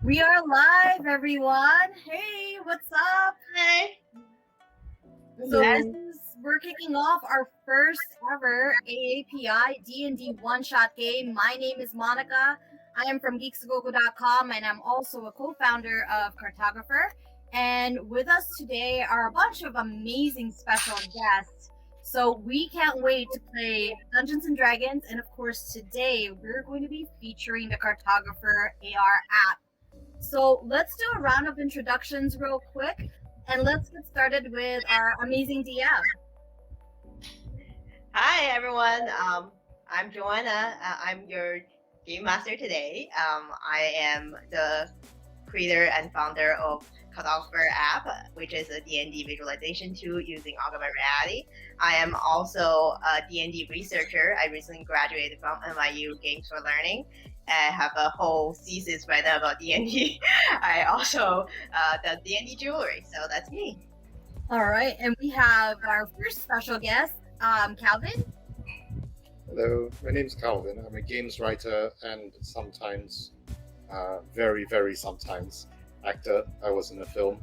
We are live, everyone. Hey, what's up? Hi. So we're kicking off our first ever AAPI D&D one-shot game. My name is Monica. I am from geeksagogo.com and I'm also a co-founder of CartographR. And with us today are a bunch of amazing special guests. So we can't wait to play Dungeons and Dragons. And of course, today we're going to be featuring the CartographR AR app. So let's do a round of introductions real quick, and let's get started with our amazing DM. Hi, everyone. I'm Joanna. I'm your game master today. I am the creator and founder of CartographR app, which is a D&D visualization tool using augmented reality. I am also a D&D researcher. I recently graduated from NYU Games for Learning. I have a whole thesis right now about D&D. I also the D&D jewelry, so that's me. All right, and we have our first special guest, Calvin. Hello, my name's Calvin. I'm a games writer and sometimes, very, very sometimes, actor. I was in a film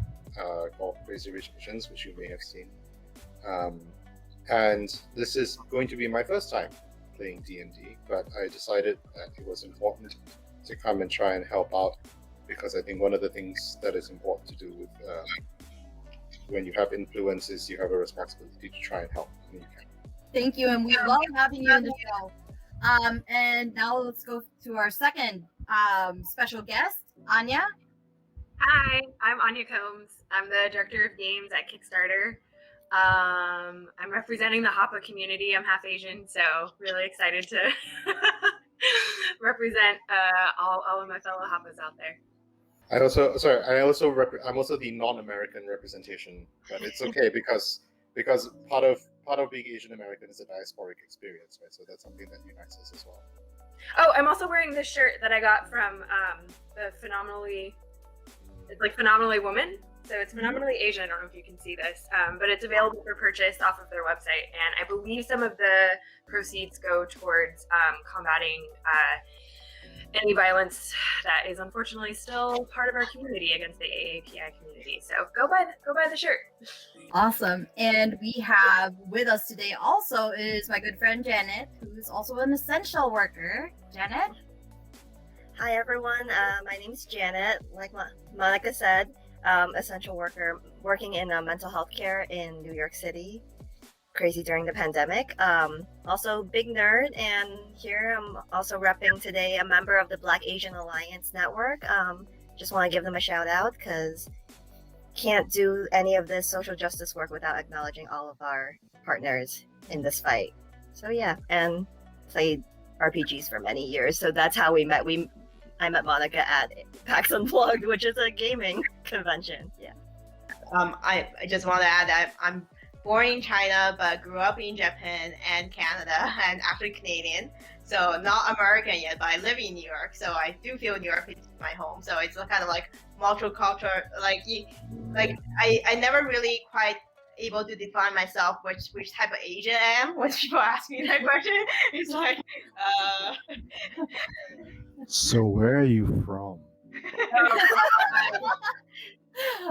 called Crazy Rich Asians, which you may have seen. And this is going to be my first time playing D&D, but I decided that it was important to come and try and help out, because I think one of the things that is important to do with when you have influence is you have a responsibility to try and help when you can. Thank you, and we love having you in the show. And now let's go to our second special guest, Anya. Hi, I'm Anya Combs. I'm the director of games at Kickstarter. I'm representing the Hapa community. I'm half Asian, so really excited to represent all of my fellow Hapas out there. I'm also the non-American representation, but it's okay because part of being Asian American is a diasporic experience, right? So that's something that unites us as well. Oh, I'm also wearing this shirt that I got from the Phenomenally Woman. So it's Phenomenally Asian. I don't know if you can see this, but it's available for purchase off of their website. And I believe some of the proceeds go towards combating any violence that is unfortunately still part of our community against the AAPI community. So go buy the shirt. Awesome. And we have with us today also is my good friend Janet, who is also an essential worker. Janet? Hi, everyone. My name is Janet. Like Monica said, essential worker working in mental health care in New York City. Crazy during the pandemic. Also big nerd, and here I'm also repping today a member of the Black Asian Alliance Network. Just want to give them a shout out because can't do any of this social justice work without acknowledging all of our partners in this fight. So yeah, and played RPGs for many years. So that's how we met. I met Monica at PAX Unplugged, which is a gaming convention. Yeah. I just want to add that I'm born in China, but grew up in Japan and Canada, and actually Canadian. So not American yet, but I live in New York, so I do feel New York is my home. So it's kind of like multicultural. I never really quite able to define myself which type of Asian I am. When people ask me that question, it's like, So where are you from?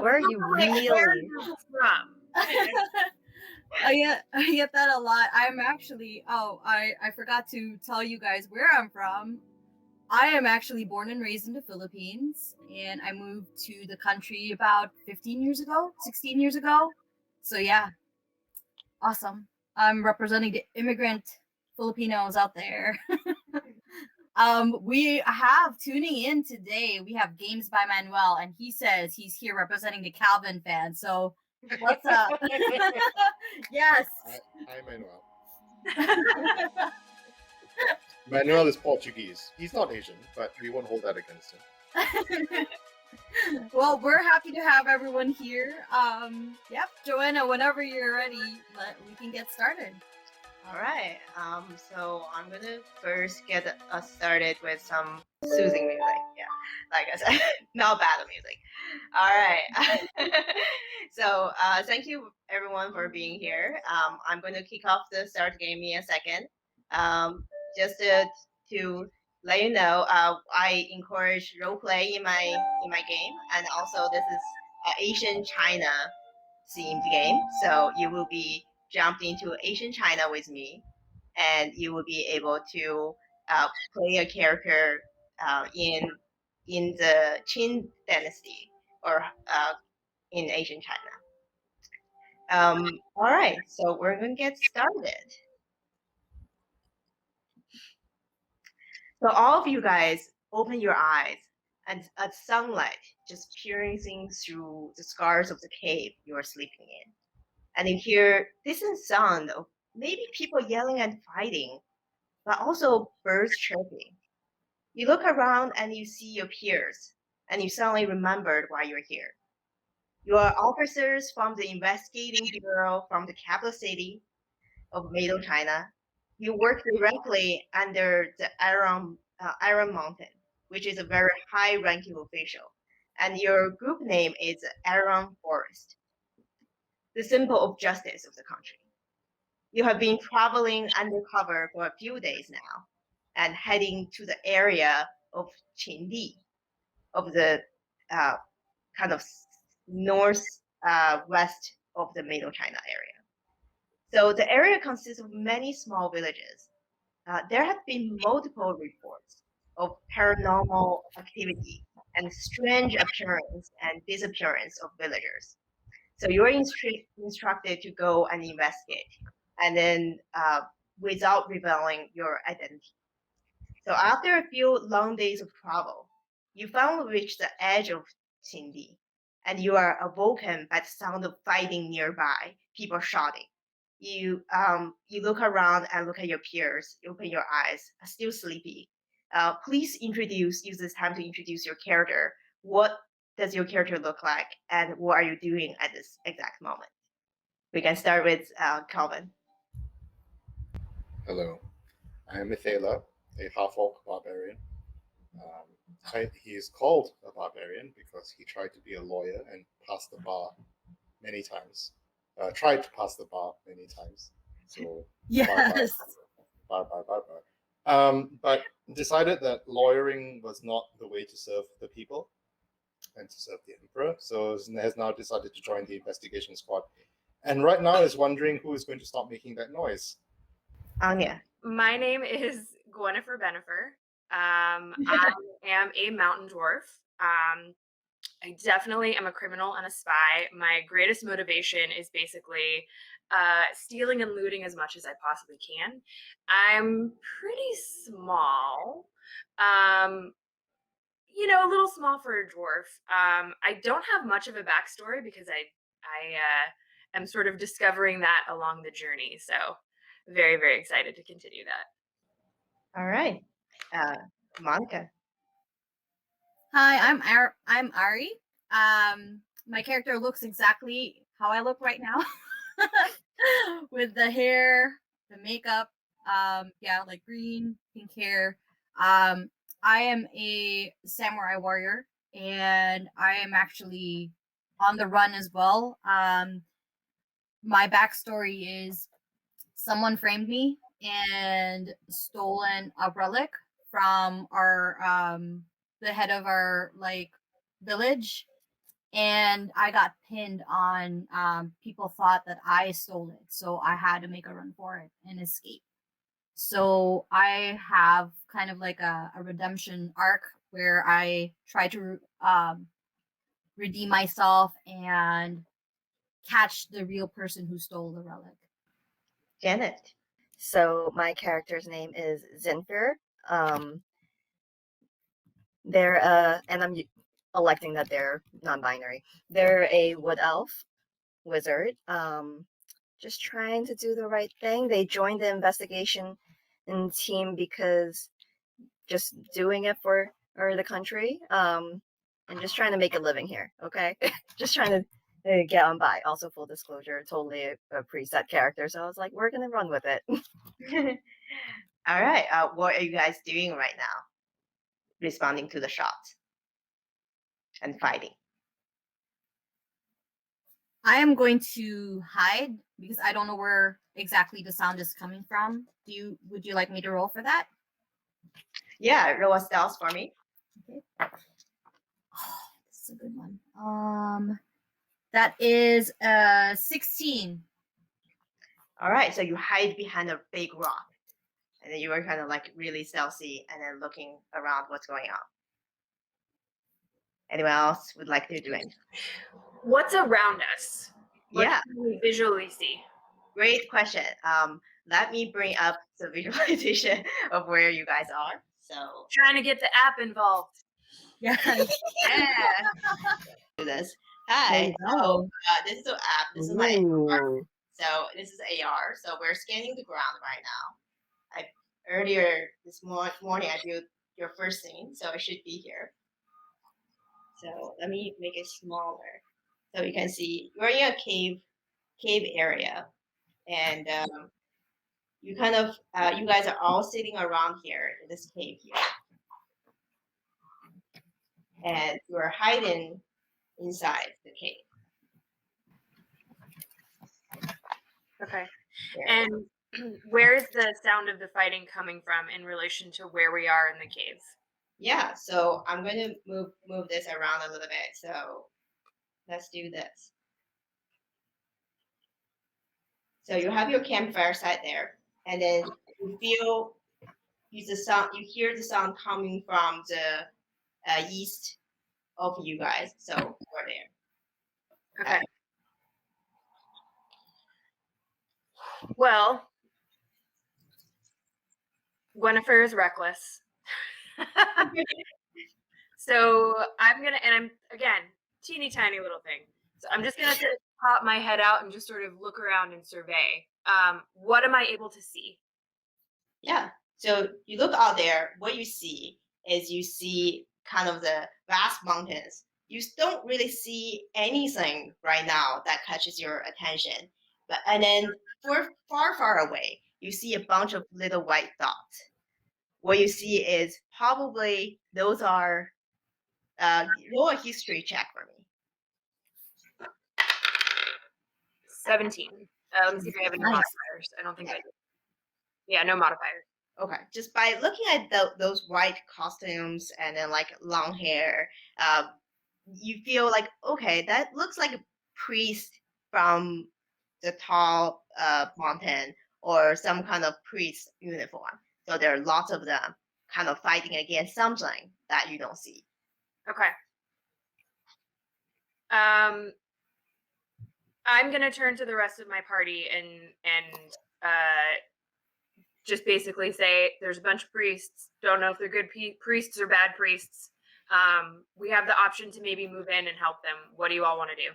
Where are you really from? I get that a lot. I'm actually, I forgot to tell you guys where I'm from. I am actually born and raised in the Philippines, and I moved to the country about 16 years ago. So yeah, awesome. I'm representing the immigrant Filipinos out there. We have tuning in today. We have Games by Manuel, and he says he's here representing the Calvin fans. So what's up? Yes. Hi, Manuel. Manuel is Portuguese. He's not Asian, but we won't hold that against him. Well, we're happy to have everyone here. Yep, Joanna, whenever you're ready, we can get started. all right. So I'm gonna first get us started with some soothing music. Yeah, like I said, not bad music. All right. So thank you everyone for being here. I'm going to kick off the start game in a second. Just to let you know, I encourage role play in my game, and also this is Asian China themed game. So you will be jumped into Asian China with me, and you will be able to play a character in the Qin dynasty or in Asian China. All right, so we're going to get started. So all of you guys, open your eyes, and a sunlight just piercing through the scars of the cave you are sleeping in. And you hear distant sound of maybe people yelling and fighting, but also birds chirping. You look around and you see your peers, and you suddenly remembered why you're here. You are officers from the investigating bureau from the capital city of Middle China. You work directly under the Iron Mountain, which is a very high-ranking official, and your group name is Iron Forest, the symbol of justice of the country. You have been traveling undercover for a few days now, and heading to the area of QinDi, of the kind of north west of the Middle China area. So the area consists of many small villages. There have been multiple reports of paranormal activity and strange appearance and disappearance of villagers. So you're instructed to go and investigate, and then without revealing your identity. So after a few long days of travel, you finally reach the edge of Qindi, and you are awoken by the sound of fighting nearby, people shouting. You look around and look at your peers. You open your eyes, still sleepy. Please use this time to introduce your character. What does your character look like, and what are you doing at this exact moment? We can start with Calvin. Hello, I am Mithala, a half-orc barbarian. He is called a barbarian because he tried to be a lawyer and passed the bar many times. Tried to pass the bar many times. So Yes. bar. But decided that lawyering was not the way to serve the people and to serve the emperor. So has now decided to join the investigation squad. And right now is wondering who is going to stop making that noise. Anya. My name is Gwenifer Benifer. I am a mountain dwarf. I definitely am a criminal and a spy. My greatest motivation is basically stealing and looting as much as I possibly can. I'm pretty small. A little small for a dwarf. I don't have much of a backstory because I am sort of discovering that along the journey. So very, very excited to continue that. All right. Monica. Hi, I'm Ari. My character looks exactly how I look right now, with the hair, the makeup, like green, pink hair. I am a samurai warrior, and I am actually on the run as well. My backstory is someone framed me and stolen a relic from our the head of our village, and I got pinned on. People thought that I stole it, so I had to make a run for it and escape. So I have kind of like a redemption arc where I try to redeem myself and catch the real person who stole the relic. Janet. So my character's name is Zinfer. They're and I'm electing that they're non-binary. They're a wood elf wizard. Just trying to do the right thing. They joined the investigation team because just doing it for the country. And just trying to make a living here. Okay, just trying to get on by. Also, full disclosure, totally a preset character. So I was like, we're gonna run with it. All right. What are you guys doing right now? Responding to the shots and fighting. I am going to hide because I don't know where exactly the sound is coming from. Would you like me to roll for that? Yeah, roll a stealth for me. Okay. This is a good one. That is 16. All right, so you hide behind a big rock, and then you are kind of like really stealthy, and then looking around what's going on. Anyone else would like to do it? What's around us? What Yeah, can we visually see? great question. Let me bring up the visualization of where you guys are. So Trying to get the app involved. Yeah. yeah, do this. Hi. So this is the app. This is my AR. So this is AR. So we're scanning the ground right now. Earlier this morning I viewed your first scene, so it should be here. So let me make it smaller, so you can see you're in a cave area, and you kind of you guys are all sitting around here in this cave here, and you're hiding inside the cave. Okay. Here. And where is the sound of the fighting coming from in relation to where we are in the cave? Yeah, so I'm going to move this around a little bit. So let's do this. So you have your campfire set there, and then you hear the sound coming from the east of you guys. So we're there. Okay. Well, Gwennifer is reckless. So I'm again, teeny tiny little thing. So I'm just gonna sort of pop my head out and just sort of look around and survey. What am I able to see? Yeah. So you look out there, what you see is you see kind of the vast mountains. You don't really see anything right now that catches your attention. And then far away, you see a bunch of little white dots. What you see is probably those are roll a history check for me. 17. Let me see if I have any Nice. modifiers. I don't think I do. Yeah, no modifiers. Okay, just by looking at those white costumes and then like long hair, you feel like, okay, that looks like a priest from the tall mountain or some kind of priest uniform. So there are lots of them kind of fighting against something that you don't see. Okay. I'm gonna turn to the rest of my party and just basically say there's a bunch of priests. Don't know if they're good priests or bad priests. We have the option to maybe move in and help them. What do you all want to do?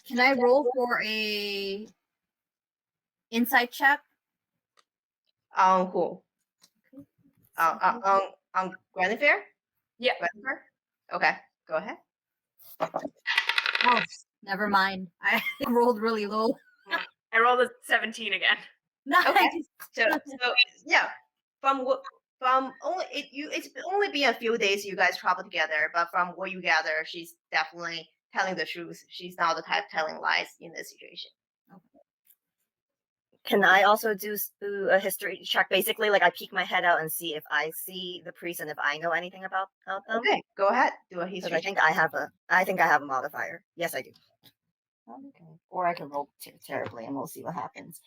Can I roll for a insight check? Who? On Guinevere? Yeah. Guinevere? Okay, go ahead. Oh, never mind. I rolled really low. I rolled a 17 again. Nice. Okay. So yeah, from it's only been a few days you guys traveled together, but from what you gather, she's definitely telling the truth. She's not the type telling lies in this situation. Can I also do a history check? Basically, like I peek my head out and see if I see the priest and if I know anything about them. Okay, go ahead, do a Because history. I think I have a modifier. Yes, I do. Okay. Or I can roll terribly, and we'll see what happens.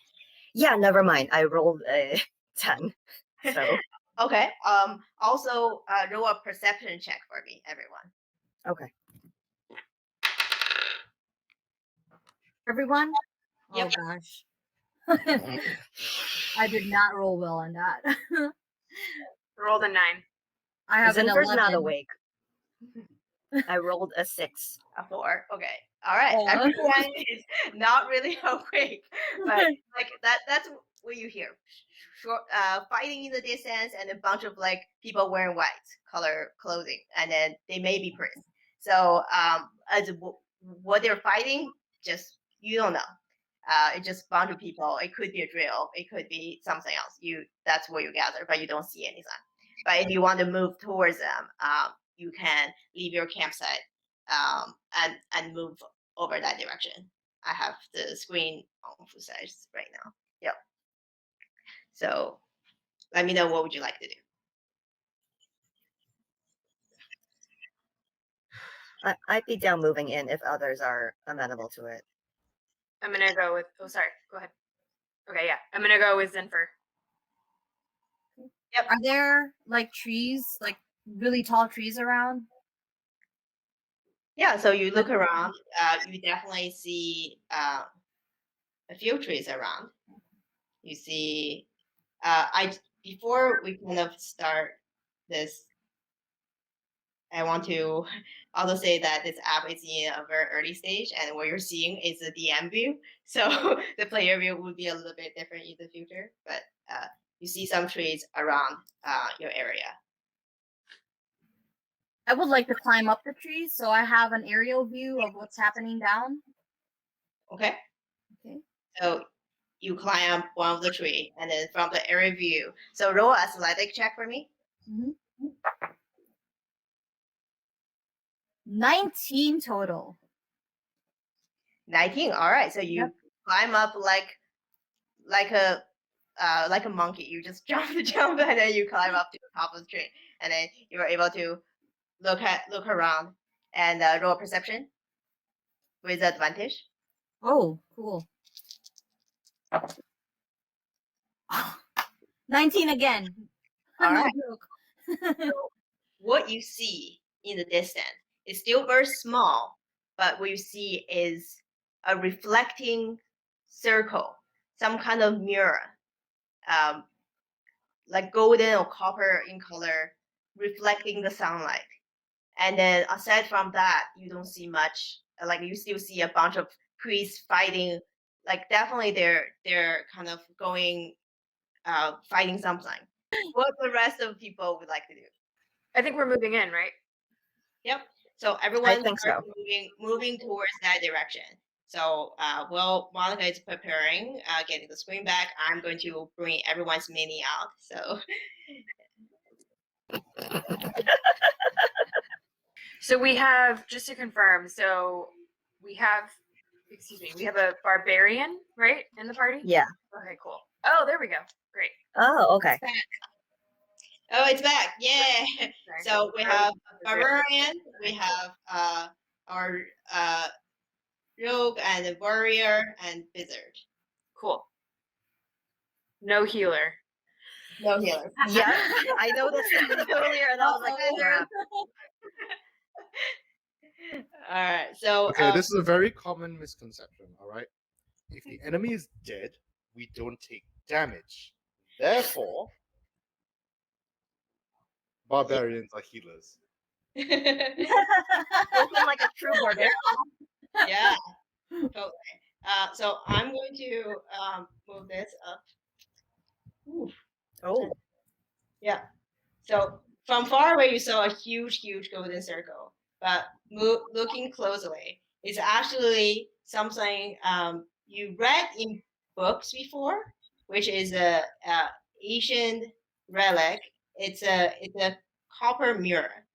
Yeah, never mind. I rolled a 10. So Okay. Also, roll a perception check for me, everyone. okay. Everyone? Yep. Oh gosh. I did not roll well on that. Rolled a 9. I have an Zinfer's 11. not awake. I rolled a 6. A 4. Okay. All right. Oh. Everyone is not really awake, but like that's what you hear. Short fighting in the distance and a bunch of like people wearing white color clothing, and then they may be priests. So as what they're fighting, just you don't know. It's just a bunch of people. It could be a drill. It could be something else. That's what you gather, but you don't see anything. But if you want to move towards them, you can leave your campsite and move over that direction. I have the screen on full size right now. Yep. So let me know what would you like to do. I'd be down moving in if others are amenable to it. I'm gonna go with. Oh, sorry. Go ahead. Okay, yeah. I'm gonna go with Zinfer. Are there like trees, like really tall trees around? Yeah, so you look around, you definitely see a few trees around. You see, before we kind of start this, I want to also say that this app is in a very early stage, and what you're seeing is the DM view. So the player view would be a little bit different in the future, but you see some trees around your area. I would like to climb up the trees so I have an aerial view of what's happening down. Okay. Okay. So you climb up one of the tree, and then from the area view. So roll an athletic check for me. 19 total. 19. All right. So you Yep. climb up like a monkey. You just jump, and then you climb up to the top of the tree, and then you are able to look around and roll perception with advantage. Oh, cool. 19 again. All No right. joke. What you see in the distance is still very small, but what you see is a reflecting circle, some kind of mirror, like golden or copper in color, reflecting the sunlight. And then aside from that, you don't see much. Like you still see a bunch of priests fighting. Like definitely they're kind of going fighting something. What the rest of people would like to do? I think we're moving in, right? Yep. So everyone think starts moving towards that direction. So while Monica is preparing, getting the screen back, I'm going to bring everyone's mini out. So So we have, just to confirm, so we have, we have a barbarian, right, in the party? Yeah. Okay, cool. Oh, there we go. Great. Oh, okay. oh, it's back! Yeah. So we have barbarian, we have our rogue and warrior and wizard. Cool. No healer. No healer. Yeah, I noticed that earlier, and I was like, Uh-oh. crap. All right. So Okay, this is a very common misconception. All right, if the enemy is dead, we don't take damage. Therefore, barbarians are healers. Looking like a true barbarian. yeah, totally. So I'm going to move this up. Ooh. Oh, Yeah. So from far away, you saw a huge golden circle. But looking closely, it's actually something you read in books before, which is a ancient relic. It's a copper mirror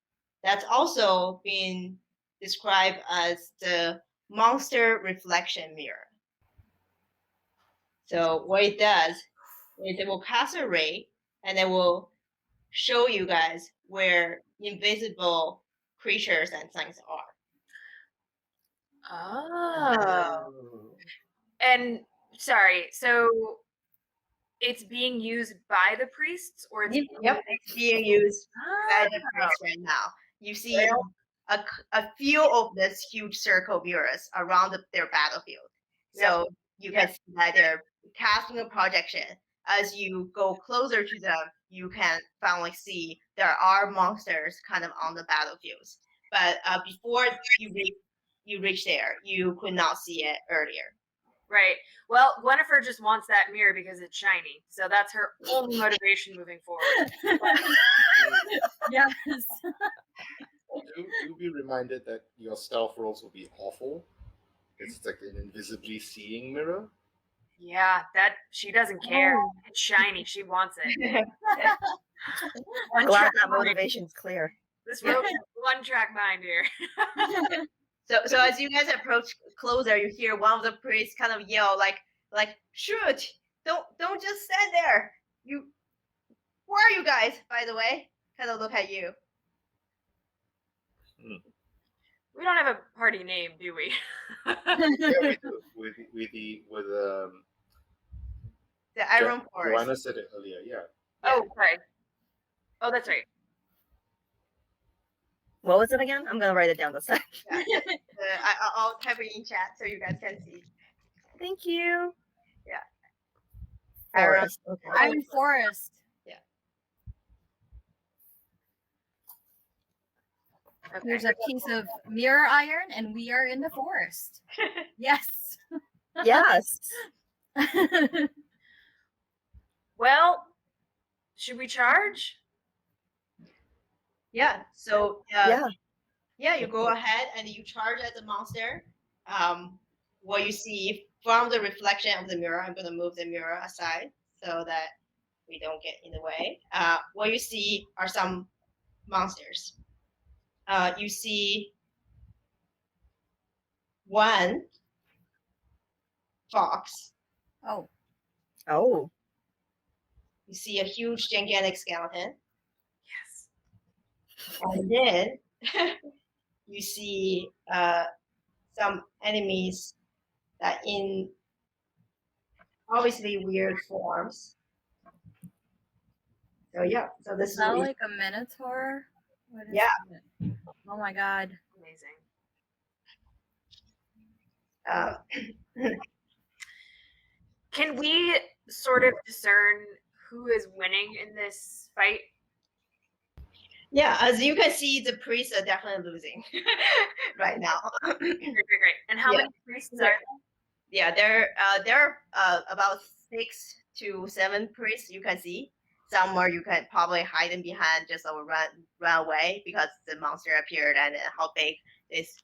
that's also been described as the monster reflection mirror. So what it does is it will cast a ray, and it will show you guys where invisible creatures and things are. Oh. And sorry, so it's being used by the priests, or it's Yep, it's being used by the priests right now. You see a few of this huge circle mirrors around their battlefield. So you can see that they're casting a projection. As you go closer to them, you can finally see there are monsters kind of on the battlefields. But before you reach there, you could not see it earlier. Right. Well, Gwennifer just wants that mirror because it's shiny. So that's her only motivation moving forward. Yes. Do be reminded that your stealth rolls will be awful. It's like an invisibly seeing mirror. Yeah, that she doesn't care. It's shiny. She wants it. One glad track that mind. motivation's clear. This road is one track mind here. So as you guys approach closer, you hear one of the priests kind of yell like shoot! Don't just stand there! who are you guys, by the way? Kind of look at you. We don't have a party name, do we? Yeah, we do. With The Iron Forest. Joanna said it earlier. Yeah. Oh, sorry. Oh, that's right. What was it again? I'm gonna write it down this time. Yeah. I'll type it in chat so you guys can see. Thank you. Yeah. Forest. Okay. Iron Forest. Okay. Here's a piece of mirror iron, and we are in the forest. Yes. Yes. Well, should we charge? Yeah. So Yeah. you go ahead and you charge at the monster. What you see from the reflection of the mirror, I'm gonna move the mirror aside so that we don't get in the way. What you see are some monsters. You see one fox. Oh. Oh. You see a huge, gigantic skeleton. Yes. And then you see some enemies that in obviously weird forms. So yeah, so this Is is that what you- like a minotaur? What is Yeah. it? Oh my god. Amazing. Can we sort of discern who is winning in this fight? yeah, as you can see, the priests are definitely losing right now. Great. And how Yeah. many priests are Yeah, there are about 6 to 7 priests you can see. Some where you can probably hide them behind just or run away because the monster appeared and how big this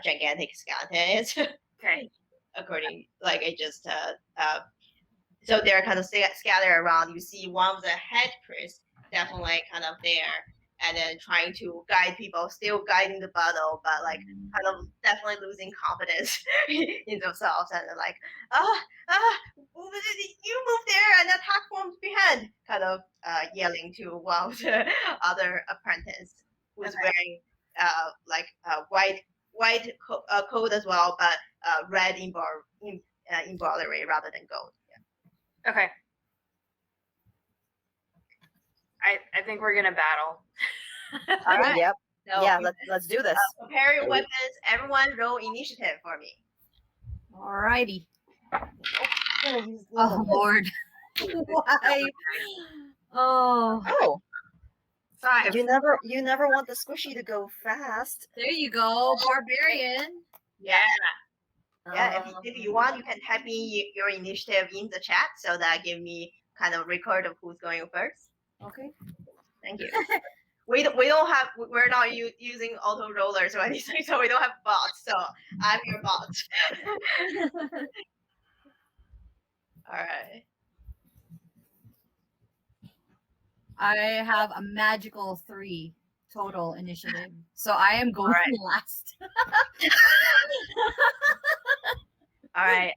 gigantic skeleton is. Okay. According, like it just so they're kind of scattered around. You see one of the head priests definitely kind of there, and then trying to guide people, still guiding the battle, but like kind of definitely losing confidence in themselves, and they're like, you move there and attack from behind, kind of yelling to one of the other apprentice who's wearing like white coat as well, but red embroidery rather than gold. Yeah. Okay. I think we're gonna battle. All right. Yep. So Yeah. Let's do this. prepare your weapons. Everyone, roll initiative for me. Alrighty. Oh Lord. Why? Oh. Oh. 5. You never want the squishy to go fast. There you go, barbarian. Yeah. Yeah. Um, If you want, you can type in your initiative in the chat, so that give me kind of record of who's going first. Okay. Thank you. We don't have, we're not using auto rollers or anything, so we don't have bots. So I'm your bot. All right. I have a magical 3 total initiative, so I am going last. All right.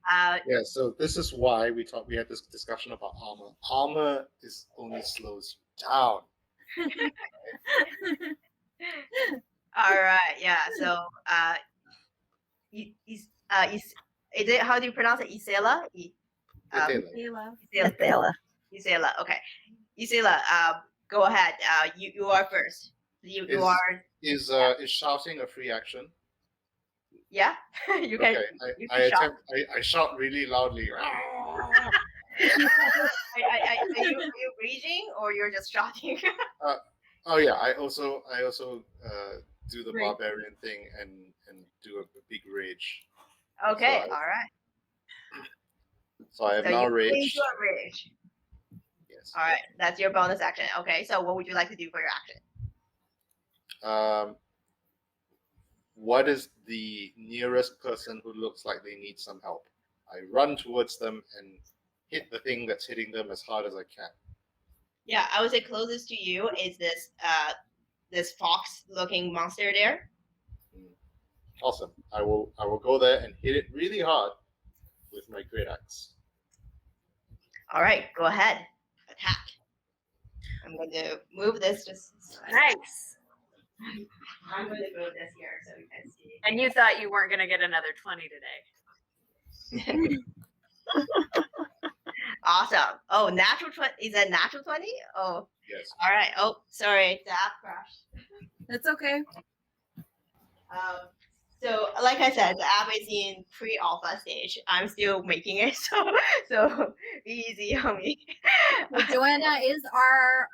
Yeah. So this is why we had this discussion about armor. Armor is only slows you down. All right. Yeah. So is it, how do you pronounce it? Isela? Adela. Adela. Isela. Okay. Isela, go ahead. You are first. You are. Is shouting a free action? Yeah. You can. Okay. You I can shout. I shout really loudly. Are you raging or you're just shouting? Oh yeah. I also do the Rage. barbarian thing and do a big rage. Okay. So All right. So I have So now you raged. do a rage. Yes. All right. That's your bonus action. Okay. So what would you like to do for your action? What is the nearest person who looks like they need some help? I run towards them and hit the thing that's hitting them as hard as I can. Yeah, I would say closest to you is this fox-looking monster there. Awesome. I will go there and hit it really hard with my great axe. All right, go ahead. attack. I'm going to move this just. Nice. I'm going to move this here so you can see. And you thought you weren't going to get another 20 today. Awesome. Oh, natural 20. Is that natural 20? Oh, Yes. all right. Oh, sorry. The app crashed. That's okay. So, like I said, the app is in pre-alpha stage. I'm still making it, so be easy on me. So Joanna is our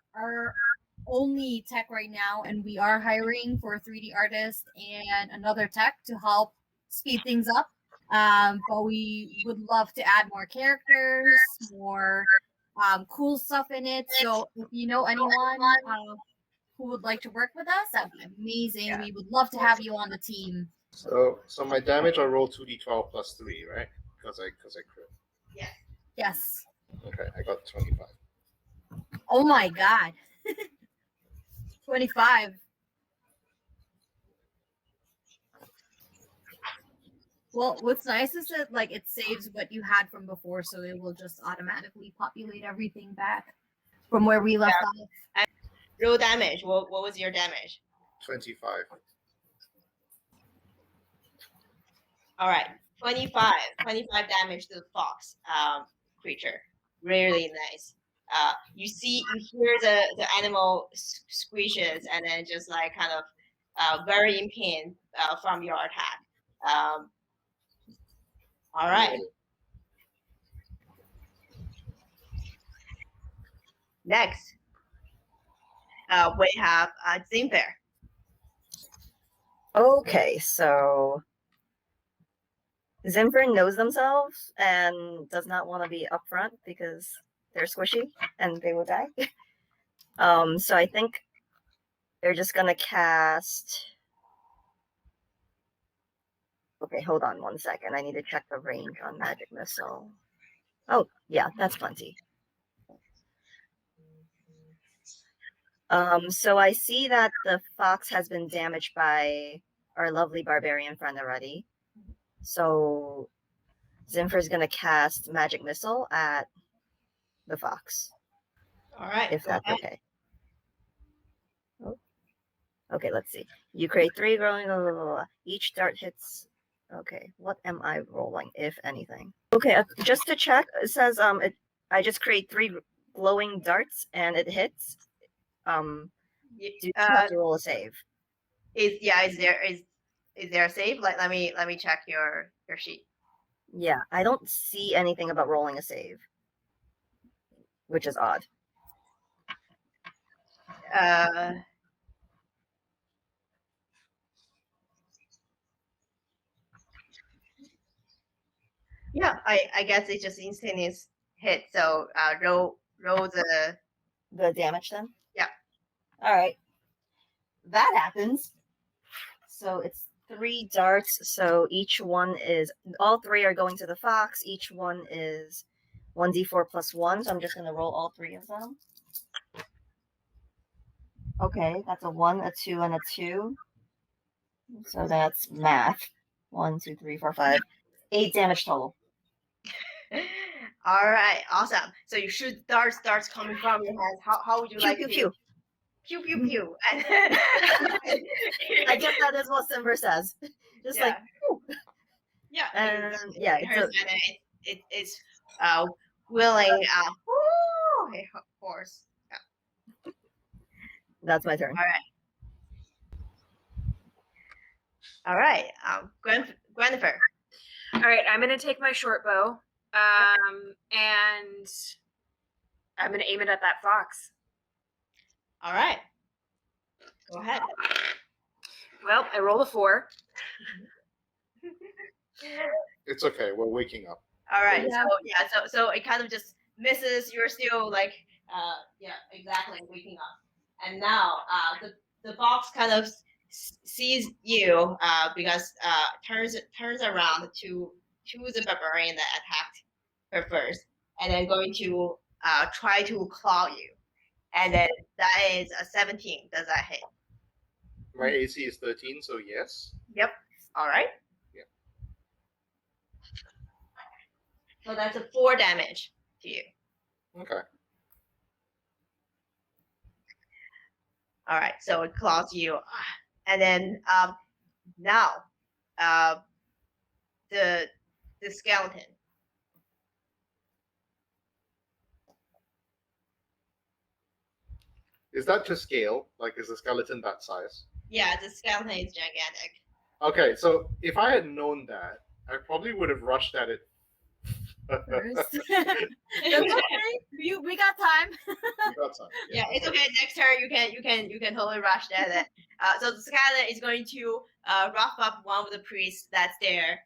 only tech right now, and we are hiring for a 3D artist and another tech to help speed things up. But we would love to add more characters, more cool stuff in it. So if you know anyone who would like to work with us, that'd be amazing. Yeah. We would love to have you on the team. So my damage, I roll 2d12 plus 3, right? Because I crit. Yes. Okay, I got 25. Oh my god. 25. Well, what's nice is that like it saves what you had from before, so it will just automatically populate everything back from where we left off. Roll damage. What was your damage? 25. All right, 25 damage to the fox creature. Really nice. You hear the animal squeezes and then just like kind of very in pain from your attack. All right. Next, we have Zinfair. Okay, so Zimfer knows themselves and does not want to be upfront because they're squishy and they will die. So I think they're just gonna cast. Okay, hold on 1 second. I need to check the range on Magic Missile. Oh, yeah, that's plenty. So I see that the fox has been damaged by our lovely barbarian friend already. So Zimfer's gonna cast Magic Missile at the fox. All right. If that's okay. Oh. Okay, let's see. You create 3 growing. Blah, blah, blah, blah. Each dart hits. Okay, what am I rolling, if anything? Okay, just to check, it says I just create 3 glowing darts and it hits. Do you have to roll a save? Is there a save? Like let me check your sheet. Yeah, I don't see anything about rolling a save, which is odd. Yeah, I guess it's just instantaneous hit. So roll the damage then. Yeah. All right. That happens. So it's 3 darts. So each one is all 3 are going to the fox. Each one is 1d4 plus 1. So I'm just gonna roll all 3 of them. Okay, that's a 1, a 2, and a 2. So that's math. 1, 2, 3, 4, 5. 8 damage total. All right, awesome. So you shoot darts coming from your hands. How would you Pew, like pew, to pew. Pew pew pew. I guess that is what Simber says. Just Yeah. like, whew. Yeah. And exactly. yeah, it's willing horse. Yeah. That's my turn. All right. Gwennifer. All right, I'm going to take my short bow and I'm going to aim it at that fox. All right. Go ahead. Well, I rolled a 4. It's okay. We're waking up. All right. Yeah. So it kind of just misses. You're still like exactly waking up. And now the fox kind of sees you because turns around to the barbarian that attacked her first, and then going to try to claw you. And then that is a 17. Does that hit? My AC is 13, so yes. Yep. All right. Yeah. So that's a 4 damage to you. Okay. All right, so it claws you, and then now the skeleton. Is that to scale? Like, is the skeleton that size? Yeah, the skeleton is gigantic. Okay, so if I had known that, I probably would have rushed at it. First. That's okay. We got time. We got time. Yeah, it's okay. Next turn, you can totally rush at it. So the skeleton is going to rough up one of the priests that's there,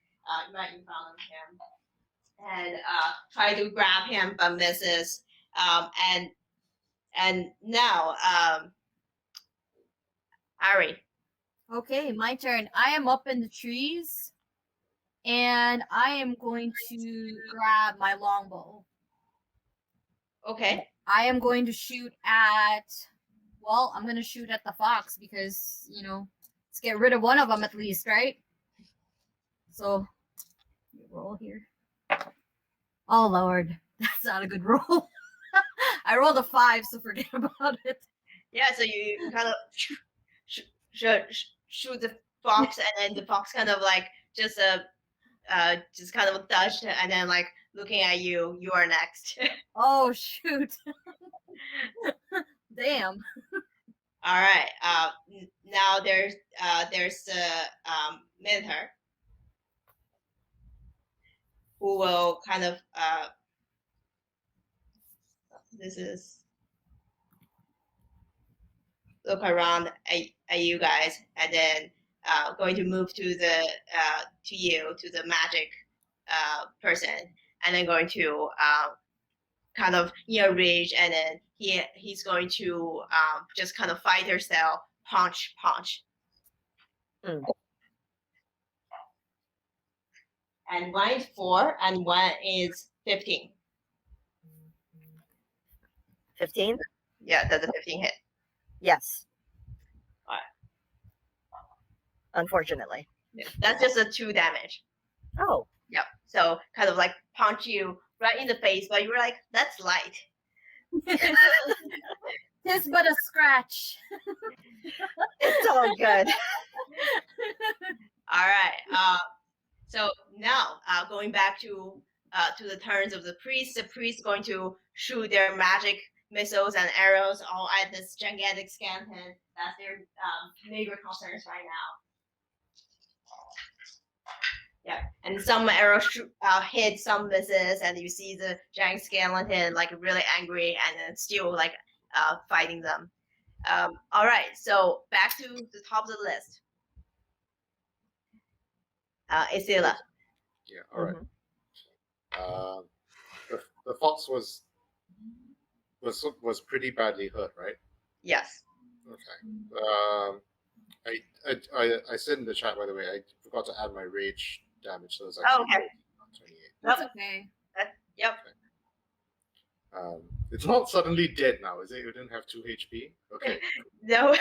right in front of him, and try to grab him, but misses. And now, Ari. Okay, my turn. I am up in the trees, and I am going to grab my longbow. Okay. I am going to shoot at. Well, I'm going to shoot at the fox because let's get rid of one of them at least, right? So, roll here. Oh Lord, that's not a good roll. I rolled a 5, so forget about it. Yeah, so you kind of shoot the fox, and then the fox kind of like just kind of dodged, and then like looking at you. You are next. Oh shoot! Damn. All right. Now there's Minotaur, who will kind of this is look around at you guys, and then going to move to the to the magic person, and then going to kind of rage, and then he's going to just kind of fighter style punch. And one is 4, and one is 15. 15? Yeah, does a 15 hit? Yes. Alright. Unfortunately. Yeah, that's just a 2 damage. Oh. Yep. So kind of like punch you right in the face, but you were like, that's light. Tis but a scratch. It's all good. All right. So now going back to the turns of the priest is going to shoot their magic missiles and arrows all at this gigantic skeleton. That's their major concerns right now. Yeah, and some arrows hit, some misses, and you see the giant skeleton like really angry, and then still like fighting them. All right, so back to the top of the list. Isila. Yeah. All right. The fox was pretty badly hurt, right? Yes. Okay. I said in the chat, by the way, I forgot to add my rage damage, so it's actually okay. 28. That's okay. Yep. It's not suddenly dead now, is it? You didn't have 2 HP? Okay. No.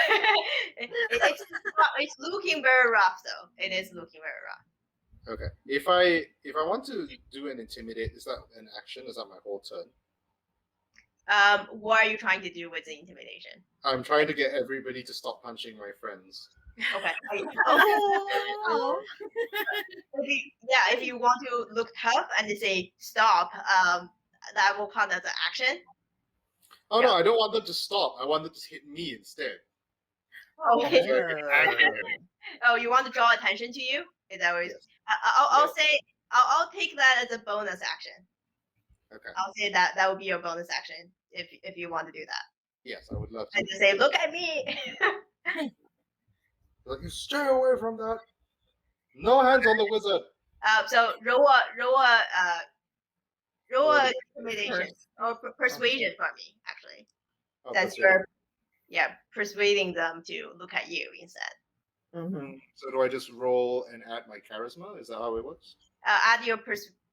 It's looking very rough, though. It is looking very rough. Okay. If I want to do an intimidate, is that an action? Is that my whole turn? What are you trying to do with the intimidation? I'm trying to get everybody to stop punching my friends. Okay. Oh. If you want to look tough and say stop, that will count as an action. Oh no, I don't want them to stop. I want them to hit me instead. Okay. Oh, you want to draw attention to you? Is that what? Yes. I'll say I'll take that as a bonus action. Okay. I'll say that would be your bonus action if you want to do that. Yes, I would love to. And just say, look at me. Like, you stay away from that. No hands on the wizard. So roll a intimidation or persuasion for me, actually. Oh, that's your persuading them to look at you instead. Mm-hmm. So do I just roll and add my charisma? Is that how it works? Add your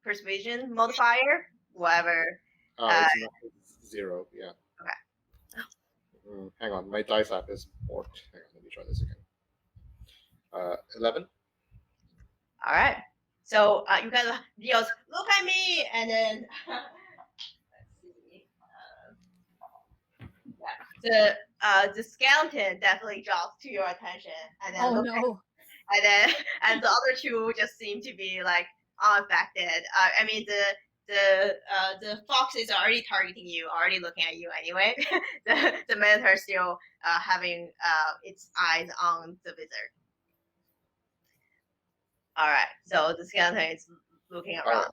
persuasion modifier, whatever. It's 0, yeah. Okay. Hang on, my dice app is borked. Hang on, let me try this again. 11. All right. So you guys yell, look at me, and then let's see. the skeleton definitely drops to your attention, and then Oh look no. and then and the other two just seem to be like unaffected. I mean the fox is already targeting you, already looking at you anyway. The minotaur is still having its eyes on the wizard. All right, so the skeleton is looking around.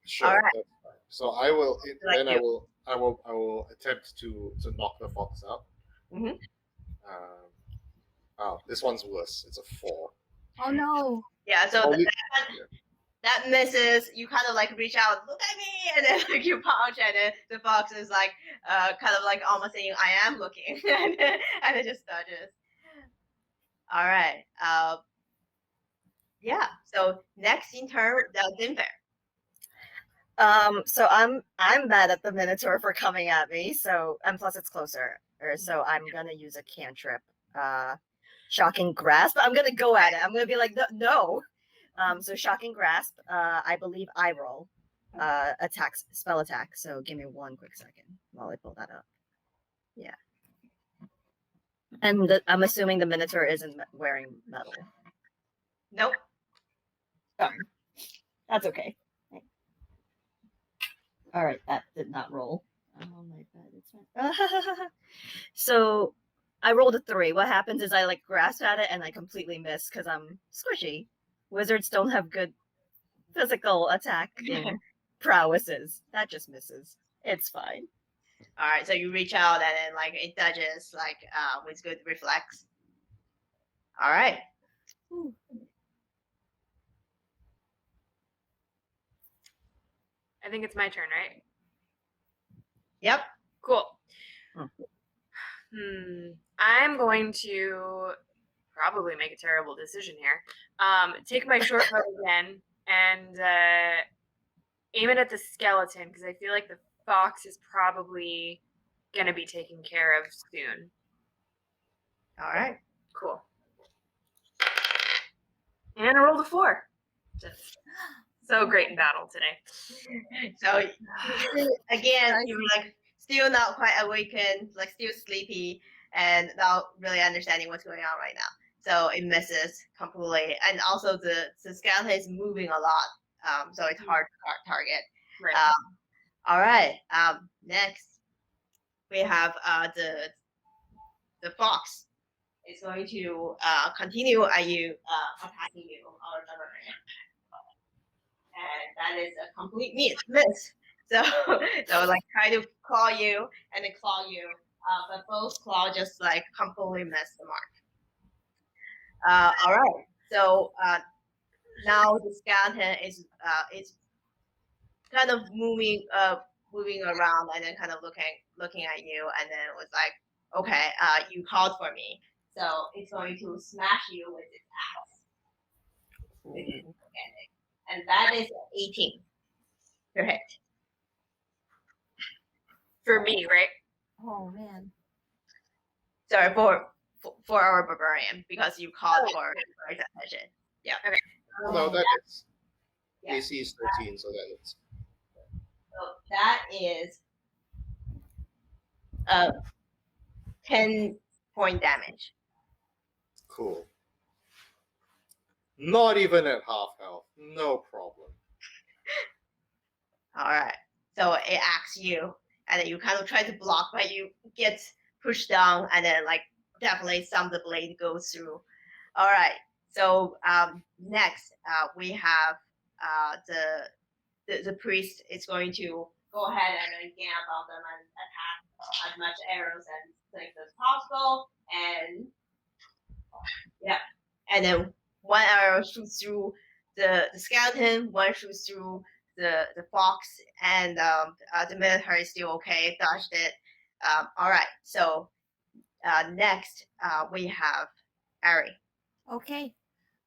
Sure. All right. That's fine. So I will Like then you. I will attempt to knock the fox out. Mhm. Oh, this one's worse. It's a 4. Oh no. Yeah, so Only- that misses. You kind of like reach out, look at me, and then like you punch, and then the fox is like kind of like almost saying, "I am looking," and it just dodges. All right. Yeah. So next in turn, Zinfair. So I'm mad at the Minotaur for coming at me. So and plus it's closer. So I'm gonna use a cantrip, shocking grasp. I'm gonna go at it. I'm gonna be like no. So shocking grasp. I believe I roll. Attacks spell attack. So give me one quick second while I pull that up. Yeah. And I'm assuming the Minotaur isn't wearing metal. Nope. That's okay. All right, that did not roll. Oh my god, it's fine. So I rolled a 3. What happens is I like grasp at it and I completely miss because I'm squishy. Wizards don't have good physical attack prowesses. That just misses. It's fine. All right. So you reach out, and then like it dodges like with good reflex. All right. I think it's my turn, right? Yep. Cool. Hmm. I'm going to probably make a terrible decision here. Take my short bow again and aim it at the skeleton because I feel like the fox is probably going to be taken care of soon. All right. Cool. And I rolled a 4. Just so great in battle today. So again, you're like still not quite awakened, like still sleepy, and not really understanding what's going on right now. So it misses completely, and also the skeleton is moving a lot, so it's hard to target. Right. All right. Next, we have the fox. Is going to continue at you, attacking you, or and that is a complete miss. So like try to claw you and then claw you, but both claw just like completely miss the mark. All right. So now the skeleton is kind of moving around and then kind of looking at you, and then it was like, okay, you called for me, so it's going to smash you with its axe. And that is 18 to hit. For me, right? Oh man. Sorry, for our barbarian, because you called for his attention. Yeah. Okay. Oh, no, that is. Yeah. AC is 13, so that is. So that is 10-point damage. Cool. Not even at half health. No problem. All right. So it acts you, and then you kind of try to block, but you get pushed down, and then like definitely some of the blade goes through. All right. So next we have the priest is going to go ahead and then gamp on them and attack as much arrows and things as possible, and yeah, and then one arrow shoots through the skeleton, one shoots through the fox, and the military is still okay, dodged it. All right, so next we have Ari. Okay.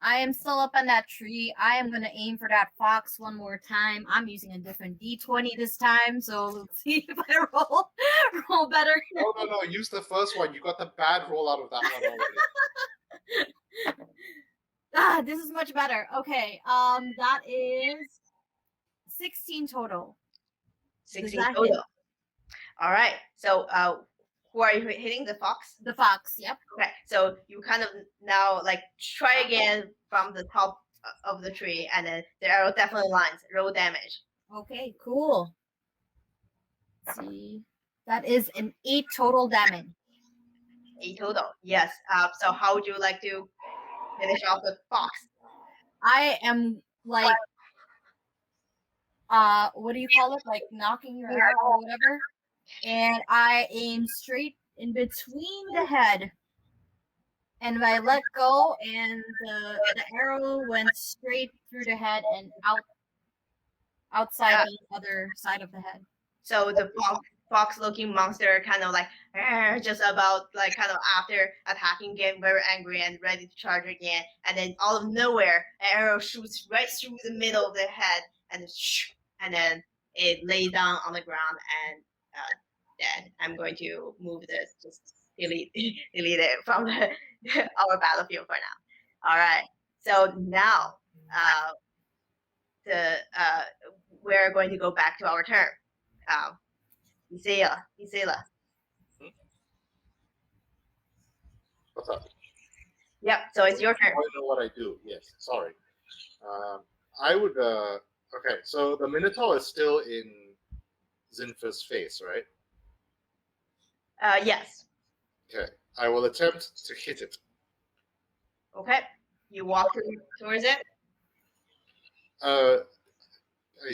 I am still up on that tree. I am going to aim for that fox one more time. I'm using a different D20 this time, so let's see if I roll better. No. Use the first one. You got the bad roll out of that one already. This is much better. Okay. That is 16 total. 16 total. All right, so Who are you hitting? The fox? The fox. Yep. Okay, so you kind of now like try again from the top of the tree, and then the arrow definitely lands. Roll damage. Okay. Cool. Let's see. That is an 8 total damage. 8 total. Yes. So how would you like to finish off the fox? I am like, what do you call it? Like knocking your arrow or whatever. And I aim straight in between the head. And I let go, and the arrow went straight through the head and outside the other side of the head. So the fox-looking monster kind of like just about like kind of after attacking, getting very angry and ready to charge again, and then all of nowhere, an arrow shoots right through the middle of the head, and then it lays down on the ground and dead. I'm going to move this, just delete it from our battlefield for now. All right. So now we're going to go back to our turn. Isela. What's up? Yep. So it's your turn. I know what I do. Yes. Sorry. I would. Okay. So the Minotaur is still in Zinfa's face, right? Yes. Okay. I will attempt to hit it. Okay. You walk towards it. I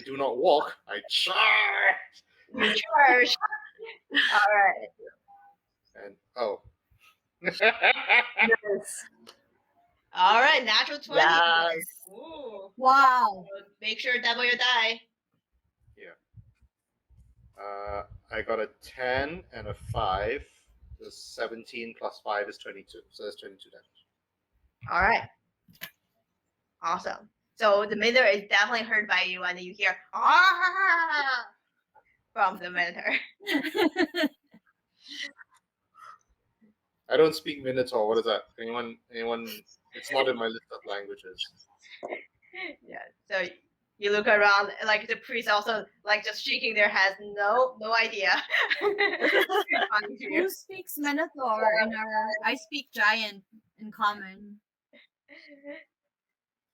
do not walk. I charge. You charge. All right. And oh. All right. Natural 20. Yes. Ooh. Wow. So make sure double your die. I got a 10 and a 5. The 17 plus 5 is 22. So that's 22 damage. All right. Awesome. So the Minotaur is definitely hurt by you, and then you hear from the Minotaur. I don't speak Minotaur. What is that? Anyone? It's not in my list of languages. Yeah. So you look around, like the priests also like just shaking their heads. No idea. Who speaks Minotaur in our? I speak Giant in common.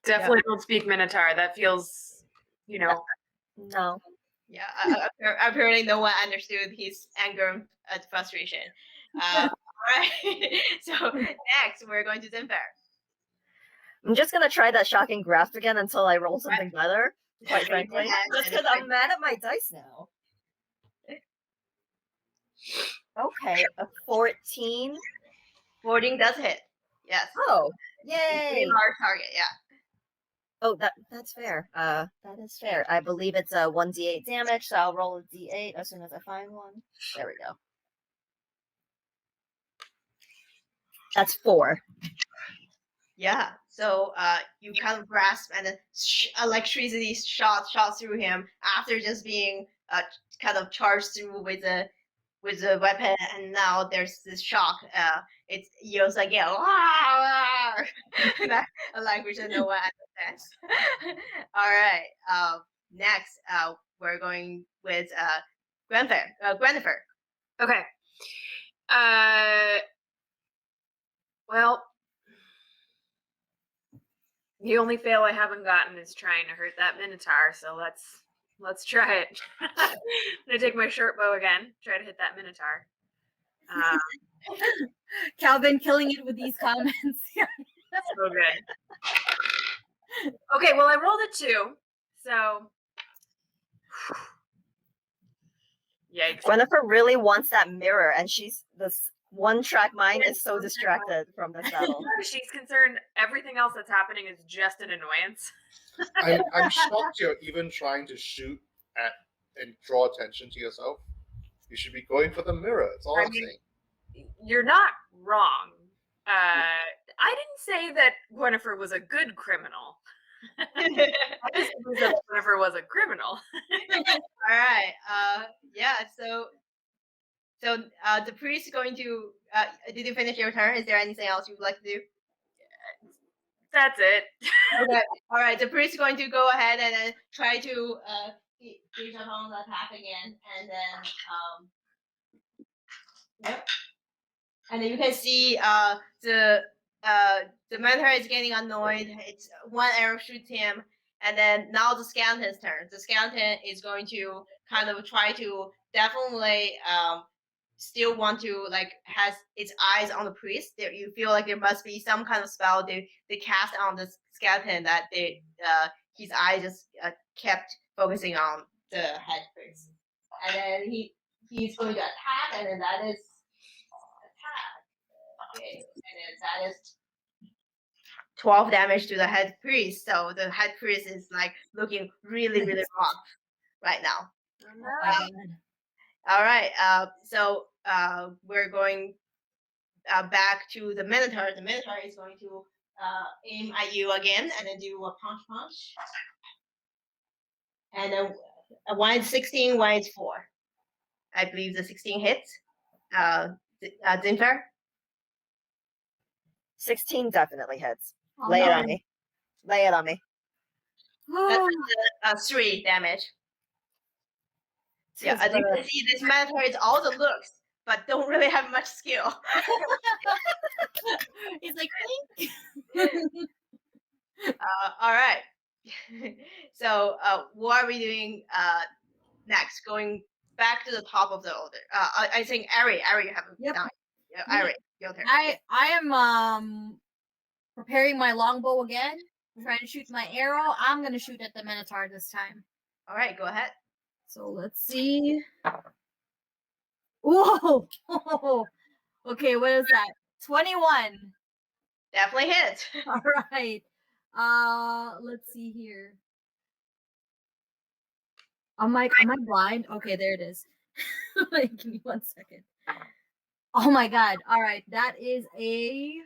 Definitely don't speak Minotaur. That feels, No. Yeah. Apparently, no one understood his anger and frustration. All right. So next, we're going to Zinfer. I'm just gonna try that shocking graph again until I roll something better. Quite frankly, just because I'm mad at my dice now. Okay, a 14. Hoarding does hit. Yes. Oh, Pretty yay! large target. Yeah. Oh, that's fair. That is fair. I believe it's a 1d8 damage, so I'll roll a d8 as soon as I find one. There we go. That's 4. Yeah. So you kind of grasp, and then electricity shot through him after just being kind of charged through with the weapon, and now there's this shock. It yells like that's a language that no one understands. All right. Next, we're going with Gwennifer. Okay. Well, the only fail I haven't gotten is trying to hurt that Minotaur, so let's try it. I'm gonna take my short bow again, try to hit that Minotaur. Calvin killing it with these comments. So good. Okay, well I rolled a 2, so yikes. Gwennifer really wants that mirror, and this one-track mind is so distracted from this battle. She's concerned everything else that's happening is just an annoyance. I'm shocked you're even trying to shoot at and draw attention to yourself. You should be going for the mirror. That's all I'm saying. You're not wrong. I didn't say that Gwennifer was a good criminal. I just said that Gwennifer was a criminal. All right. Yeah. So the priest is going to. Did you finish your turn? Is there anything else you'd like to do? That's it. Okay. All right. The priest is going to go ahead and then try to do Japan's attack again, and then Yep. And then you can see the mentor is getting annoyed. It's one arrow shoots him, and then now the skeleton's turn. The skeleton is going to kind of try to definitely still want to like has its eyes on the priest. There, you feel like there must be some kind of spell they cast on the skeleton that they his eyes just kept focusing on the head priest, and then he's going to attack, and then that is attack. Okay, and then that is 12 damage to the head priest. So the head priest is like looking really rough right now. Oh my god. All right. So we're going back to the Minotaur. The Minotaur is going to aim at you again and then do a punch. And then one is 16, one is 4. I believe the 16 hits. Zinfer? 16 definitely hits. Oh, Lay it no. on me. Lay it on me. That's 3 damage. Yeah, as you can see, this Minotaur is all the looks, but don't really have much skill. He's like, all right. So what are we doing next? Going back to the top of the order. I think Ari, you have Yep. done. Yeah, Ari, your turn. I am preparing my longbow again, trying to shoot my arrow. I'm gonna shoot at the Minotaur this time. All right, go ahead. So let's see. Whoa! Okay, what is that? 21. Definitely hit. All right. Let's see here. Am I blind? Okay, there it is. Wait, give me 1 second. Oh my god. All right, that is a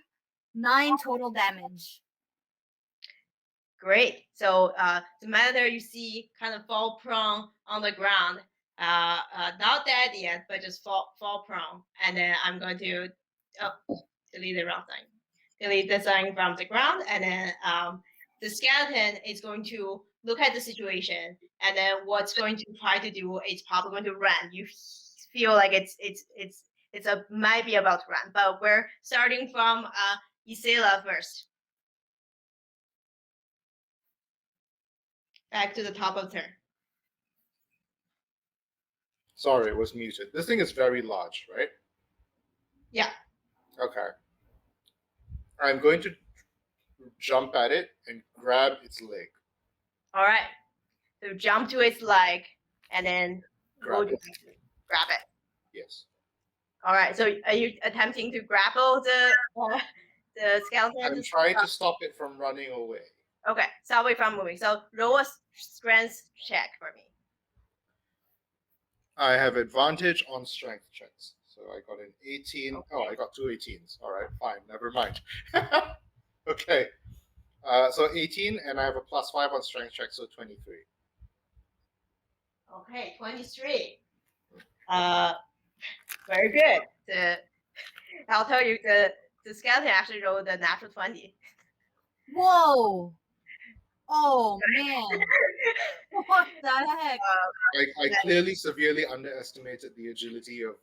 9 total damage. Great. So the Minotaur you see kind of fall prone on the ground. Not dead yet, but just fall prone. And then I'm going to delete the wrong thing. Delete the thing from the ground, and then the skeleton is going to look at the situation, and then what's going to try to do is probably going to run. You feel like it's might be about to run, but we're starting from Isela first. Back to the top of the turn. Sorry, it was muted. This thing is very large, right? Yeah. Okay. I'm going to jump at it and grab its leg. All right. So jump to its leg and then Grab it. grab it. Yes. All right. So are you attempting to grapple the skeleton? I'm trying to stop it from running away. Okay. Stop away from moving. So roll a strength check for me. I have advantage on strength checks. So I got an 18. Oh, I got 2 18s. All right, fine. Never mind. Okay. So 18, and I have a +5 on strength check, so 23. Okay, 23. Very good. I'll tell you, the skeleton actually rolled a natural 20. Whoa! Oh man! What the heck? I clearly severely underestimated the agility of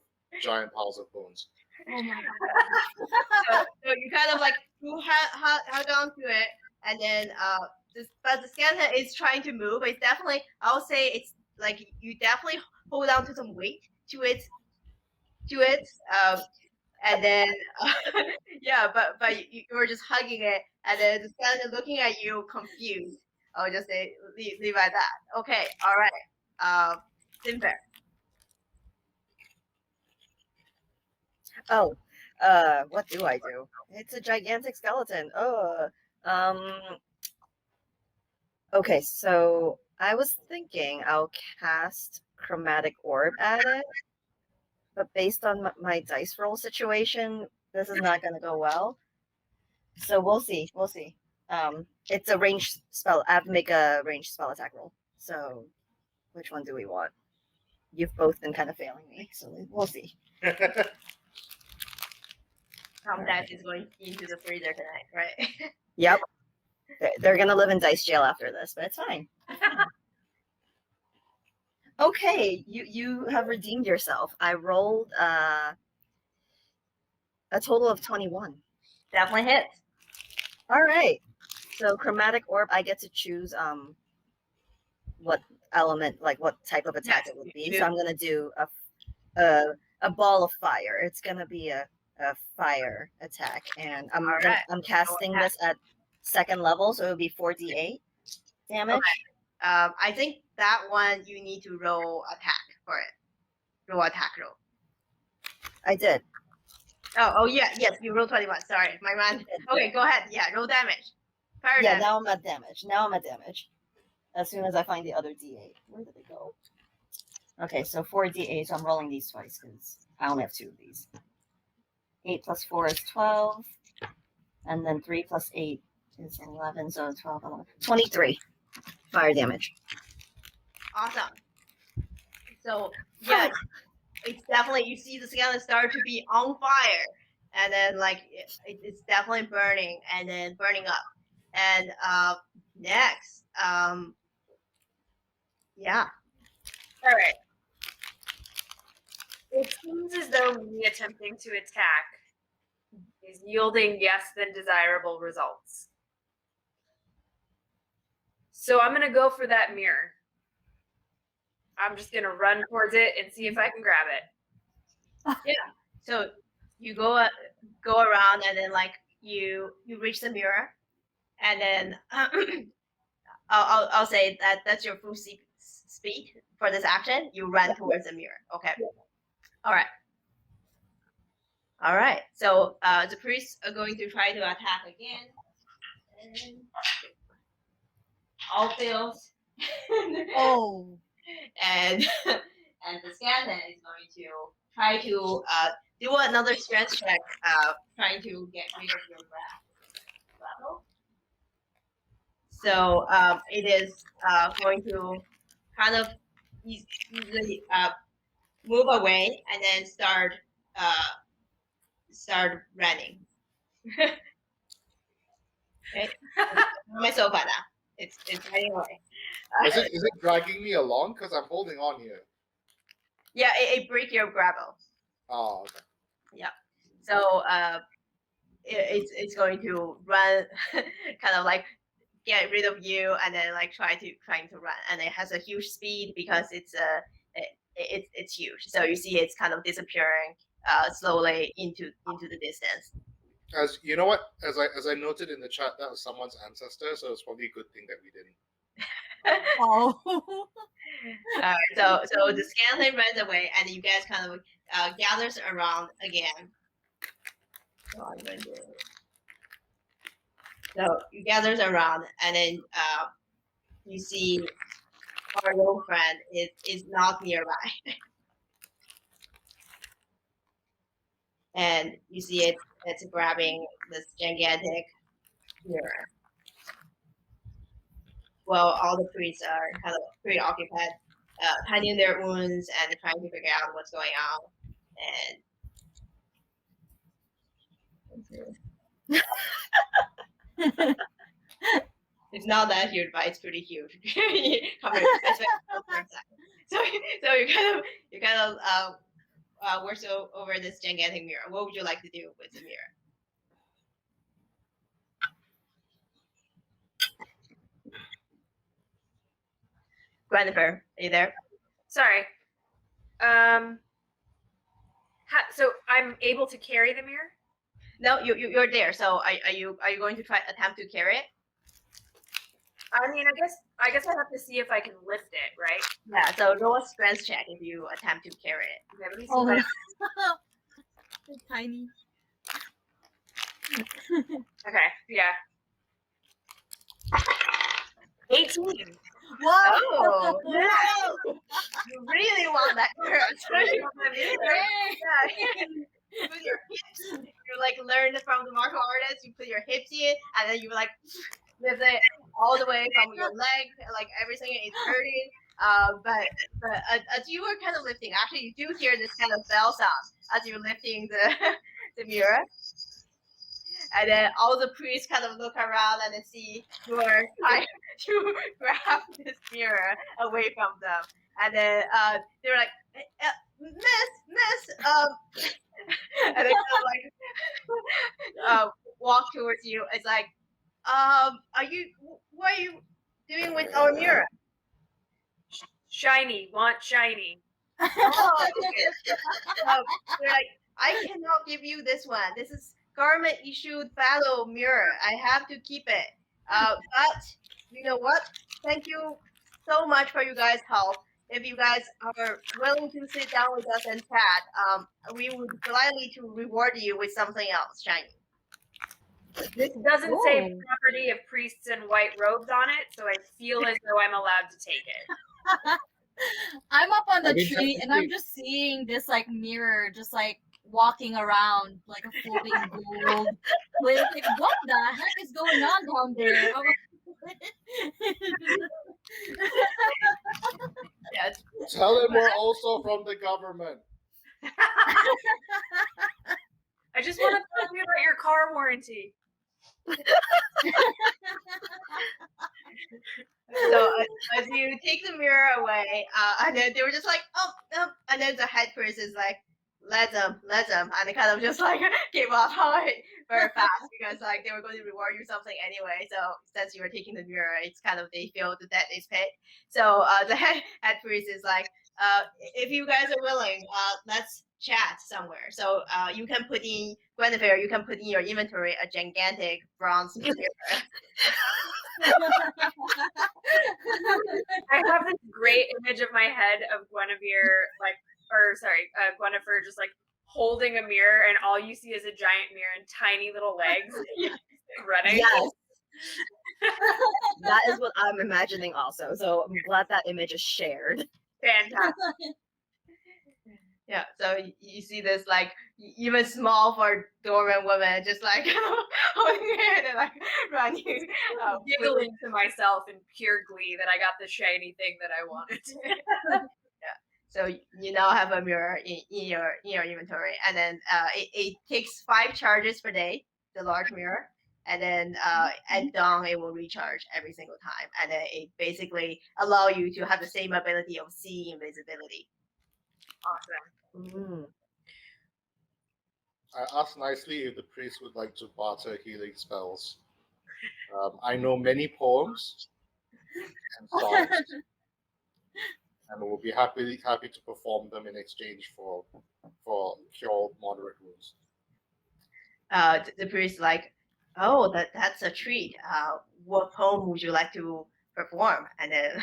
giant piles of bones. Oh my god! So you kind of like you hug on to it, and then but the skeleton is trying to move. It's definitely, I would say it's like you definitely hold on to some weight to it, and then yeah, but you were just hugging it, and then the skeleton looking at you confused. I would just say leave at that. Okay, all right. Simper. Oh, what do I do? It's a gigantic skeleton. Oh, okay, so I was thinking I'll cast Chromatic Orb at it, but based on my dice roll situation, this is not going to go well. So we'll see. We'll see. It's a ranged spell. I have to make a ranged spell attack roll. So which one do we want? You've both been kind of failing me, so we'll see. Tom Dice is going into the freezer tonight, right? Yep. They're going to live in dice jail after this, but it's fine. Okay, you have redeemed yourself. I rolled A total of 21. Definitely hits. All right. So chromatic orb, I get to choose what element, like what type of attack Yes, it would you be. do. So I'm gonna do a ball of fire. It's gonna be a fire attack, and Alright. I'm casting this at 2nd level, so it would be 4d8 damage. I think that one you need to roll attack for it. Roll attack roll. I did. Oh yeah, yes, you roll 21. Sorry, my mind. Okay, go ahead. Yeah, roll damage. Fire Yeah, damage. now I'm at damage. Now I'm at damage. As soon as I find the other d8. Where did it go? Okay, so 4d8, so I'm rolling these twice because I only have 2 of these. 8 plus 4 is 12. And then 3 plus 8 is 11, so 12, 11. 23 fire damage. Awesome. So yeah, it's definitely, you see the skeleton start to be on fire, and then like it's definitely burning and then burning up. And next, yeah. All right. It seems as though me attempting to attack is yielding less than desirable results. So I'm going to go for that mirror. I'm just going to run towards it and see if I can grab it. Yeah. So you go around, and then like you reach the mirror, and then I'll say that's your full speed for this action. You run towards the mirror. Okay. All right. All right. So the priests are going to try to attack again. And all fails. Oh. And the skeleton is going to try to do another strength check, trying to get rid of your grapple. So it is going to kind of easily move away and then start running. Okay, on my sofa now. It's running away. Is it dragging me along? Because I'm holding on here. Yeah, it break your grapple. Oh, okay. Yeah. So it's going to run, kind of like get rid of you, and then like trying to run, and it has a huge speed because it's huge. So you see it's kind of disappearing slowly into the distance. As you know what, as I noted in the chat, that was someone's ancestor, so it's probably a good thing that we didn't. Oh. So the skeleton runs away, and you guys kind of gathers around again. So I'm going to. So you gathers around, and then you see our old friend is not nearby, and you see it's grabbing this gigantic mirror. Well, all the priests are kind of preoccupied, hiding their wounds and trying to figure out what's going on. And it's not that huge, but it's pretty huge. So you kind of work over this gigantic mirror. What would you like to do with the mirror? Jennifer, are you there? Sorry. So I'm able to carry the mirror? No, you're there. So are you going to attempt to carry it? I mean, I guess I have to see if I can lift it, right? Yeah. So roll a strength check if you attempt to carry it. Okay, let me see Oh. if It's tiny. Okay, yeah. 18. What? Oh, no! You really want that mirror. So you put your hips, you like learn from the martial artist, you put your hips in, and then you like lift it all the way from your leg, like everything is hurting. But as you were kind of lifting, actually you do hear this kind of bell sound as you're lifting the mirror. And then all the priests kind of look around and they see you are trying to grab this mirror away from them. And then they're like, miss, and they kind of like walk towards you. It's like, what are you doing with our mirror? Shiny, want shiny. Oh, okay. They're like, I cannot give you this one. This is government issued fellow mirror. I have to keep it. But you know what? Thank you so much for you guys' help. If you guys are willing to sit down with us and chat, we would gladly to reward you with something else shiny. This doesn't say Ooh. property of priests in white robes on it, so I feel as though I'm allowed to take it. I'm up on the I mean, tree and I'm just seeing this like mirror just like walking around like a floating gold. Like, what the heck is going on down there? Yes. Tell them we're also from the government. I just want to talk to you about your car warranty. So as you take the mirror away, and then they were just like, oh, and then the head priest is like, let them, and they kind of just like gave up on it very fast because like they were going to reward you something anyway. So since you were taking the mirror, it's kind of they feel the debt is paid. So the head priest is like, if you guys are willing, let's chat somewhere. So you can put in Guinevere, you can put in your inventory a gigantic bronze mirror. I have this great image of my head of Guinevere, Guinevere just like holding a mirror, and all you see is a giant mirror and tiny little legs running. Yes. That is what I'm imagining also. So I'm glad that image is shared. Fantastic. Yeah, so you see this like even small for dormant woman, just like holding it and like running, Giggling to myself in pure glee that I got the shiny thing that I wanted. So you now have a mirror in your inventory, and then it takes 5 charges per day, the large mirror, and then at dawn it will recharge every single time, and then it basically allow you to have the same ability of seeing invisibility. Awesome. I asked nicely if the priest would like to barter healing spells. I know many poems and songs, and we'll be happy to perform them in exchange for cure moderate wounds. The priest like, oh, that's a treat. What poem would you like to perform? And then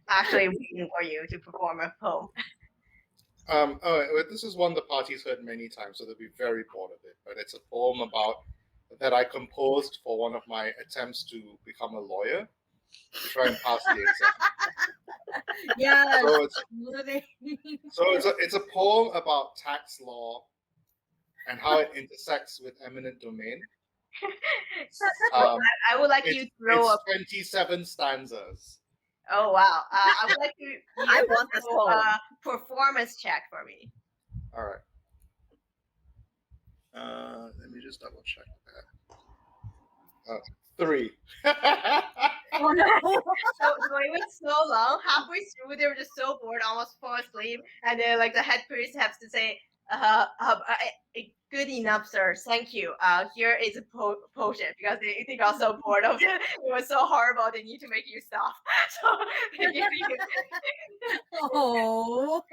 actually waiting for you to perform a poem. This is one the party's heard many times, so they'll be very bored of it. But it's a poem that I composed for one of my attempts to become a lawyer to try and pass the exam. Yeah. So it's a poem about tax law and how it intersects with eminent domain. I would like you to throw it's up 27 stanzas. Oh wow! I would like to. I want this poem. Performance check for me. All right. Let me just double check that. 3. Oh no! So it went so long. Halfway through, they were just so bored, almost fall asleep, and then like the head priest has to say, "Good enough, sir. Thank you. Here is a potion," because they got so bored of it. It was so horrible. They need to make you stop. So they give you. Oh.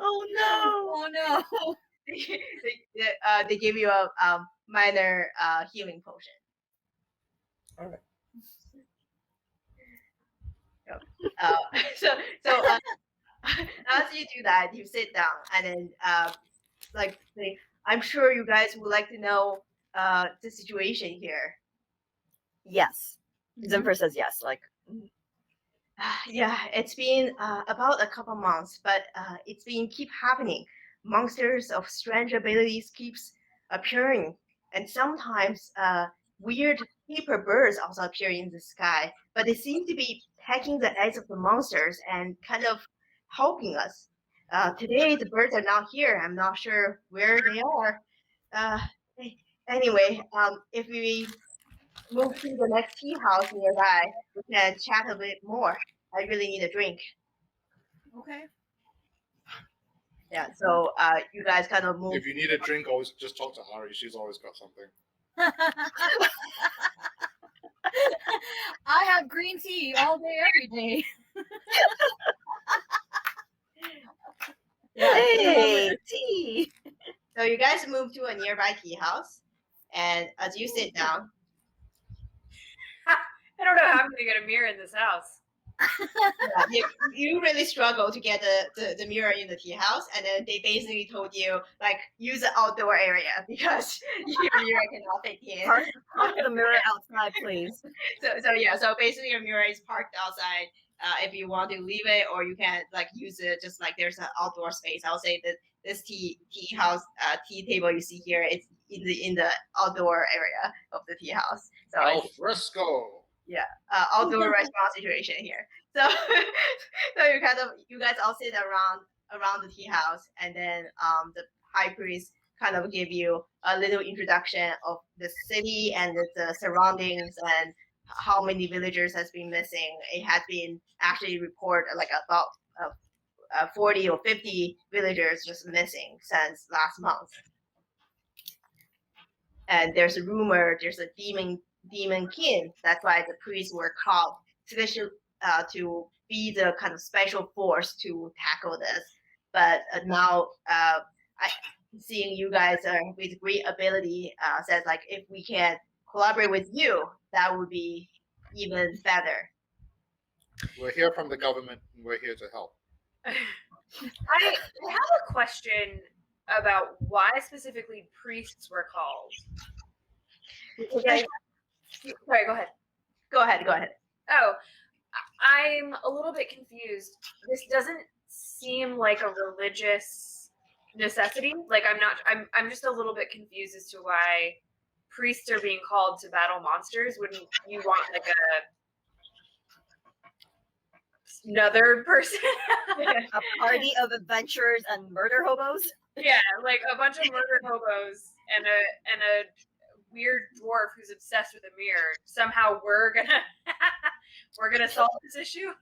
Oh no! Oh no! They give you a minor healing potion. All right. So as you do that, you sit down and then say, I'm sure you guys would like to know the situation here. Yes. Zimfer says yes. Like, yeah, it's been about a couple months, but it's been keep happening. Monsters of strange abilities keeps appearing, and sometimes weird paper birds also appear in the sky. But they seem to be pecking the eggs of the monsters and kind of helping us. Today the birds are not here. I'm not sure where they are. Anyway, if we move to the next tea house nearby, we can chat a bit more. I really need a drink. Okay. Yeah, so you guys kind of move. If you need a drink, always just talk to Ari. She's always got something. I have green tea all day, every day. Yeah, Hey, tea. so you guys move to a nearby tea house, and as you sit down, I don't know how I'm gonna get a mirror in this house. you really struggle to get the mirror in the tea house, and then they basically told you like use the outdoor area because your mirror cannot fit in. Park the mirror outside, please. So basically your mirror is parked outside. If you want to leave it, or you can like use it, just like there's an outdoor space. I'll say that this tea house tea table you see here, it's in the outdoor area of the tea house. So Al it's fresco. outdoor restaurant situation here. So so you guys all sit around the tea house, and then the high priest kind of give you a little introduction of the city and the surroundings and how many villagers has been missing. It had been actually reported like about 40 or 50 villagers just missing since last month. And there's a rumor there's a demon king. That's why the priests were called especially to be the kind of special force to tackle this. But now seeing you guys with great ability says like if we can collaborate with you, that would be even better. We're here from the government, and we're here to help. I have a question about why specifically priests were called. Sorry, go ahead. Go ahead. Oh, I'm a little bit confused. This doesn't seem like a religious necessity. Like I'm just a little bit confused as to why priests are being called to battle monsters. Wouldn't you want like another person? A party of adventurers and murder hobos. Yeah, like a bunch of murder hobos and a weird dwarf who's obsessed with a mirror. Somehow we're gonna solve this issue.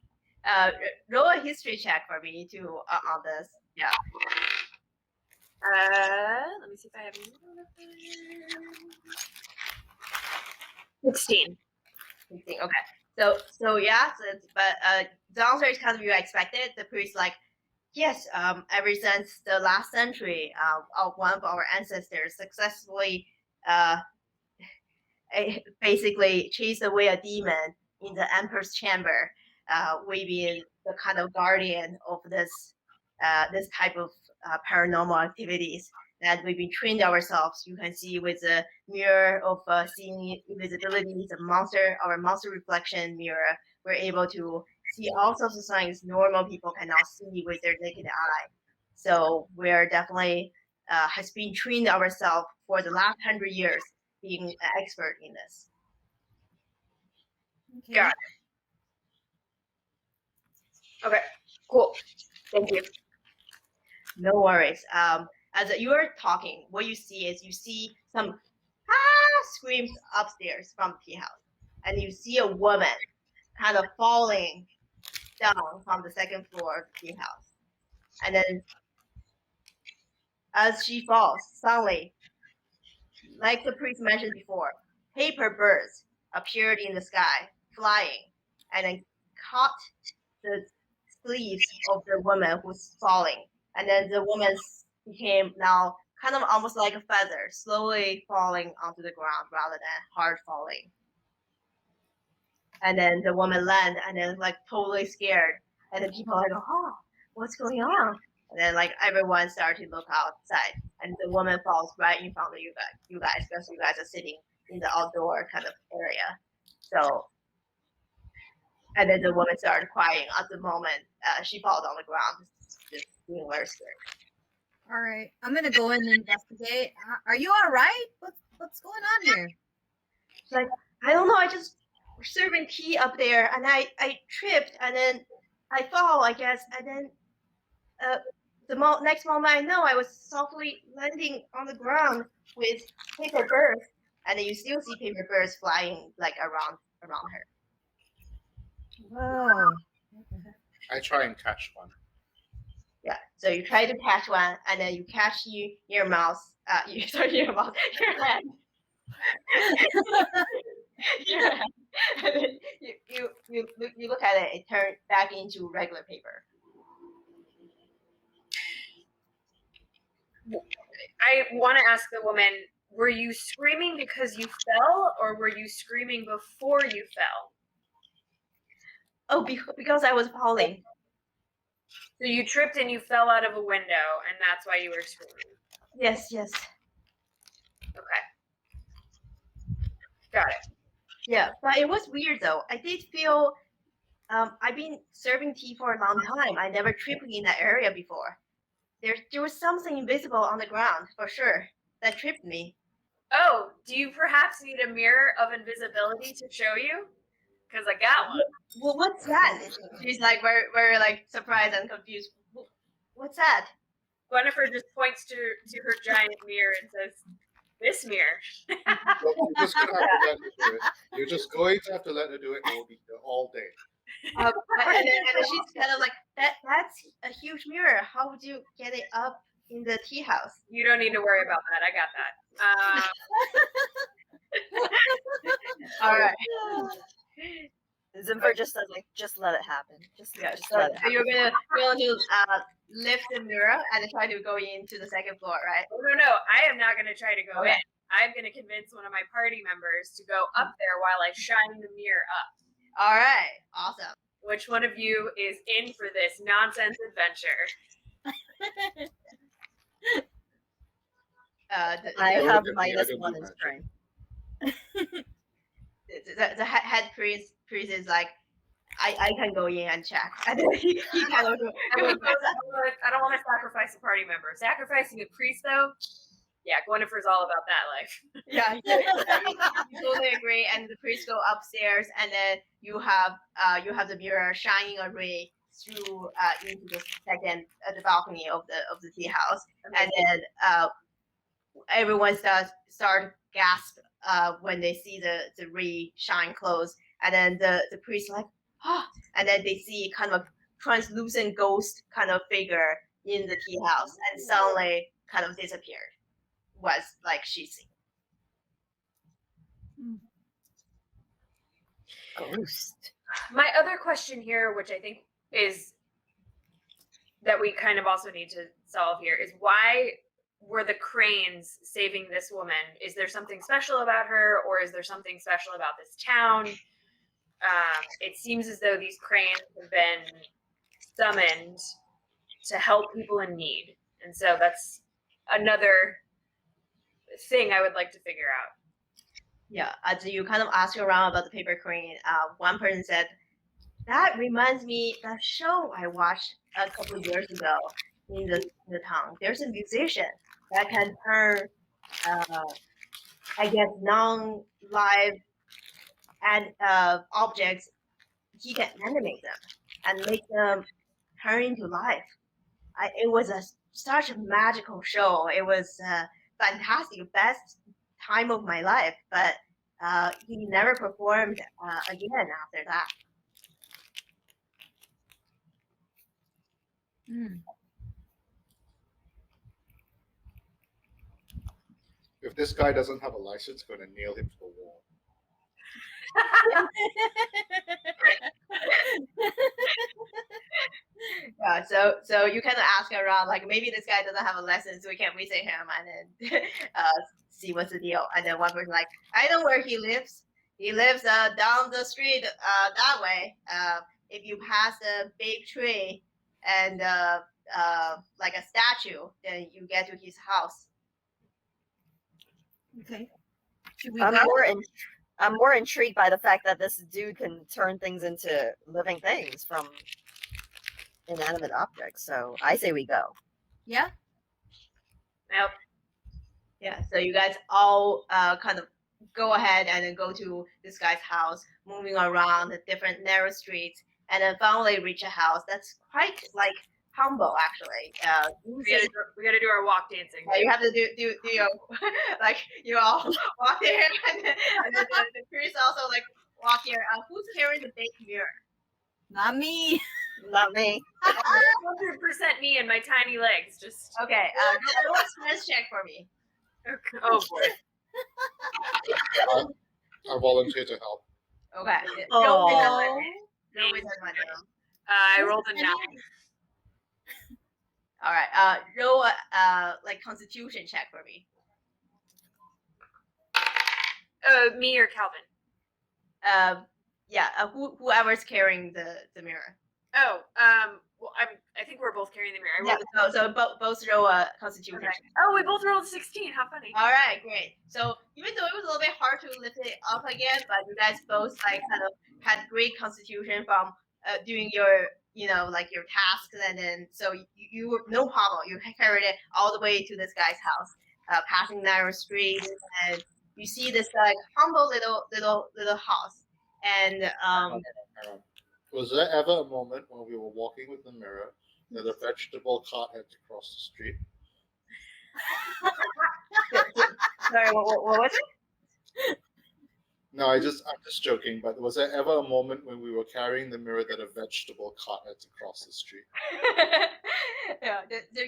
Roll a history check for me too on this. Yeah. Let me see if I have 16. 16. Okay. So yeah. But the answer is kind of you expected. The priest like, yes. Ever since the last century, one of our ancestors successfully basically chased away a demon in the emperor's chamber. We've been the kind of guardian of this type of paranormal activities that we've been trained ourselves. You can see with the mirror of seeing invisibility, our monster reflection mirror, we're able to see all sorts of signs normal people cannot see with their naked eye. So we're definitely has been trained ourselves for the last 100 years being an expert in this. Okay. Got it. Okay, cool. Thank you. No worries. As you are talking, what you see is some screams upstairs from the tea house, and you see a woman kind of falling down from the second floor of the tea house, and then as she falls, suddenly, like the priest mentioned before, paper birds appeared in the sky, flying, and then caught the sleeves of the woman who's falling. And then the woman became now kind of almost like a feather, slowly falling onto the ground rather than hard falling. And then the woman landed and then like totally scared. And then people are like, oh, what's going on? And then like everyone started to look outside, and the woman falls right in front of you guys, because you guys are sitting in the outdoor kind of area. So, and then the woman started crying at the moment she falls on the ground, just being very scared. All right, I'm gonna go in and investigate. Are you all right? What's going on here? It's like, I don't know. I just serving tea up there, and I tripped, and then I fall, I guess, and then next moment I know I was softly landing on the ground with paper birds, and then you still see paper birds flying like around her. Whoa. I try and catch one. Yeah. So you try to catch one, and then you catch your mouse. Your mouth, your hand. Your hand. And then you look at it. It turns back into regular paper. I want to ask the woman, were you screaming because you fell, or were you screaming before you fell? Oh, because I was falling. So you tripped and you fell out of a window, and that's why you were screaming. Yes. Okay. Got it. Yeah, but it was weird though. I did feel. I've been serving tea for a long time. I never tripped in that area before. There was something invisible on the ground for sure that tripped me. Oh, do you perhaps need a mirror of invisibility to show you? Because I got one. Well, what's that? She's like very like surprised and confused. What's that? Gwynnifer just points to her giant mirror and says, "This mirror." Well, you're just gonna have to let her do it. You're just going to have to let her do it. It will be here all day. And then she's kind of like, that's a huge mirror. How would you get it up in the tea house? You don't need to worry about that. I got that. All right. Zimper just says like, just let it happen. Just So, let it so you're happen. going to lift the mirror and try to go into the second floor, right? No. I am not going to try to go Okay. in. I'm going to convince one of my party members to go up there while I shine the mirror up. All right. Awesome. Which one of you is in for this nonsense adventure? I look have at me, I -1 don't do in magic. strength. The head priest is like, I can go in and check. And then he kind of goes I don't want to sacrifice a party member. Sacrificing a priest, though, yeah, Gwynnifer's all about that life. Yeah, you totally agree. And the priest go upstairs, and then you have the mirror shining a ray through into the second the balcony of the tea house, and then everyone start gasp when they see the ray shine close, and then the priest like, oh, and then they see kind of a translucent ghost kind of figure in the tea house, and suddenly kind of disappeared. Was like she's seen. Ghost. My other question here, which I think is that we kind of also need to solve here, is why were the cranes saving this woman? Is there something special about her, or is there something special about this town? It seems as though these cranes have been summoned to help people in need, and so that's another thing I would like to figure out. Yeah, as you kind of ask around about the paper crane, one person said, that reminds me of a show I watched a couple of years ago in the town. There's a musician that can turn, I guess, non-live and objects. He can animate them and make them turn into life. It was such a magical show. It was fantastic, best time of my life, but he never performed again after that. If this guy doesn't have a license, going to nail him to the wall. Yeah, so you kind of ask around, like, maybe this guy doesn't have a license, so we can visit him and then see what's the deal. And then one person like, I know where he lives. He lives down the street that way. If you pass a big tree and like a statue, then you get to his house. Okay. Should we I'm go? more intrigued by the fact that this dude can turn things into living things from inanimate objects. So I say we go. Yeah. Nope. Yeah, so you guys all kind of go ahead and then go to this guy's house, moving around the different narrow streets, and then finally reach a house that's quite like humble, actually. We gotta do our walk dancing. You have to do your like you all walk there, and then the priest also like walk here. Who's carrying the big mirror? Not me. Not me. 100% me and my tiny legs. Just Okay, roll a strength check for me. oh boy. I volunteer to help. Okay. Oh. Roll with advantage. Roll with advantage. I rolled a 9. All right. Roll a like Constitution check for me. Me or Calvin? Yeah. Whoever's carrying the mirror. Oh, well, I think we're both carrying the mirror. I Yeah. rolled So both roll a Constitution okay. check. Oh, we both rolled 16. How funny. All right, great. So even though it was a little bit hard to lift it up again, but you guys both like kind of had great constitution from doing your like your tasks, and then so you were no problem. You carried it all the way to this guy's house, passing narrow streets, and you see this like humble little house, and Was there ever a moment when we were walking with the mirror that a vegetable cart had to cross the street? sorry, what was it? No, I'm just joking. But was there ever a moment when we were carrying the mirror that a vegetable cart had to cross the street? Yeah,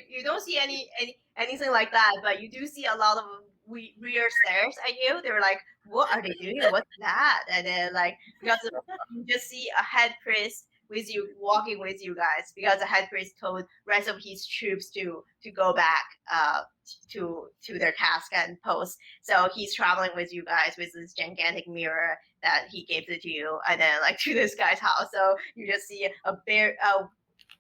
you don't see anything like that, but you do see a lot of weird stares at you. They were like, "What are they doing? What's that?" And then like because you just see a head priest with you walking with you guys because the head priest told rest of his troops to go back to their task and post. So he's traveling with you guys with this gigantic mirror that he gave it to you, and then like to this guy's house. So you just see a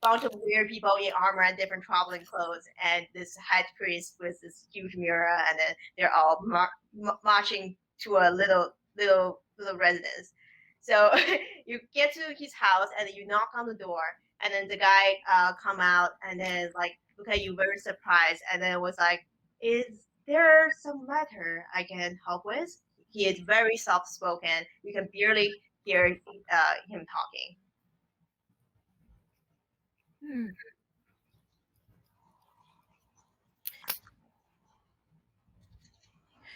bunch of weird people in armor and different traveling clothes, and this head priest with this huge mirror, and then they're all marching to a little residence. So you get to his house and you knock on the door, and then the guy come out and then like look at you very surprised, and then was like, "Is there some matter I can help with?" He is very soft spoken. You can barely hear him talking.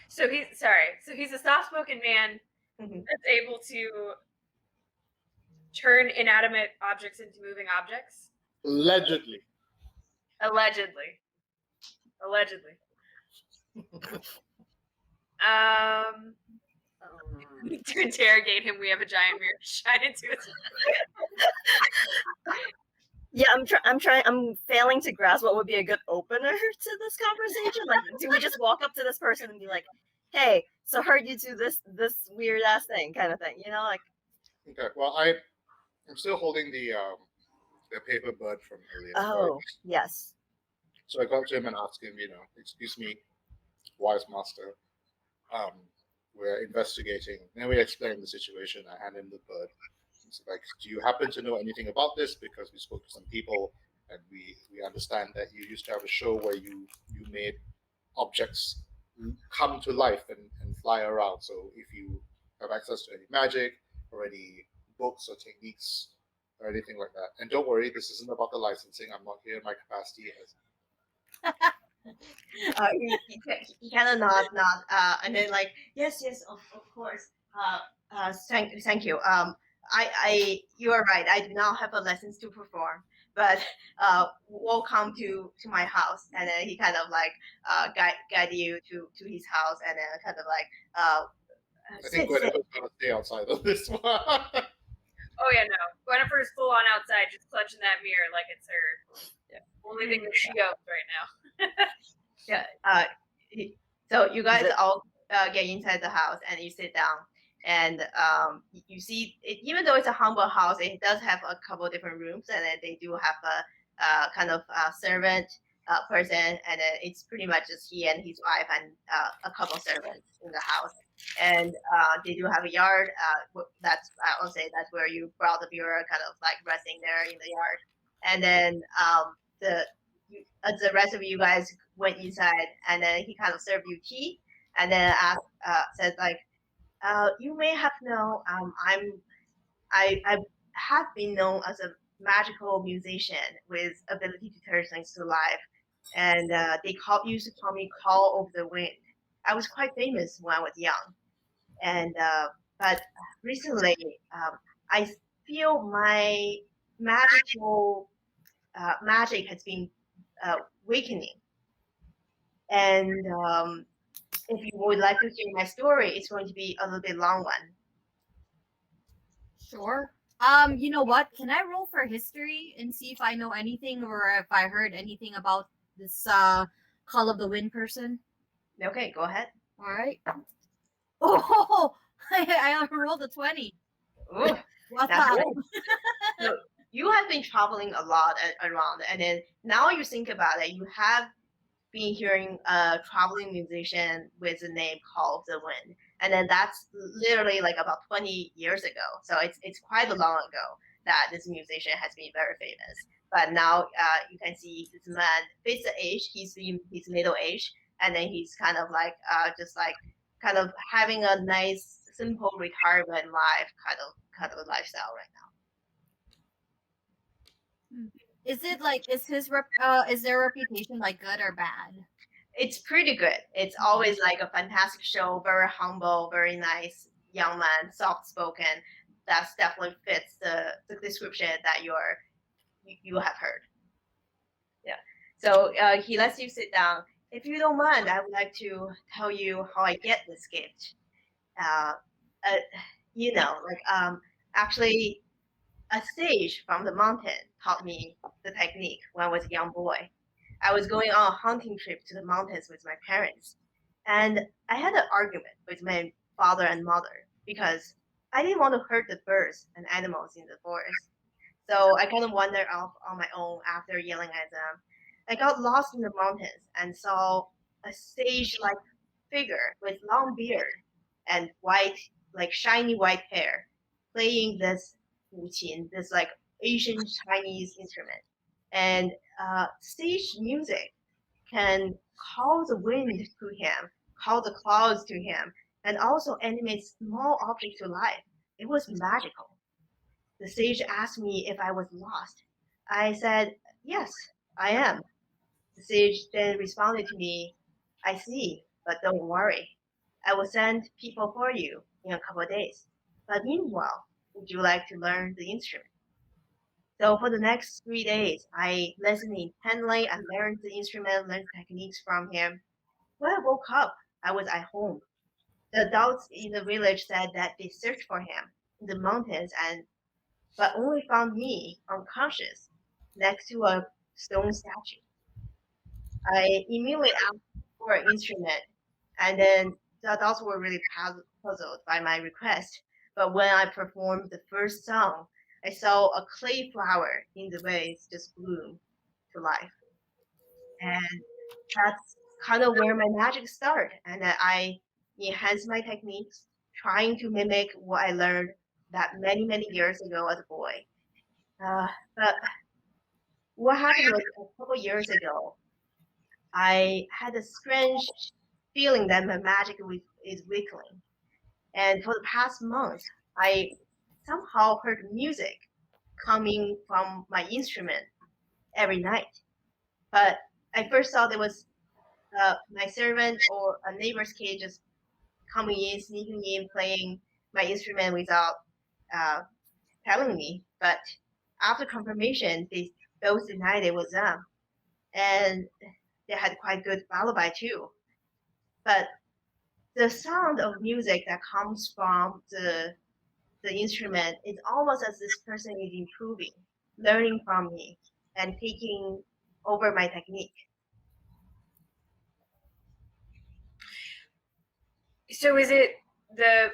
So he's a soft-spoken man that's able to turn inanimate objects into moving objects. Allegedly. Allegedly. To interrogate him, we have a giant mirror to shine into his. Yeah, I'm failing to grasp what would be a good opener to this conversation. Like, do we just walk up to this person and be like, "Hey, so heard you do this weird ass thing," kind of thing, like? Okay. Well, I'm still holding the paper bird from earlier. Oh, yes. So I go up to him and ask him, "Excuse me, wise master. We're investigating." Then we explain the situation. I hand him the bird. It's like, "Do you happen to know anything about this? Because we spoke to some people, and we understand that you used to have a show where you made objects come to life and fly around. So if you have access to any magic or any books or techniques or anything like that, and don't worry, this isn't about the licensing. I'm not here in my capacity as." He kind of nod, and then like yes, of course. Thank you. You are right. I do not have a license to perform, but we'll come to my house, and then he kind of like guide you to his house, and then kind of like I think Gwennifer's gonna stay outside of this one. Oh yeah, no. Gwennifer's full on outside, just clutching that mirror like it's her only thing that she owns right now. Yeah. So you guys all get inside the house and you sit down, and you see even though it's a humble house, it does have a couple different rooms, and then they do have a kind of servant person, and then it's pretty much just he and his wife and a couple servants in the house, and they do have a yard. I'll say that's where you brought the mirror, kind of like resting there in the yard, and then the rest of you guys went inside, and then he kind of served you tea, and then said like, "You may have known, I have been known as a magical musician with ability to turn things to life, and they used to call me Call of the Wind. I was quite famous when I was young, and but recently I feel my magical magic has been weakening. And if you would like to hear my story, it's going to be a little bit long one. Sure. You know what? Can I roll for history and see if I know anything or if I heard anything about this Call of the Wind person? Okay, go ahead. All right. Oh, I rolled a 20. Ooh, What's that's up? cool. So you have been traveling a lot around, and then now you think about it, you have been hearing a traveling musician with the name Call of the Wind, and then that's literally like about 20 years ago. So it's quite a long ago that this musician has been very famous. But now you can see this man fits the age. He's middle age, and then he's kind of like just like kind of having a nice simple retirement life kind of a lifestyle right now. Is it like is their reputation like good or bad? It's pretty good. It's always like a fantastic show, very humble, very nice young man, soft spoken. That's definitely fits the description that you have heard. Yeah. So he lets you sit down. If you don't mind, I would like to tell you how I get this gift. Uh, uh, actually, a sage from the mountain taught me the technique when I was a young boy. I was going on a hunting trip to the mountains with my parents, and I had an argument with my father and mother because I didn't want to hurt the birds and animals in the forest. So I kind of wandered off on my own after yelling at them. I got lost in the mountains and saw a sage-like figure with long beard and white, like shiny white hair, playing this wuqin, this like Asian Chinese instrument. And sage music can call the wind to him, call the clouds to him, and also animate small objects to life. It was magical. The sage asked me if I was lost. I said, yes, I am. The sage then responded to me, I see, but don't worry. I will send people for you in a couple of days. But meanwhile, would you like to learn the instrument? So for the next 3 days, I listened intently and learned the instrument, learned techniques from him. When I woke up, I was at home. The adults in the village said that they searched for him in the mountains but only found me unconscious next to a stone statue. I immediately asked for an instrument, and then the adults were really puzzled by my request. But when I performed the first song, I saw a clay flower in the vase just bloom to life. And that's kind of where my magic started. And I enhanced my techniques, trying to mimic what I learned that many, many years ago as a boy. But what happened was a couple years ago, I had a strange feeling that my magic is weakening. And for the past month, I somehow heard music coming from my instrument every night. But I first thought it was my servant or a neighbor's kid just coming in, sneaking in, playing my instrument without uh, telling me. But after confirmation, they both denied it was them. And they had quite good alibi too. But the sound of music that comes from the instrument is almost as this person is improving, learning from me, and taking over my technique. So is it the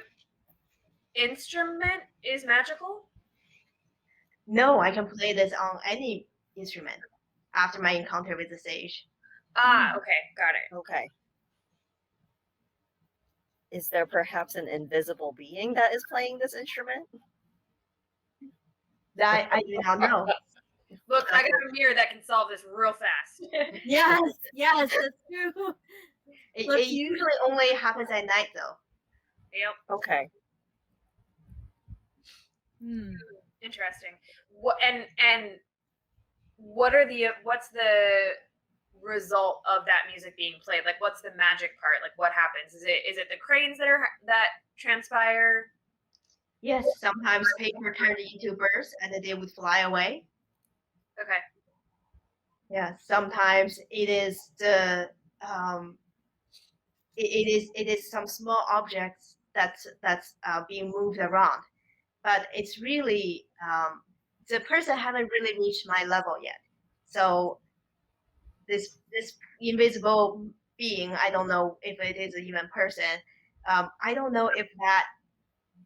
instrument is magical? No, I can play this on any instrument after my encounter with the sage. Ah, okay, got it. Okay. Is there perhaps an invisible being that is playing this instrument? That I do not know. Look, I got a mirror that can solve this real fast. Yes, yes, that's true. It usually only happens at night though. Yep. Okay. Interesting. What and what's the result of that music being played? Like, what's the magic part? Like, what happens? Is it the cranes that transpire? Yes, sometimes paper turned into birds and then they would fly away. Okay. Yeah, sometimes it is the it is some small objects that's being moved around, but it's really the person haven't really reached my level yet. So this invisible being, I don't know if it is an even person. I don't know if that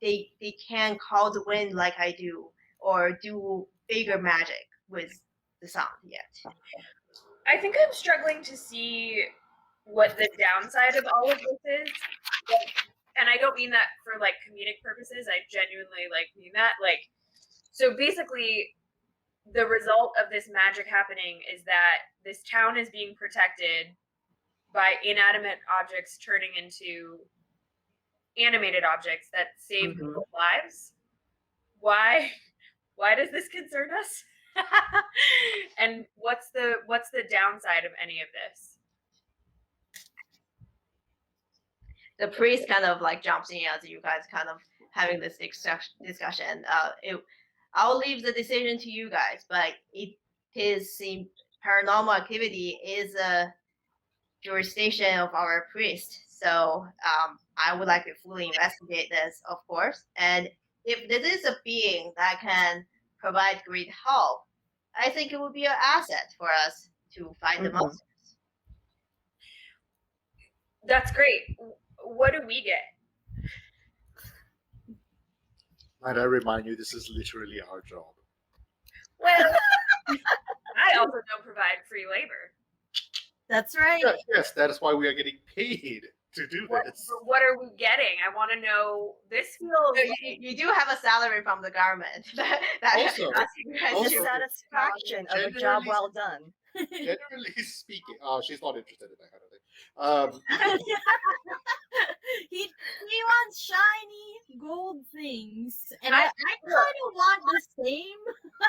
they can call the wind like I do or do bigger magic with the sound yet. I think I'm struggling to see what the downside of all of this is. Like, and I don't mean that for like comedic purposes. I genuinely like mean that. Like, so basically, the result of this magic happening is that this town is being protected by inanimate objects turning into animated objects that save Mhm. people's lives. Why does this concern us? And what's the downside of any of this? The priest kind of like jumps in as you guys kind of having this discussion. I'll leave the decision to you guys, but it is paranormal activity is a jurisdiction of our priest. So I would like to fully investigate this, of course. And if this is a being that can provide great help, I think it would be an asset for us to fight the Mhm. monsters. That's great. What do we get? Might I remind you, this is literally our job. Well, I also don't provide free labor. That's right. Yes, that is why we are getting paid to do this. What are we getting? I want to know. This feels. So you do have a salary from the government. that Also- The also- satisfaction of a job generally- well done. Generally speaking, she's not interested in that kind of thing. he wants shiny gold things, and I kind of want the same.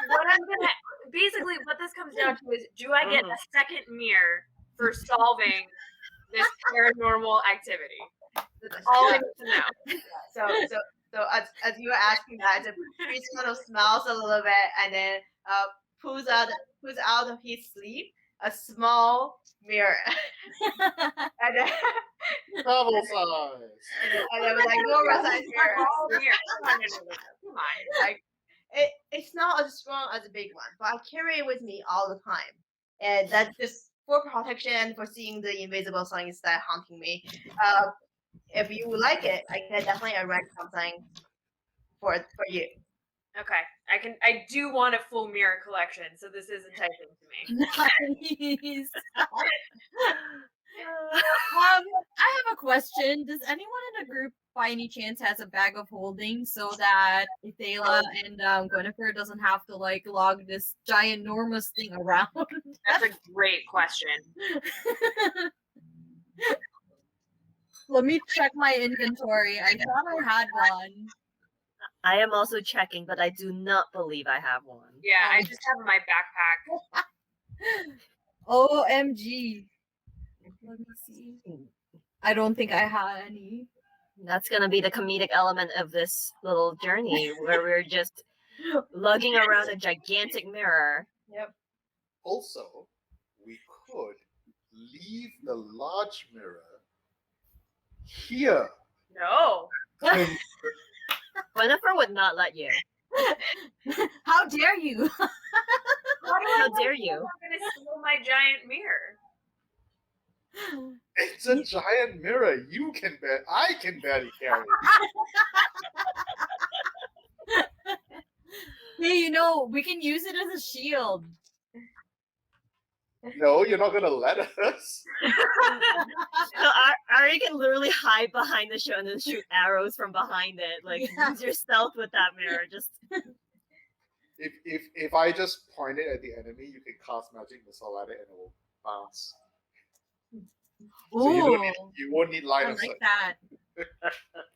What I'm gonna basically what this comes down to is, do I get a second mirror for solving this paranormal activity? That's all I need to know. So as you were asking that, the priest kind of smiles a little bit and then pulls out of his sleeve a small mirror. and then Travel size. and then was like normal size mirror. Oh, mirror. Come on. Like it's not as strong as a big one, but I carry it with me all the time. And that's just for protection, for seeing the invisible signs that haunting me. If you would like it, I can definitely arrange something for you. Okay. I do want a full mirror collection, so this is enticing to me. Nice. I have a question. Does anyone in the group by any chance has a bag of holding so that Thela and Gwynnifer doesn't have to like lug this giant enormous thing around? That's a great question. Let me check my inventory. I thought I had one. I am also checking, but I do not believe I have one. Yeah, I just have my backpack. OMG. Let me see. I don't think I had any. That's gonna be the comedic element of this little journey where we're just lugging around a gigantic mirror. Yep. Also, we could leave the large mirror here. No. Jennifer would not let you. How dare you? How dare you? I'm gonna steal my giant mirror. It's a giant mirror. I can barely carry it. Hey, we can use it as a shield. No, you're not gonna let us. No, Ari can literally hide behind the show and then shoot arrows from behind it. Like use your stealth with that mirror. Just If I just point it at the enemy, you can cast magic missile at it and it will bounce. So you won't need line I of like sight. that.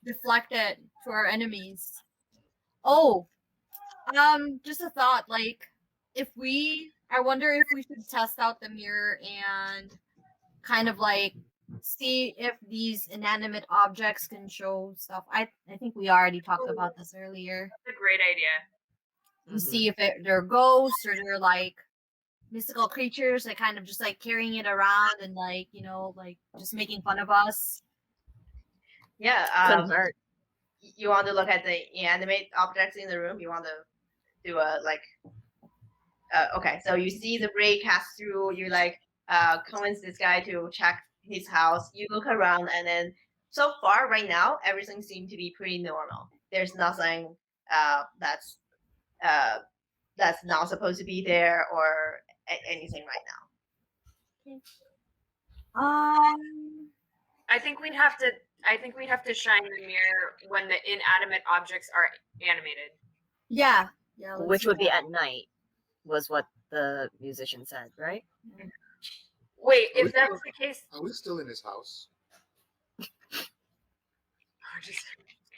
Deflect it to our enemies. Oh, just a thought. Like, I wonder if we should test out the mirror and kind of like see if these inanimate objects can show stuff. I think we already talked about this earlier. That's a great idea. You see if they're ghosts or they're like mystical creatures that kind of just like carrying it around and like, you know, like just making fun of us. Yeah. Couldn't hurt. You want to look at the inanimate objects in the room? You want to do a like? Okay, so you see the ray cast through. You like convince this guy to check his house. You look around, and then so far right now, everything seems to be pretty normal. There's nothing that's not supposed to be there or anything right now. I think we'd have to shine the mirror when the inanimate objects are animated. Yeah. Which would be at night, was what the musician said, right? Wait, if that's the case, Are we still in his house?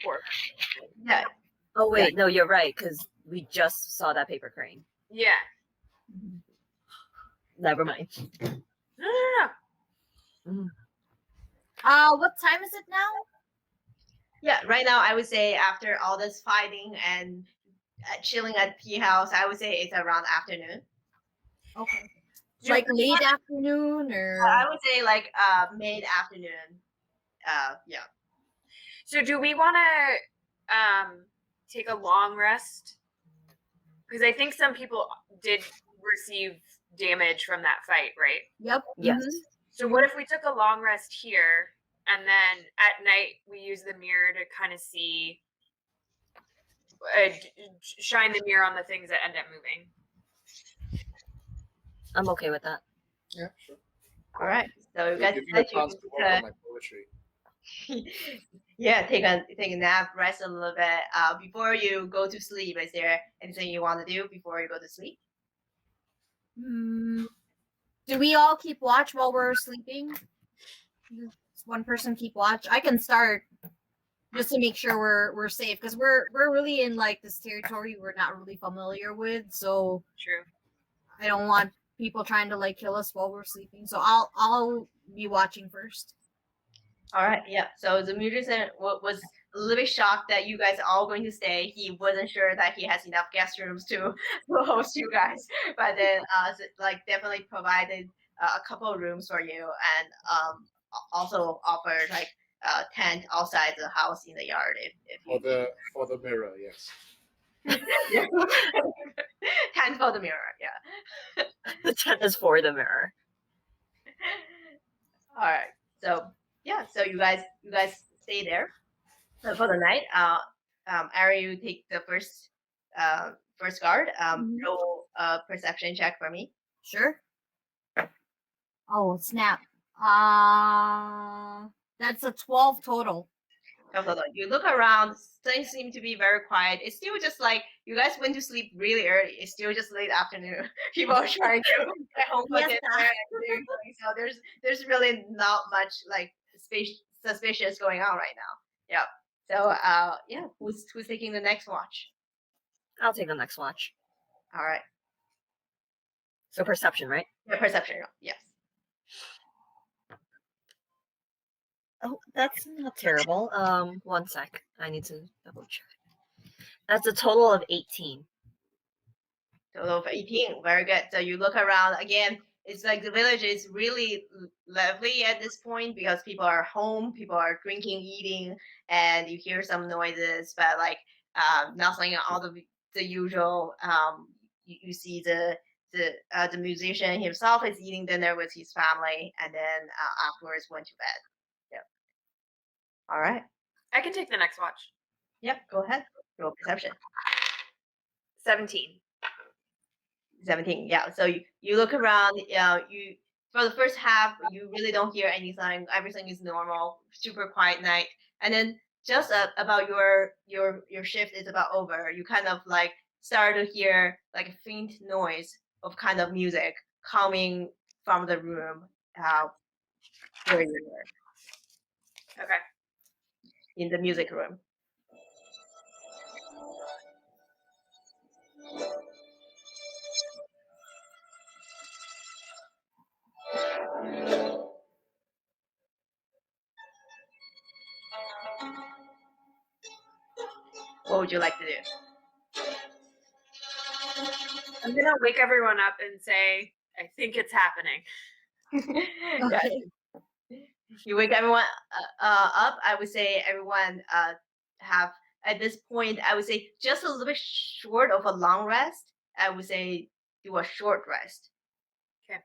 poor. Yeah. Oh wait, no, you're right, because we just saw that paper crane. Yeah. Never mind. No. What time is it now? Yeah, right now I would say after all this fighting and chilling at P house, I would say it's around afternoon. Okay. Like late afternoon or I would say like mid afternoon. Yeah. So do we want to take a long rest? Because I think some people did receive damage from that fight, right? Yep. Yes. So what if we took a long rest here, and then at night we use the mirror to kind of see, shine the mirror on the things that end up moving. I'm okay with that. Yeah, sure. All right. So you guys Give me a chance to work on my poetry. yeah, take a nap, rest a little bit. Before you go to sleep, is there anything you want to do before you go to sleep? Do we all keep watch while we're sleeping? Does one person keep watch? I can start just to make sure we're safe because we're really in like this territory we're not really familiar with. So True. I don't want people trying to like kill us while we're sleeping. So I'll be watching first. All right, yeah. So the musician was a little bit shocked that you guys are all going to stay. He wasn't sure that he has enough guest rooms to host you guys, but then like definitely provided a couple of rooms for you, and also offered like tent outside the house in the yard if you For the mirror, yes. tent for the mirror, yeah. The tent is for the mirror. All right, so. Yeah, so you guys stay there for the night. Ari, you take the first guard. Roll a perception check for me. Sure. Oh snap! That's a 12 total. You look around. Things seem to be very quiet. It's still just like you guys went to sleep really early. It's still just late afternoon. People are trying to get home for dinner. And so there's really not much like suspicious going on right now. Yeah. So yeah, who's taking the next watch? I'll take the next watch. All right. So perception, right? Yeah, perception. Yes. Oh, that's not terrible. 1 sec. I need to double check. That's a total of 18. Total of 18. Very good. So you look around again. It's like the village is really lively at this point because people are home, people are drinking, eating, and you hear some noises, but like nothing out of the usual. You see the musician himself is eating dinner with his family, and then afterwards went to bed. Yep. All right. I can take the next watch. Yep. Go ahead. Roll perception. 17. 17. Yeah. So you look around. You for the first half, you really don't hear anything. Everything is normal. Super quiet night. And then just about your shift is about over. You kind of like start to hear like a faint noise of kind of music coming from the room where you were. Okay. In the music room. would you like to do? I'm gonna wake everyone up and say, I think it's happening. Yeah. Okay. You wake everyone up. I would say everyone have at this point. I would say just a little bit short of a long rest. I would say do a short rest. Okay.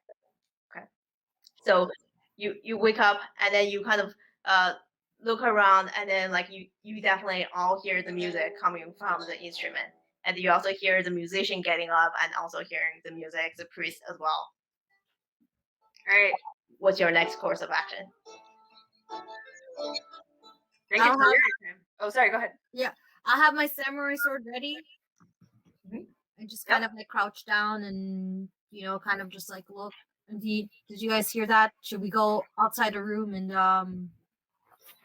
Okay. So you wake up and then you kind of look around and then like you definitely all hear the music coming from the instrument, and you also hear the musician getting up and also hearing the music, the priest as well. All right. What's your next course of action? Make it time. Oh, sorry. Go ahead. Yeah, I have my samurai sword ready. I just kind of like crouch down and kind of just like look. Indeed, did you guys hear that? Should we go outside the room and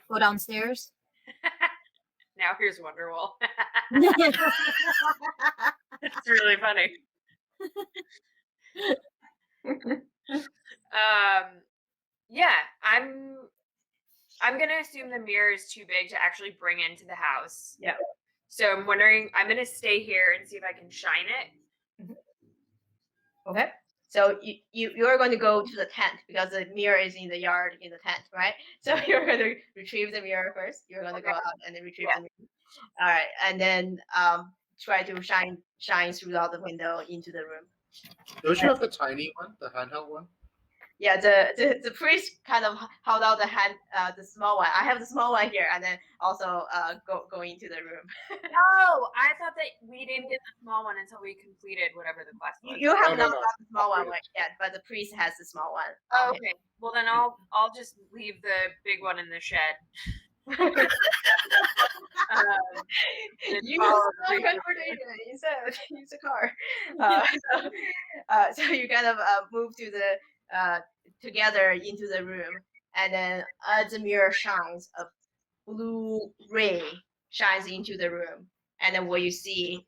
go downstairs? Now here's Wonderwall. It's really funny. Yeah, I'm gonna assume the mirror is too big to actually bring into the house. Yeah. So I'm wondering, I'm gonna stay here and see if I can shine it. Okay. So you're going to go to the tent because the mirror is in the yard in the tent, right? So you're going to retrieve the mirror first. You're going to go out and then retrieve the mirror. All right, and then try to shine throughout the window into the room. Don't you have the tiny one, the handheld one? Yeah, the priest kind of held out the small one. I have the small one here, and then also go into the room. Oh, I thought that we didn't get the small one until we completed whatever the quest was. You have No, not got the small one yet, but the priest has the small one. Oh, okay. Well, then I'll just leave the big one in the shed. Use transportation instead. Use the car. So you kind of move to the together into the room, and then as the mirror shines, a blue ray shines into the room, and then what you see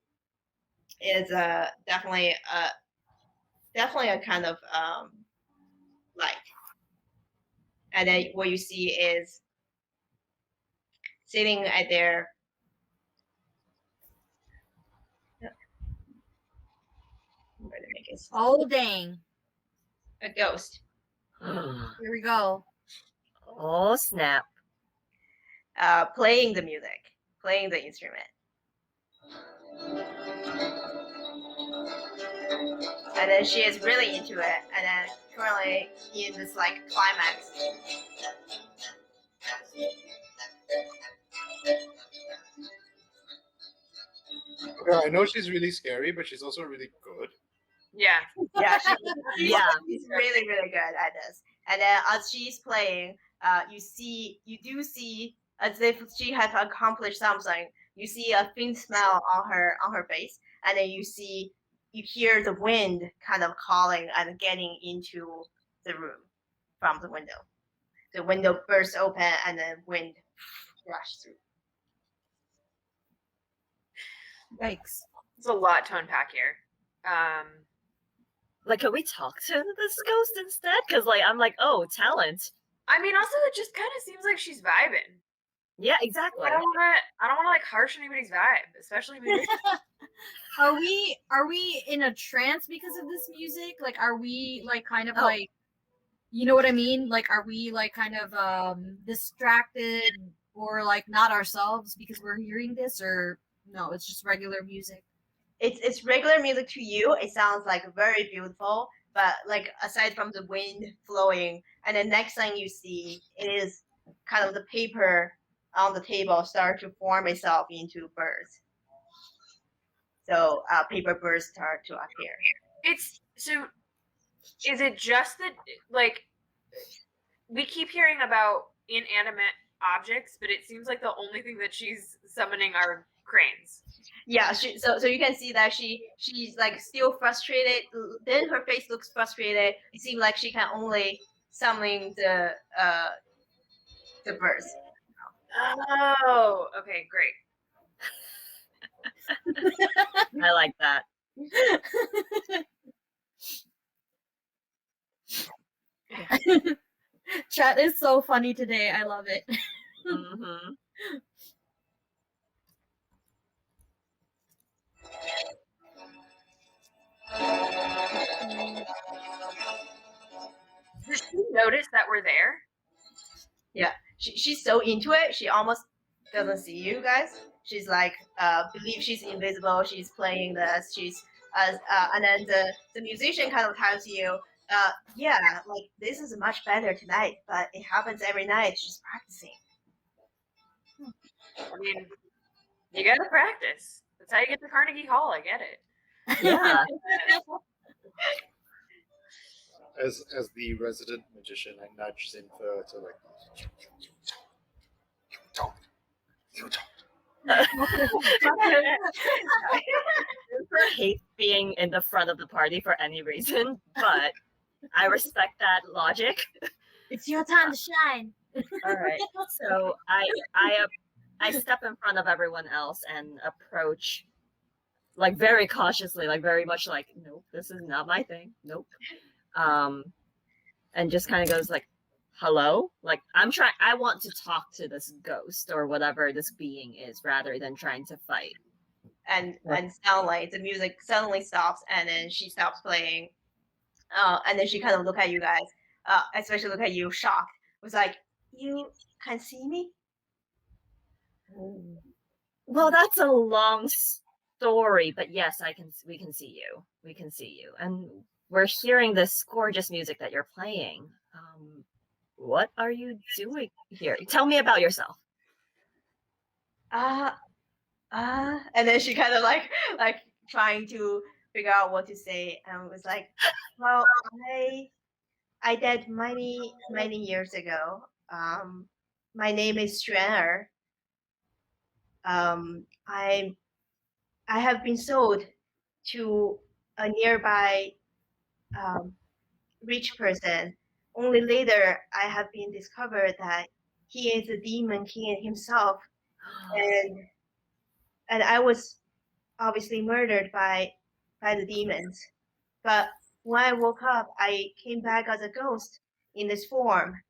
is definitely a kind of light, and then what you see is sitting at there. Oh dang! A ghost. Here we go. Oh snap! Playing the music, playing the instrument, and then she is really into it. And then currently in this like climax. Okay, I know she's really scary, but she's also really good. Yeah. Yeah, she's really, really good at this. And then as she's playing, you do see as if she has accomplished something. You see a faint smile on her face, and then you hear the wind kind of calling and getting into the room from the window. The window bursts open, and then wind rushes through. Yikes! It's a lot to unpack here. Like, can we talk to this ghost instead? Because, like, I'm like, oh, talent. I mean, also, it just kind of seems like she's vibing. Yeah, exactly. I don't want to like harsh anybody's vibe, especially music. Are we in a trance because of this music? Like, are we like kind of like, you know what I mean? Like, are we like kind of distracted or like not ourselves because we're hearing this, or no? It's just regular music. It's regular music to you. It sounds like very beautiful, but like aside from the wind flowing, and the next thing you see is kind of the paper on the table start to form itself into birds. So paper birds start to appear. Is it just that like we keep hearing about inanimate objects, but it seems like the only thing that she's summoning are cranes. Yeah, so you can see that she's like still frustrated. Then her face looks frustrated. It seems like she can only summon the birds. Oh, okay, great. I like that. Chat is so funny today. I love it. Mm-hmm. Did she notice that we're there? Yeah, she's so into it. She almost doesn't see you guys. She's like, believe she's invisible. She's playing this. And then the musician kind of tells you, yeah, like this is much better tonight, but it happens every night. She's practicing. I mean, you gotta practice. That's how you get to Carnegie Hall. I get it. Yeah. As the resident magician, I nudge Zinfer to like. You don't. Super hate being in the front of the party for any reason, but I respect that logic. It's your time to shine. All right. So I step in front of everyone else and approach like very cautiously, like very much like, nope, this is not my thing. Nope. And just kind of goes like, hello? Like I want to talk to this ghost or whatever this being is rather than trying to fight. And suddenly the music suddenly stops, and then she stops playing. And then she kind of look at you guys, especially look at you, shocked. Was like, you can see me? Well, that's a long story, but yes, we can see you. We can see you. And we're hearing this gorgeous music that you're playing. What are you doing here? Tell me about yourself. And then she kind of like trying to figure out what to say, and was like, well, I did many years ago. My name is Xuaner. I have been sold to a nearby rich person. Only later I have been discovered that he is a demon king himself, and I was obviously murdered by the demons. But when I woke up, I came back as a ghost in this form.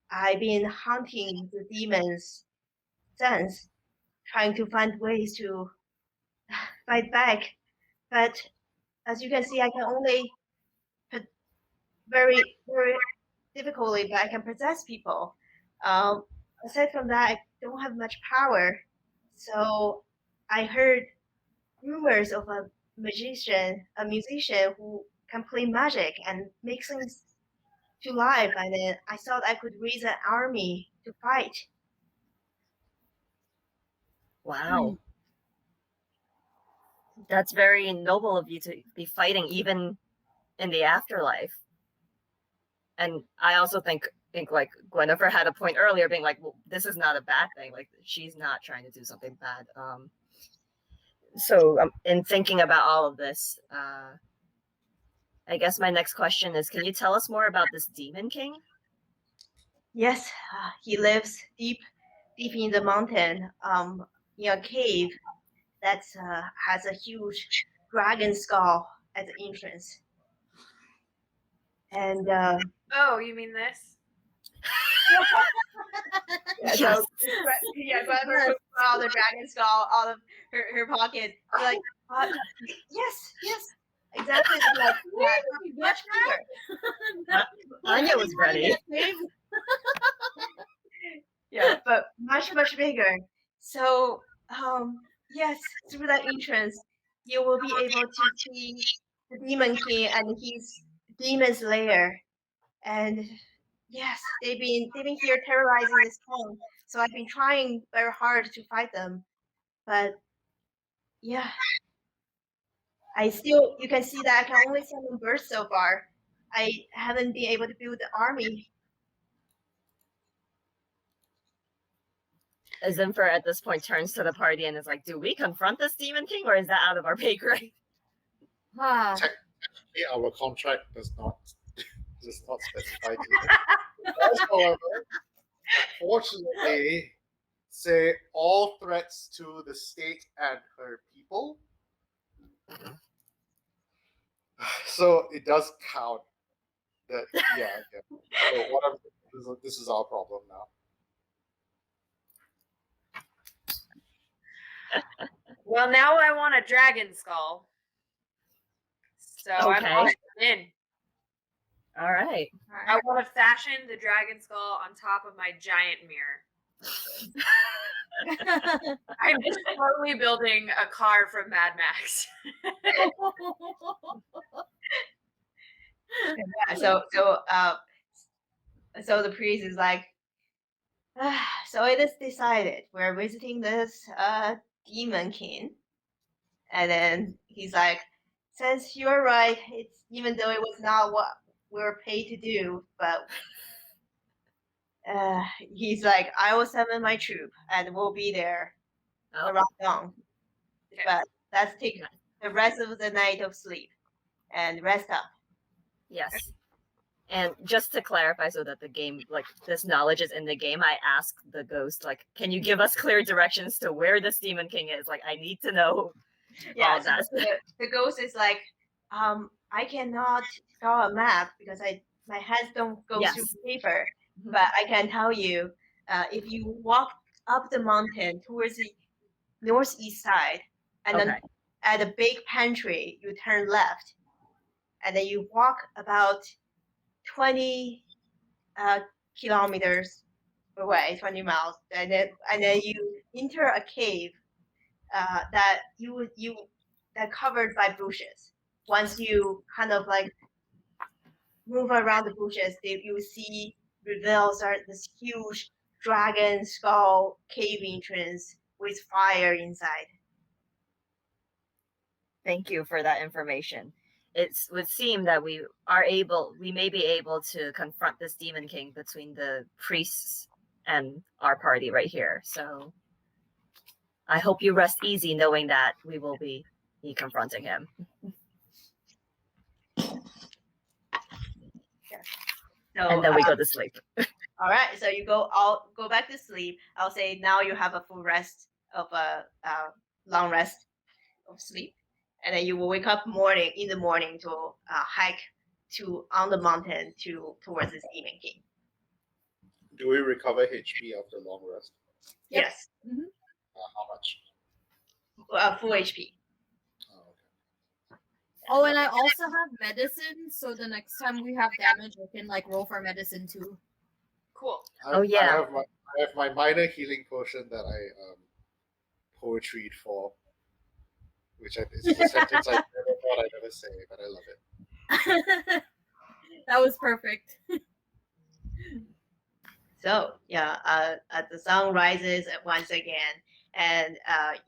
I've been hunting the demons since, trying to find ways to fight back. But as you can see, I can only very difficultly, but I can possess people. Aside from that, I don't have much power. So I heard rumors of a musician who can play magic and make things to life, and then I thought I could raise an army to fight. Wow. That's very noble of you to be fighting even in the afterlife. And I also think like Gwennifer had a point earlier being like, well, this is not a bad thing. Like she's not trying to do something bad. So in thinking about all of this, I guess my next question is, can you tell us more about this Demon King? Yes, he lives deep in the mountain, in a cave that has a huge dragon skull at the entrance. And Oh, you mean this? so Glenn took out the dragon skull out of her pocket. Like, yes, exactly. Like, much bigger. Anya was ready. Yeah, but much bigger. So, yes, through that entrance, you will be able to see the Demon King and his demon's lair. And yes, they've been here terrorizing this town. So I've been trying very hard to fight them, but yeah, you can see that I can only summon birds so far. I haven't been able to build the army. Zinfer at this point turns to the party and is like, do we confront this Demon King or is that out of our pay grade? Technically, our contract does not specify. However, fortunately, say all threats to the state and her people. So it does count. That yeah. So whatever. This is our problem now. Well, now I want a dragon skull. So Okay. I'm all in. All right. I want to fashion the dragon skull on top of my giant mirror. I'm just slowly building a car from Mad Max. Yeah, so the priest is like, so it is decided we're visiting this demon king, and then he's like, since you're right, it's even though it was not what we were paid to do, but he's like, I will summon my troop and we'll be there around dawn, Okay. but let's take the rest of the night of sleep and rest up. Yes. And just to clarify, so that the game, like this knowledge is in the game, I asked the ghost, like, can you give us clear directions to where this demon king is? Like, I need to know all of that. The ghost is like, I cannot draw a map because my hands don't go through paper, but I can tell you, if you walk up the mountain towards the northeast side, and then at a big pantry, you turn left, and then you walk about 20 kilometers away, 20 miles, and then you enter a cave that that covered by bushes. Once you kind of like move around the bushes, you see reveals are this huge dragon skull cave entrance with fire inside. Thank you for that information. It would seem that we may be able to confront this demon king between the priests and our party right here. So I hope you rest easy knowing that we will be confronting him. So, and then we go to sleep. All right, so you go back to sleep. I'll say now you have a full rest of a long rest of sleep, and then you will wake up in the morning to hike on the mountain towards this demon king. Do we recover HP after long rest? Yep. Yes. Mm-hmm. How much? Full HP. Oh, and I also have medicine, so the next time we have damage, we can like roll for medicine too. Cool. Oh yeah. I have my minor healing potion that I poetried for, which is a sentence I never thought I'd ever say, but I love it. That was perfect. So yeah, the sun rises once again, and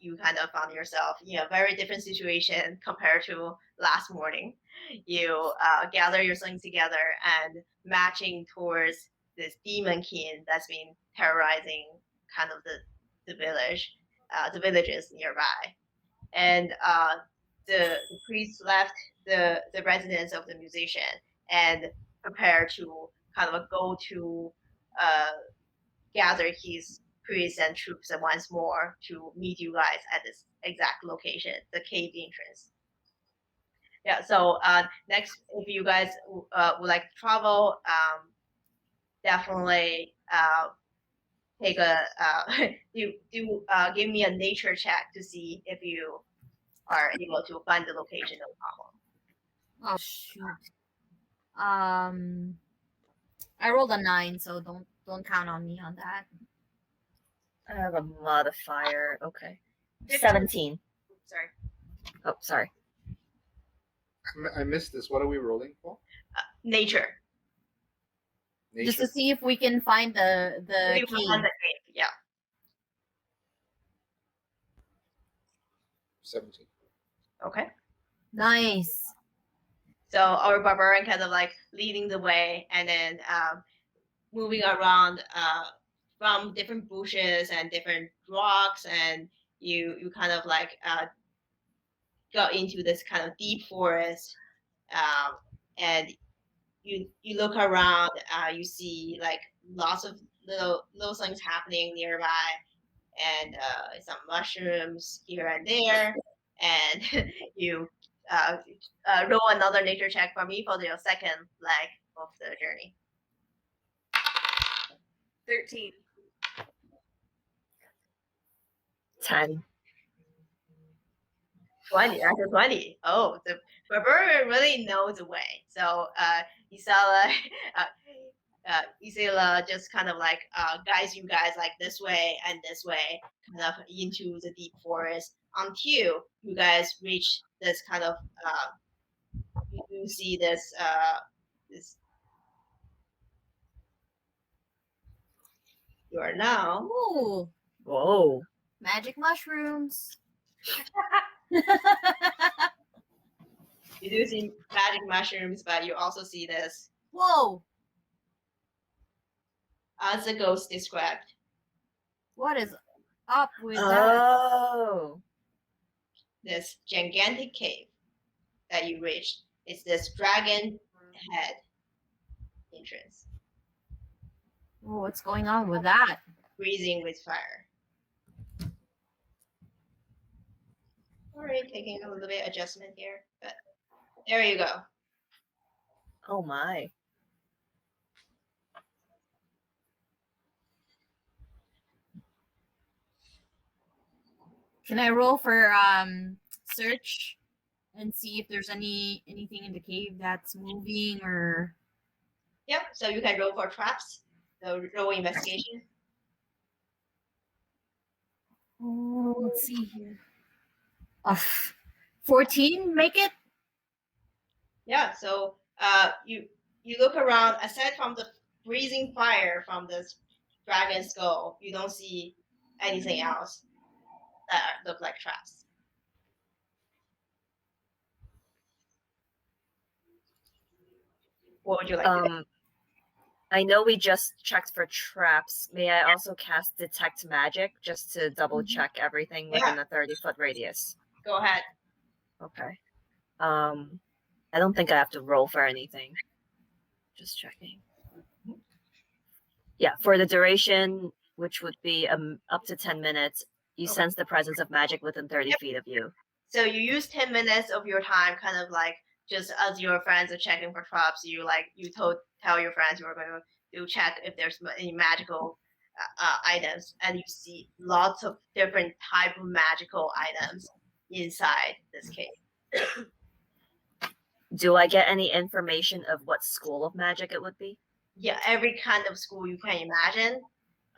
you kind of found yourself in a very different situation compared to last morning. You gather your things together and marching towards this demon king that's been terrorizing kind of the village, the villages nearby, and the priest left the residence of the musician and prepared to kind of go to gather his priests and troops once more to meet you guys at this exact location, the cave entrance. Yeah, so next, if you guys would like to travel, definitely take a give me a nature check to see if you are able to find the location of the problem. Oh shoot. I rolled a 9, so don't count on me on that. I have a modifier. Okay. 17. Sorry. Oh, sorry. I missed this. What are we rolling for? Nature. Just to see if we can find the cave. Yeah. 17. Okay. Nice. So our barbarian kind of like leading the way, and then moving around from different bushes and different rocks, and you kind of like go into this kind of deep forest, and you look around, you see like lots of little things happening nearby, and some mushrooms here and there, and you roll another nature check for me for your second leg of the journey. 13. 10. 20, after 20. Oh, the barbarian really knows the way. So Isela, Isela just kind of like guides you guys like this way and this way, kind of into the deep forest until you guys reach this kind of you see this you are now Ooh, Whoa. magic mushrooms. you do see magic mushrooms, but you also see this Whoa, as the ghost described. what is up with that? Oh. This gigantic cave that you reached. It's this dragon head entrance, Oh, what's going on with that? freezing with fire. Alright, taking a little bit adjustment here, but there you go. Oh my. Can I roll for search and see if there's anything in the cave that's moving or? Yep, so you can roll for traps. So roll investigation. Oh, let's see here. 14, make it? Yeah, so you look around, aside from the freezing fire from this dragon skull, you don't see anything else that look like traps. What would you like to do? I know we just checked for traps. May I also cast detect magic just to double check everything within a 30-foot radius? Go ahead. Okay. I don't think I have to roll for anything. Just checking. Yeah, for the duration, which would be up to 10 minutes, you sense the presence of magic within 30 feet of you. So you use 10 minutes of your time, kind of like just as your friends are checking for traps. You tell your friends you are going to check if there's any magical items, and you see lots of different type of magical items inside this cave. Do I get any information of what school of magic it would be? Yeah, every kind of school you can imagine,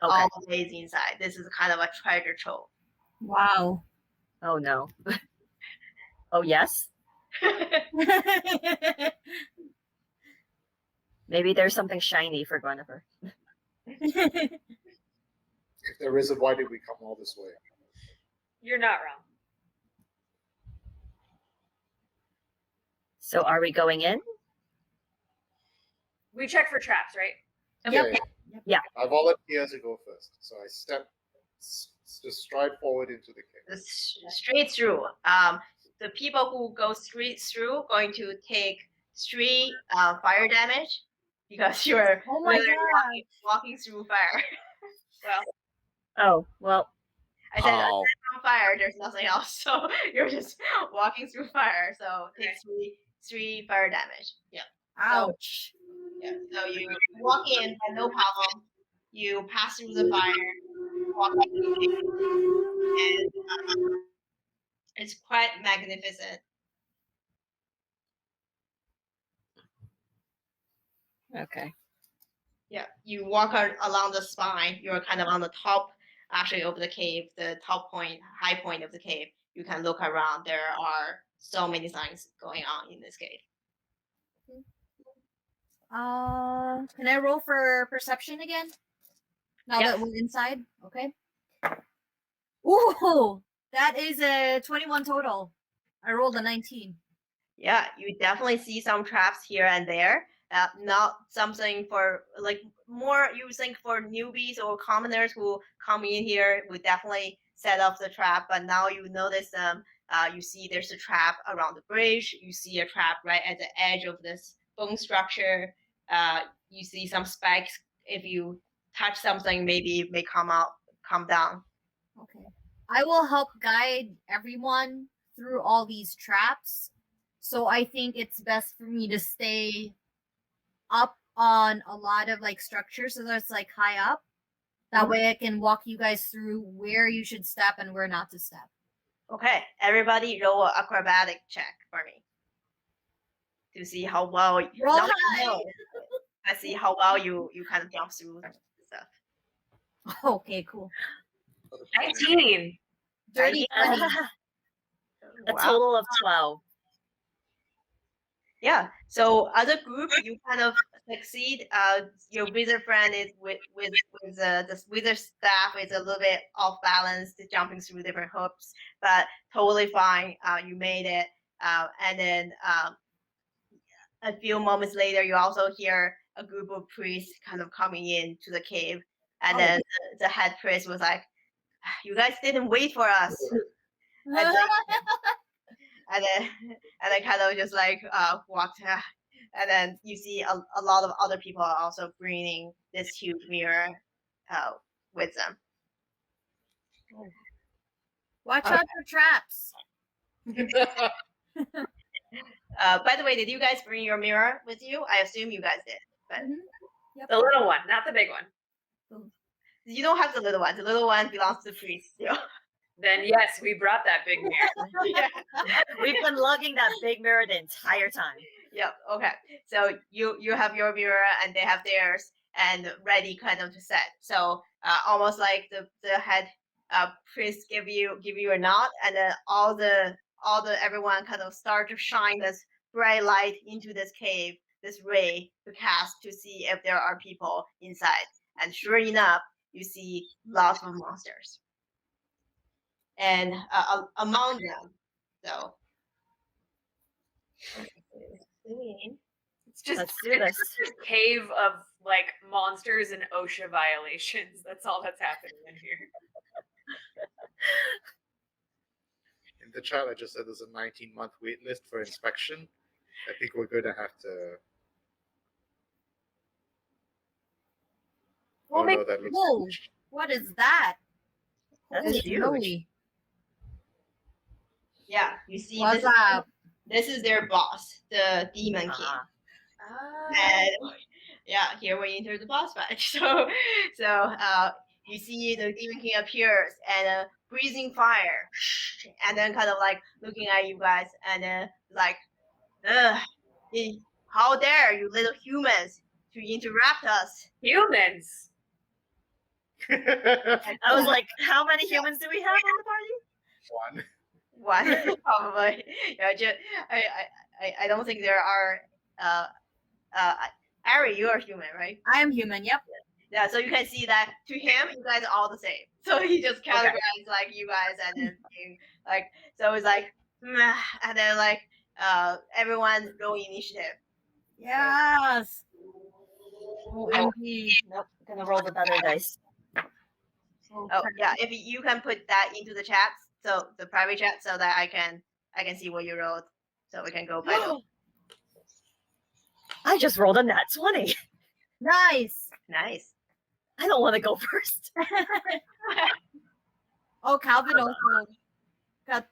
Okay. all the ways inside. This is kind of a treasure trove. Wow. Oh no. Oh yes? Maybe there's something shiny for Guinevere. If there isn't, why did we come all this way? You're not wrong. So are we going in? We check for traps, right? Yep. Yeah. I volunteer to go first, so I just stride forward into the cave. Straight through. The people who go straight through going to take 3 fire damage because you're Oh my literally walking through fire. Oh, well, I said Ow. on fire, there's nothing else, so you're just walking through fire. So take 3 fire damage. Yeah. Ouch. Yeah. So you walk in and no problem. You pass through the fire, walk into the cave, and it's quite magnificent. okay. Yeah, you walk along the spine. You're kind of on the top, actually, of the cave, the top point, high point of the cave. You can look around. There are so many things going on in this cave. Can I roll for perception again? Now Yes. that we're inside, okay. Ooh, that is a 21 total. I rolled a 19. Yeah, you definitely see some traps here and there. Not something for like more. You think for newbies or commoners who come in here, we definitely set up the trap. But now you notice them. You see there's a trap around the bridge. You see a trap right at the edge of this bone structure. You see some spikes. If you touch something, maybe it may come down. Okay. I will help guide everyone through all these traps. So I think it's best for me to stay up on a lot of like structures so that's like high up. That way I can walk you guys through where you should step and where not to step. Okay, everybody roll an acrobatic check for me to see how well. Roll not high. know, I see how well you kind of jump through stuff. Okay, cool. 19. Dirty 20. A Wow. total of 12. Yeah. So as a group, you kind of succeed. Your wizard friend is with the wizard staff is a little bit off balance, jumping through different hoops, but totally fine. You made it. And then a few moments later, you also hear a group of priests kind of coming in to the cave, and then the head priest was like, "You guys didn't wait for us." And then kind of just like walked, and then you see a lot of other people are also bringing this huge mirror with them. Watch out for traps. By the way, did you guys bring your mirror with you? I assume you guys did, but Yep. The little one, not the big one. you don't have the little one. The little one belongs to the priest still. Then yes, we brought that big mirror. Yeah. We've been lugging that big mirror the entire time. Yep. Okay. So you have your mirror and they have theirs and ready kind of to set. So almost like the head priest give you a nod, and then all the everyone kind of start to shine this bright light into this cave, this ray to cast to see if there are people inside. And sure enough, you see lots of monsters. And among them, so It's just Let's do this. a cave of like monsters and OSHA violations. That's all that's happening in here. In the chat, I just said there's a 19-month wait list for inspection. I think we're going to have to. We'll Oh make- no, that looks. Whoa. What is that? That's Holy huge. moly. yeah, you see What's this. up? This is their boss, the Demon King. And yeah, here we enter the boss fight. So you see the Demon King appears and breathing fire, and then kind of like looking at you guys, and then like, how dare you little humans to interrupt us? Humans. I was like, how many humans do we have on the party? One. One probably. Yeah, I don't think there are. Ari, you are human, right? I am human, yep. Yeah, so you can see that to him, you guys are all the same. So he just categorized like you guys, and then like, so it's like, and then like everyone roll initiative. Yes. OMG. Nope, gonna roll the better dice. Oh yeah, if you can put that into the chat, so the private chat, so that I can see what you wrote, so we can go by those. I just rolled a nat 20. Nice. Nice. I don't want to go first. Oh, Calvin also got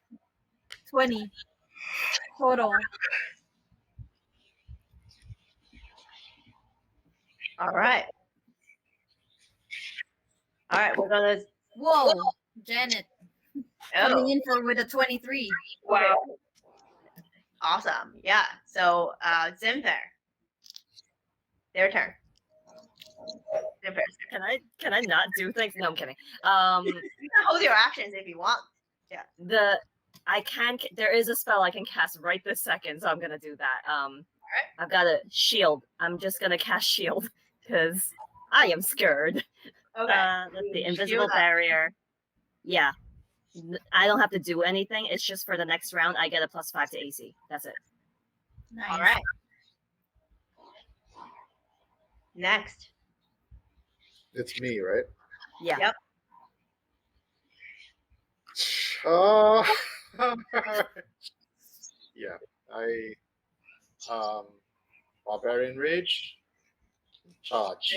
20 total. All right. All right, we're gonna. Whoa, Janet coming Oh, in for with a 23. Wow. awesome. Yeah. So Zenfair, their turn. Zenfair's turn. Can I not do things? No, I'm kidding. You can hold your actions if you want. There is a spell I can cast right this second, so I'm gonna do that. I've got a shield. I'm just gonna cast shield because I am scared. Okay. Let's see, You invisible shield up. barrier. Yeah, I don't have to do anything. It's just for the next round. I get a +5 to AC. That's it. Nice. All right. Next. It's me, right? Yeah. Yep. Oh. Yeah, I Barbarian Rage, charge.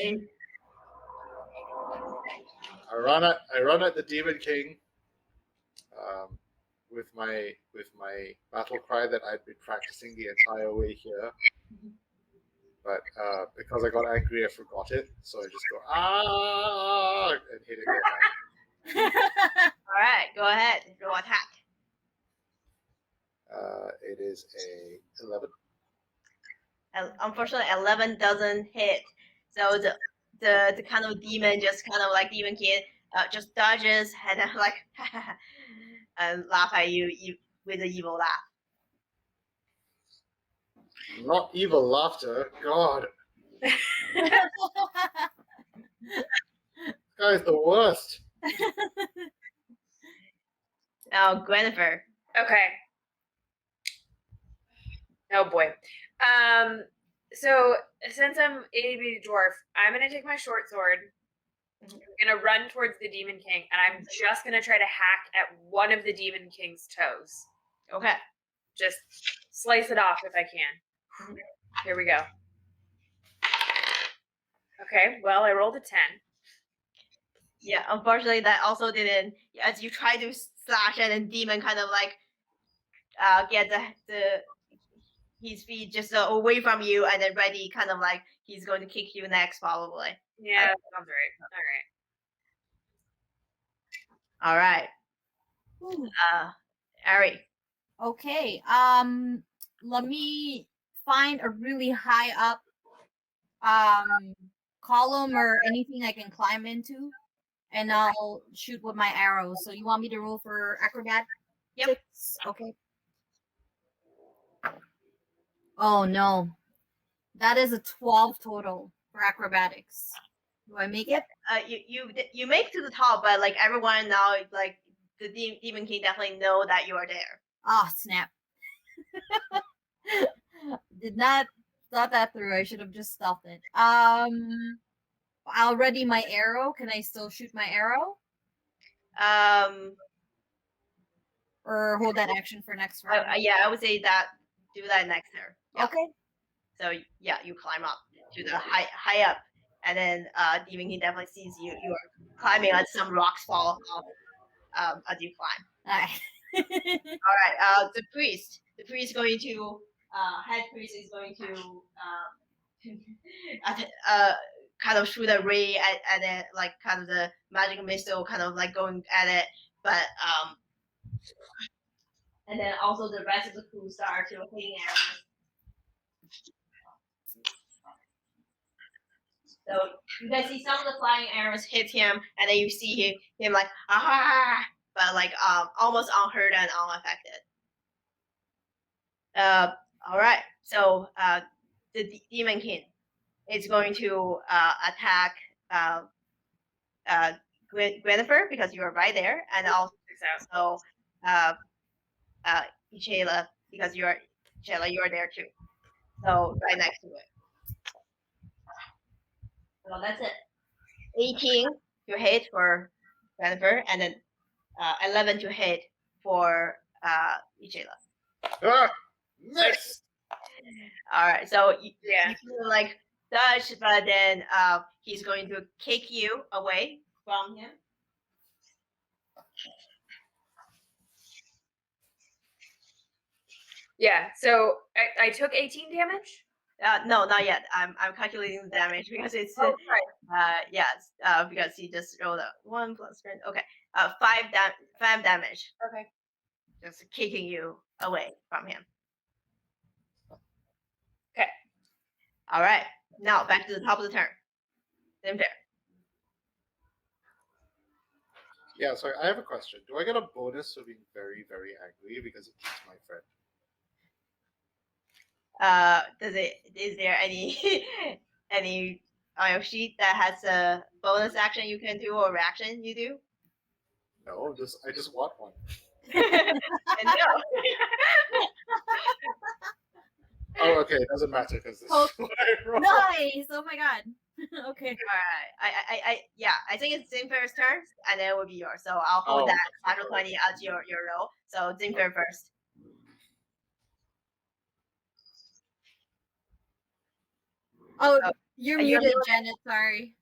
I run at the Demon King with my battle cry that I'd been practicing the entire way here. But because I got angry, I forgot it, so I just go and hit it. All right. Go ahead. Roll attack. It is a 11. Unfortunately, 11 doesn't hit. So the kind of demon, just kind of like demon kid, just dodges and like and laugh at you with an evil laugh. Not evil laughter. God, this guy's the worst. Now, Guinevere. Okay. Oh boy. So since I'm AAPI dwarf, I'm gonna take my short sword. I'm gonna run towards the Demon King, and I'm just gonna try to hack at one of the Demon King's toes. Okay. Just slice it off if I can. Here we go. Okay, well, I rolled a 10. Yeah, unfortunately, that also didn't. As you try to slash it, and demon kind of like get his feet just away from you, and then ready, kind of like he's going to kick you next, probably. Yeah, that sounds right. All right. Ooh. Ari. Okay. Let me find a really high up column or anything I can climb into, and I'll shoot with my arrows. So you want me to roll for acrobatics? Yep. Okay. Oh no, that is a 12 total for acrobatics. Do I make it? You make to the top, but like everyone now, like the demon king definitely know that you are there. Ah, snap. Did not thought that through. I should have just stealthed it. I'll ready my arrow. Can I still shoot my arrow? Or hold that action for next round? Yeah, I would say that do that next turn. Yeah. Okay. So yeah, you climb up to the high up, and then demon king definitely sees you. You are climbing as some rocks fall off as you climb. All right. All right. The priest going to head priest is going to kind of shoot a ray at it, like kind of the magic missile, kind of like going at it, but and then also the rest of the crew start to hitting arrows. So you guys see some of the flying arrows hit him, and then you see him like but like almost unhurt and unaffected. All right. So the demon king is going to attack Guinevere because you are right there, and also Ichela because you are there too. So right next to it. So that's it. 18 to hit for Guinevere, and then 11 to hit for Ichela. Ah, miss. All right, so you feel like dodge, but then he's going to kick you away from him. Yeah, so I took 18 damage? No, not yet. I'm calculating the damage because it's because he just rolled a 1 plus 10. Okay, 5 damage. Okay. Just kicking you away from him. Okay. All right. Now back to the top of the turn. Same there. Yeah, sorry, I have a question. Do I get a bonus for being very, very angry because it keeps my friend? Is there any any on your sheet that has a bonus action you can do or reaction you do? No, I just want one. And no. Oh, okay, it doesn't matter because this Oh, is what I rolled. Nice. Oh my god. Okay. All right. I think it's Zinfer's turn, and then it will be yours. So I'll hold that natural 20 as your roll. So Zinfer first. Oh, you're muted, Janet. Sorry.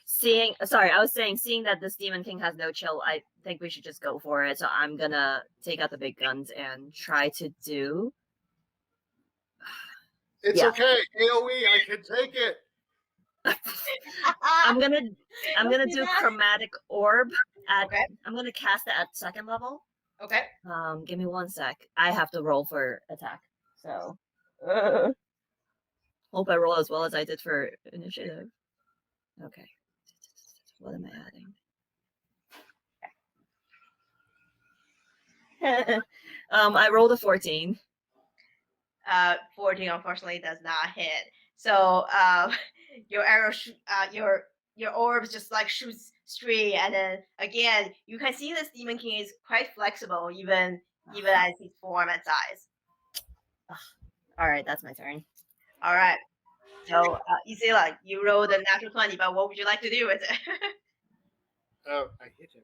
Seeing that this Demon King has no chill, I think we should just go for it. So I'm gonna take out the big guns and try to do. It's okay, AOE, I can take it. I'm gonna do chromatic orb at. Okay. I'm gonna cast it at 2nd level. Okay. Give me 1 sec. I have to roll for attack. So hope I roll as well as I did for initiative. Okay. What am I adding? I rolled a 14. 14 unfortunately does not hit. So your arrow, your orbs just like shoots straight, and then again you can see this Demon King is quite flexible, even as his form and size. All right, that's my turn. All right. So Isela, you rolled a natural 20, but what would you like to do with it? I hit him.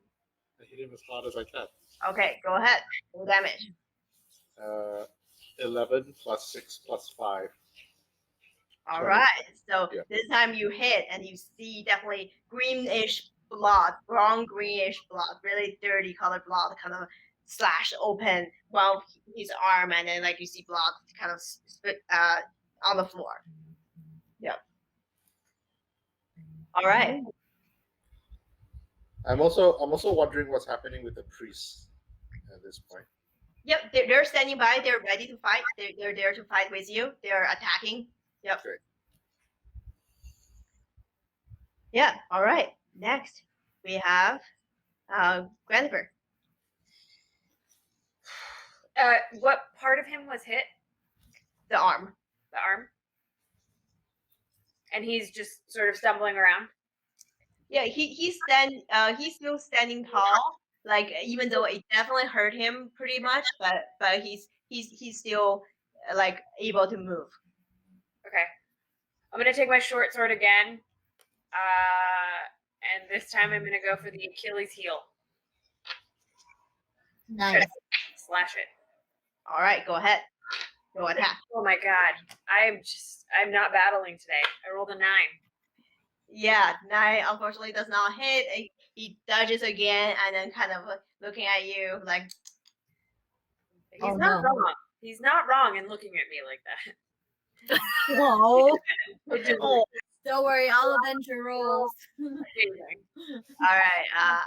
I hit him as hard as I can. Okay, go ahead. Roll damage. 11 plus 6 plus 5. All 20. right. So Yeah. this time you hit, and you see definitely greenish blood, brown greenish blood, really dirty colored blood, kind of slash open one of his arm, and then like you see blood kind of spit on the floor. Yeah. All right. I'm also wondering what's happening with the priests at this point. Yep, they're standing by. They're ready to fight. They're there to fight with you. They're attacking. Yep. Great. Yeah. All right. Next, we have Grandifer. What part of him was hit? The arm. The arm. And he's just sort of stumbling around. Yeah, he's still standing tall. Like even though it definitely hurt him pretty much, but he's still like able to move. Okay. I'm gonna take my short sword again. And this time I'm gonna go for the Achilles heel. Nice. Slash it. All right, go ahead. Go attack. Oh my god. I'm not battling today. I rolled a 9. Yeah, 9 unfortunately does not hit. He dodges again and then kind of looking at you like He's not wrong. He's not wrong in looking at me like that. Whoa. Oh, Don't worry, I'll avenge your rolls. Amazing. all right,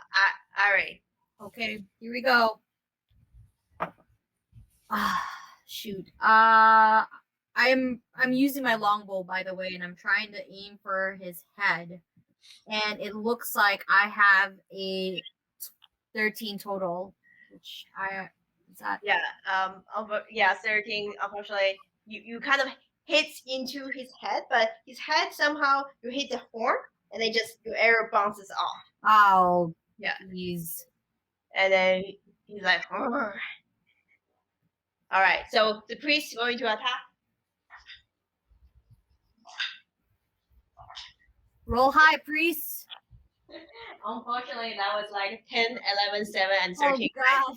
Ari. Okay, here we go. Ah, shoot. I'm using my longbow, by the way, and I'm trying to aim for his head. And it looks like I have a 13 total, which is that? Yeah, 13 unfortunately you kind of hits into his head, but his head somehow you hit the horn and then just your arrow bounces off. Oh, Yeah. Geez. And then he's like, "Arr." All right, so the priest is going to attack. Roll high, priest. Unfortunately, that was like 10, 11, 7, and Oh 13. God.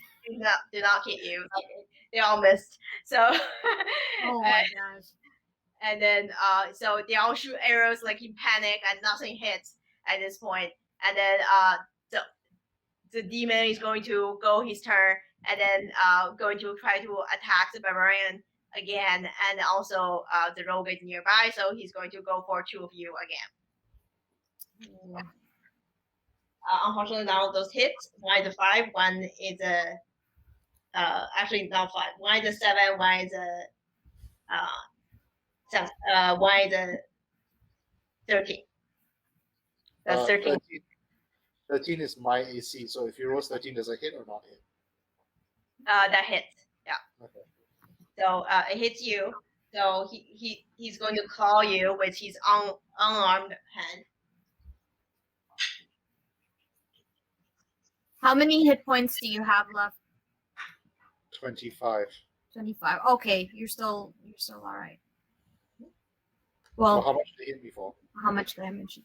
Do not hit you. Like, they all missed. So, Oh my gosh. and then so they all shoot arrows like in panic, and nothing hits at this point. And then the demon is going to go his turn, and then going to try to attack the barbarian again, and also the rogue is nearby, so he's going to go for 2 of you again. Unfortunately, none of those hits. One is a 5, one is a actually not 5. One is a 7, one is a one is a 13. That's 13. 13 is my AC, so if you roll 13, does it hit or not hit? That hits. Yeah. Okay. So it hits you. So he's going to claw you with his unarmed hand. How many hit points do you have left? 25. 25. Okay, you're still all right. Well, Well, how much did it hit before? how much damage?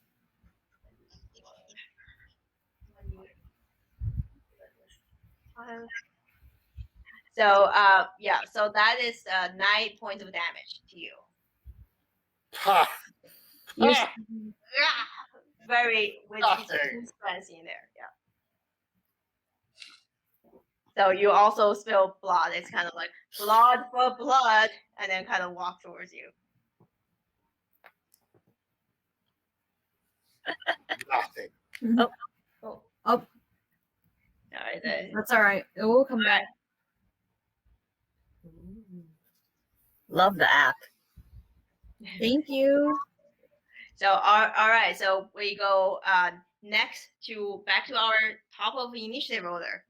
So yeah, so that is 9 points of damage to you. Ha! You're, Ah! Very with Nothing. his strength in there. Yeah. So you also spill blood. It's kind of like blood for blood, and then kind of walk towards you. Nothing. Oh. Oh. All Sorry. That's all right. It will come back. Love the app. Thank you. So all right. So we go next back to our top of initiative order.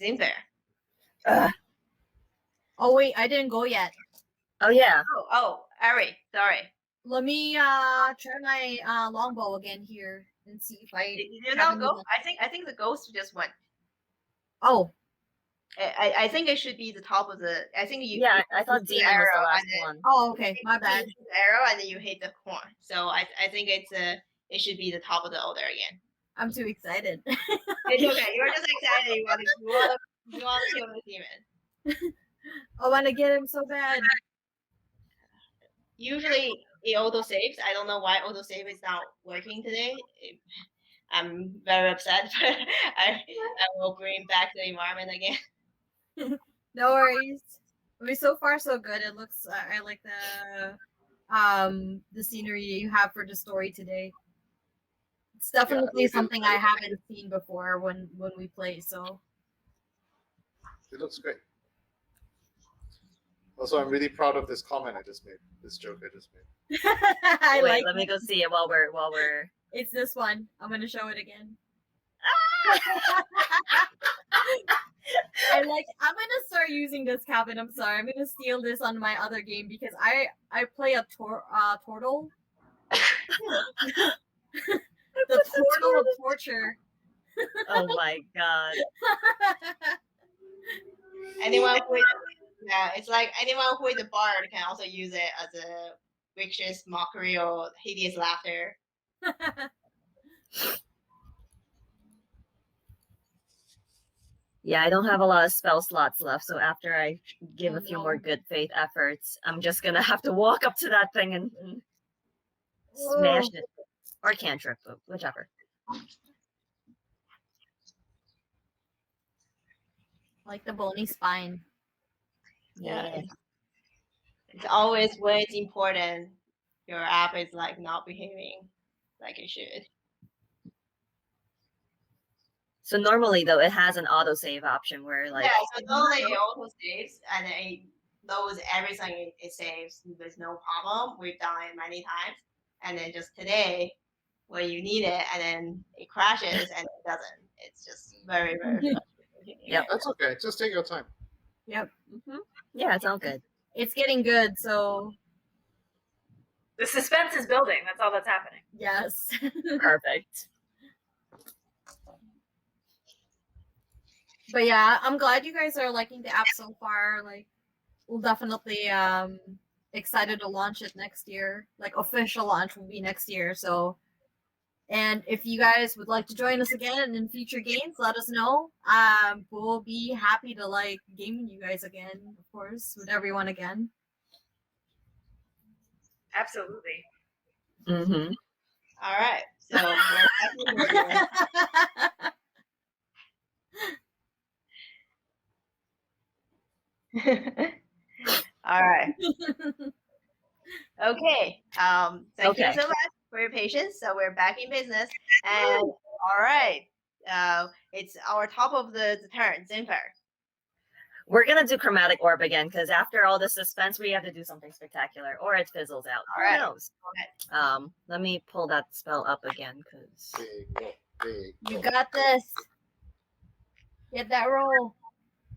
Zinfair. Oh wait, I didn't go yet. Oh yeah. Oh, Ari. Sorry. Let me try my longbow again here and see if I. Did you have not any go? luck. I think the ghost just went. Oh, I think it should be the top of the. I think you. Yeah, you I thought shoot the demon was the arrow last and then- one. oh, okay, my bad. You shoot the arrow and then you hit the corn. So I think it should be the top of the order again. I'm too excited. It's okay. You're just excited. You want to kill the demon. I want to get him so bad. Usually it auto saves. I don't know why auto save is not working today. I'm very upset, but I will bring back the environment again. No worries. I mean, so far so good. It looks. I like the scenery you have for the story today. It's definitely something I haven't seen before when we play. So It looks great. Also, I'm really proud of this comment I just made. This joke I just made. I Wait, like. let me go see it while we're. It's this one. I'm gonna show it again. I'm gonna start using this cabin. I'm sorry. I'm gonna steal this on my other game because I play a turtle. The turtle of torture. Oh my god. Anyone who is, it's like anyone who is a bard can also use it as a vicious mockery or hideous laughter. Yeah, I don't have a lot of spell slots left, so after I give Oh, a few no. more good faith efforts, I'm just gonna have to walk up to that thing and smash it. Or cantrip, but whichever. Like the bony spine. Yeah. It's always when it's important, your app is like not behaving like it should. So normally though, it has an autosave option where like Yeah, so normally it auto saves and it knows everything it saves with no problem. We've done it many times. And then just today, when you need it, and then it crashes and it doesn't. It's just very, very frustrating. Yep. That's okay. Just take your time. Yep. yeah, it's all good. It's getting good. So The suspense is building. That's all that's happening. yes. Perfect. But yeah, I'm glad you guys are liking the app so far. Like, we'll definitely excited to launch it next year. Like, official launch will be next year. So, and if you guys would like to join us again in future games, let us know. We'll be happy to like game you guys again, of course, with everyone again. Absolutely. Mm-hmm. All right. So we're all right. Okay. Thank you Okay. so much for your patience. So we're back in business. And all right. It's our top of the turn, Zinfair. We're gonna do chromatic orb again because after all the suspense, we have to do something spectacular, or it fizzles out. All right. Who knows? Let me pull that spell up again because Big. You got this. Get that roll.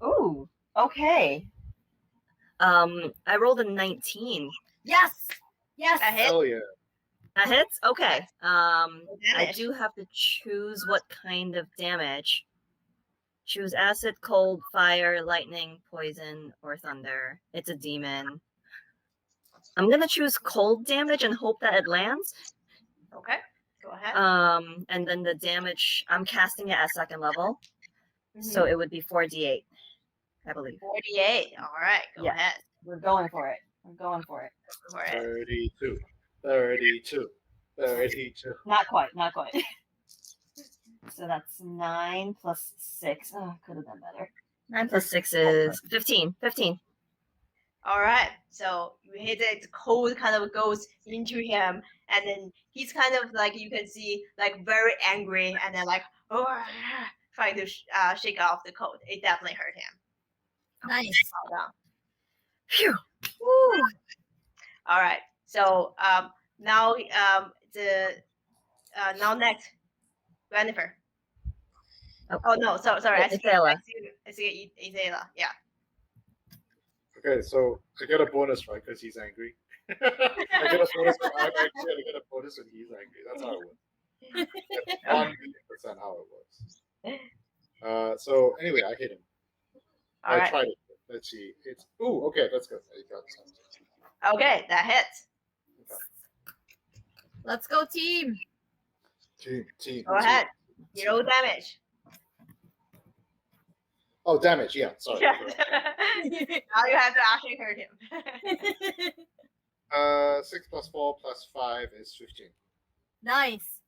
ooh, okay. I rolled a 19. Yes. Yes. That hit. Oh yeah. That hits. Okay. I Damage. do have to choose what kind of damage. Choose acid, cold, fire, lightning, poison, or thunder. It's a demon. I'm gonna choose cold damage and hope that it lands. Okay. Go ahead. And then the damage, I'm casting it at second level, so it would be 4d8, I believe. 48. All right. Go Yeah. ahead. We're going for it. We're going for it. Go for it. 32. 32. 32. Not quite. Not quite. So that's 9 plus 6. Oh, could have been better. 9 plus 6 is 15. 15. All right. So you hit it. The cold kind of goes into him, and then he's kind of like you can see like very angry, and then like trying to shake off the cold. It definitely hurt him. Nice. Hold on. Phew. Woo. All right. So now now next, Jennifer. Oh no, sorry. I see Isela. Yeah. Okay, so I get a bonus, right? Because he's angry. I get a bonus when I'm angry, and I get a bonus when he's angry. That's how it works. That's 100% how it works. So anyway, I hit him. All right. Tried it. Let's see. It's okay. That's good. I got something. Okay, that hits. Let's go, team. Team. Go ahead. 0 damage. Oh, damage. Yeah. Sorry. Yeah. Now you have to actually hurt him. 6 + 4 + 5 is 15. Nice.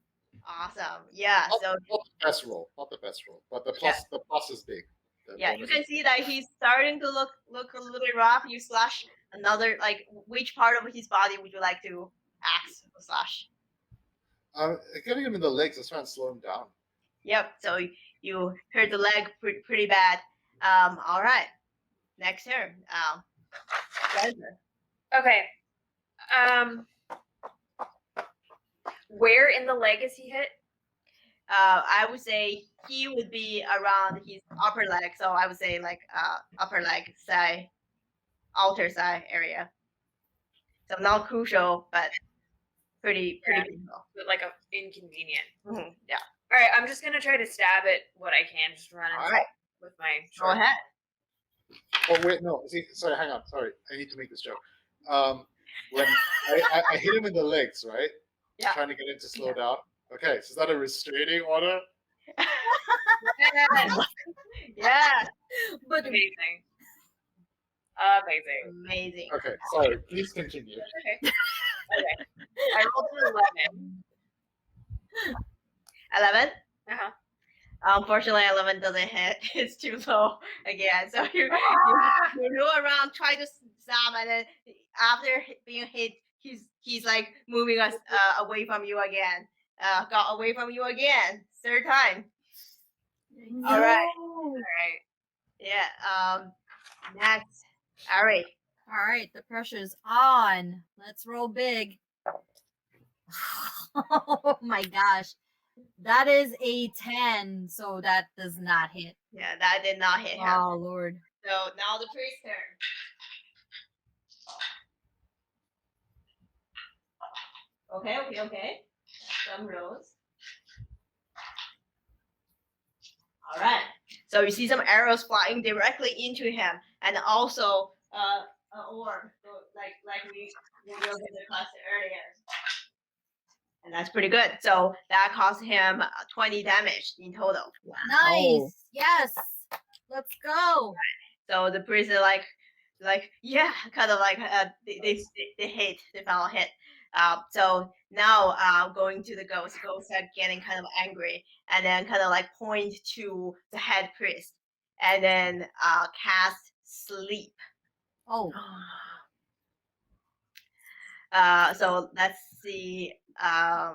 Awesome. Yeah. Not, So not the best roll. Not the best roll, but the plus is big. Yeah, you can see that he's starting to look a little bit rough. You slash another, like, which part of his body would you like to axe or slash? Getting him in the legs is trying to slow him down. Yep. So you hurt the leg pretty bad. All right. Next turn. Jennifer. Okay. Where in the leg is he hit? I would say he would be around his upper leg. So I would say like upper leg side, outer side area. So not crucial, but pretty painful. But like a inconvenient. Mm-hmm. Yeah. All right, I'm just gonna try to stab at what I can. Just run All right. with my. Go ahead. Oh wait, no. See, sorry, hang on. Sorry, I need to make this joke. When I hit him in the legs, right? Yeah. Trying to get him to slow down. Okay, so is that a restraining order? Yeah. But Amazing. Amazing. Okay, sorry. Please continue. Okay. I rolled an 11. 11. Uh-huh. Unfortunately, 11 doesn't hit. It's too low again. So you go around, try to stab, and then after being hit, he's like moving us away from you again. Got away from you again. 3rd time. no. All right. All right. Yeah. Next, Ari. All right, the pressure's on. Let's roll big. Oh my gosh. That is a 10, so that does not hit. Yeah, that did not hit him. Oh, Lord. So now the priest turn. Okay. Some rolls. All right. So you see some arrows flying directly into him, and also an orb, so like we were in the class earlier. And that's pretty good. So that cost him 20 damage in total. Nice. Yes. Let's go. So the priest is like yeah, kind of like they found hit. So now going to the ghost. Ghosts are getting kind of angry, and then kind of like point to the head priest, and then cast sleep. Oh. So let's see. Yeah.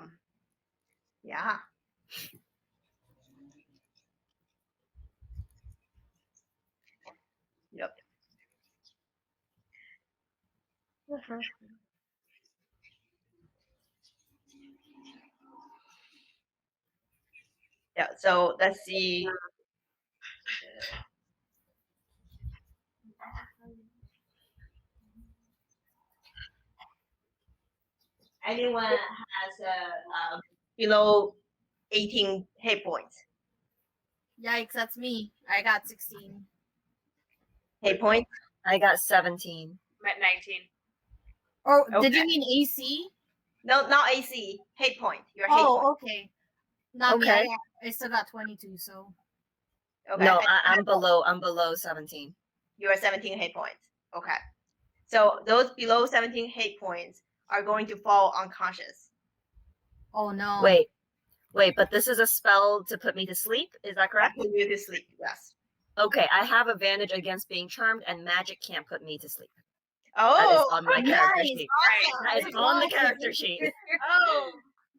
Yep. Yeah, so let's see. Anyone has below 18 hit points? Yikes, that's me. I got 16. Hit points? I got 17. I'm at 19. Oh, did Okay. you mean AC? No, not AC. Hit point. Your hit point. Oh, okay. Not me. Okay. I still got 22, so. Okay. No, I'm below 17. You are 17 hit points. Okay. So those below 17 hit points are going to fall unconscious. Oh, no. Wait, but this is a spell to put me to sleep. Is that correct? Put you to sleep. Yes. Okay, I have advantage against being charmed, and magic can't put me to sleep. Oh, That is on my character nice. sheet. awesome. That is on the character sheet. Oh,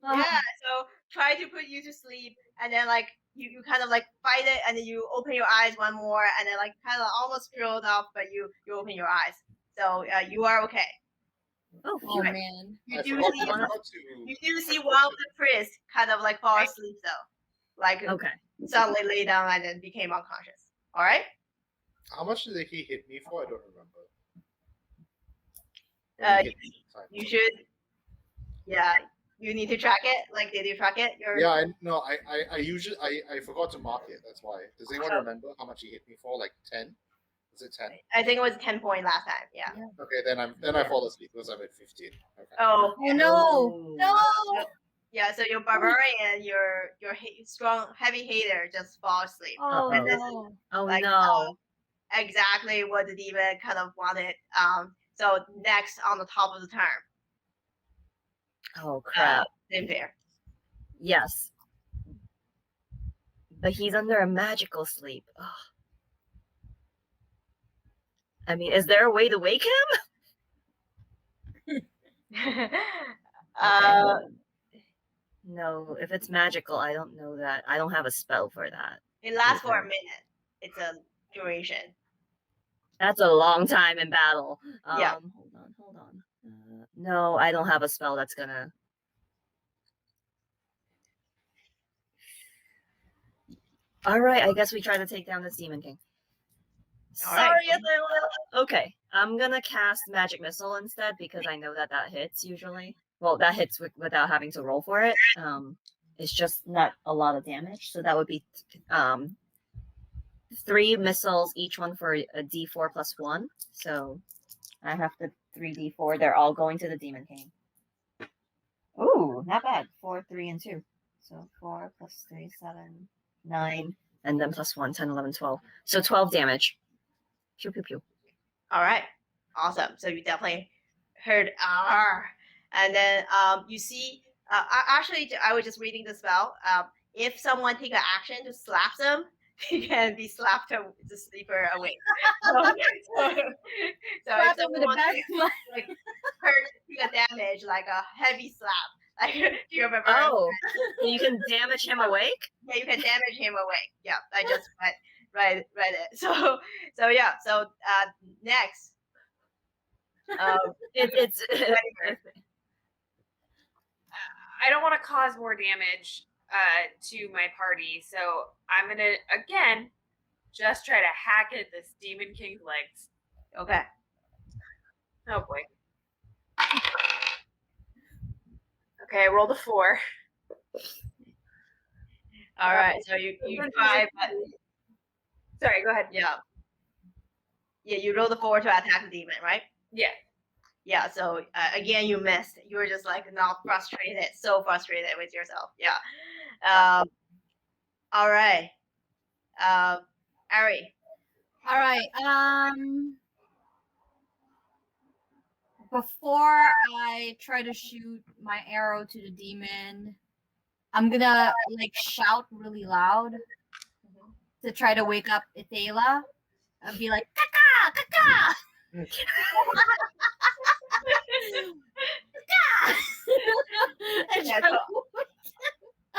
Uh, yeah. So try to put you to sleep, and then like you kind of like fight it, and then you open your eyes one more, and then like kind of almost rolled off, but you open your eyes. So you are okay. Oh, Oh Right. man. You I do forgot, see I forgot to. you do see one of the priests kind of like fall asleep though, like okay. suddenly lay down and then became unconscious. All right. How much did he hit me for? I don't remember. Uh, He hit me time. You should. Yeah. You need to track it. Like, did you track it? Yeah, I usually I forgot to mark it. That's why. Does anyone remember how much he hit me for? Like 10? Was it 10? I think it was 10 point last time. Yeah. Okay, then I fall asleep because I'm at 15. Okay. Oh. Oh no. No. Yeah. So your barbarian, your strong heavy hater just fall asleep. Oh And this is no. Oh like, no. exactly what the demon kind of wanted. So next on the top of the turn, Oh crap. Zinfair. Yes. But he's under a magical sleep. Ugh. I mean, is there a way to wake him? No, if it's magical, I don't know that. I don't have a spell for that. It lasts for a minute. It's a duration. That's a long time in battle. Yeah. Hold on. No, I don't have a spell that's gonna. All right, I guess we try to take down this Demon King. All right. Sorry, Attila. Okay, I'm gonna cast Magic Missile instead because I know that hits usually. Well, that hits without having to roll for it. It's just not a lot of damage, so that would be 3 missiles, each one for a D4 plus 1. So I have the 3D4. They're all going to the Demon King. Ooh, not bad. 4, 3, and 2. So 4 plus 3, 7, 9, and then plus 1, 10, 11, 12. So 12 damage. Pew, pew, pew. All right. Awesome. So you definitely heard R. And then you see, actually, I was just reading the spell. If someone take an action to slap them, he can be slapped to the sleeper awake. So Slap if him with a someone back of my- like hurt, take a damage, like a heavy slap. Like, do you remember? Oh, so you can damage him awake? Yeah, you can damage him awake. Yeah, I just read it. So yeah. So next, It's I don't want to cause more damage to my party, so I'm gonna again just try to hack at this Demon King's legs. okay. Oh boy. Okay, I rolled a 4. All right. So you try, but Sorry, go ahead. yeah, you roll the 4 to attack the demon, right? Yeah. Yeah. So again, you missed. You were just like not frustrated, so frustrated with yourself. Yeah. All right. Ari. All right. Before I try to shoot my arrow to the demon, I'm gonna like shout really loud to try to wake up Ithela. I'll be like, "Kaka, kaka!" And Yeah, try to-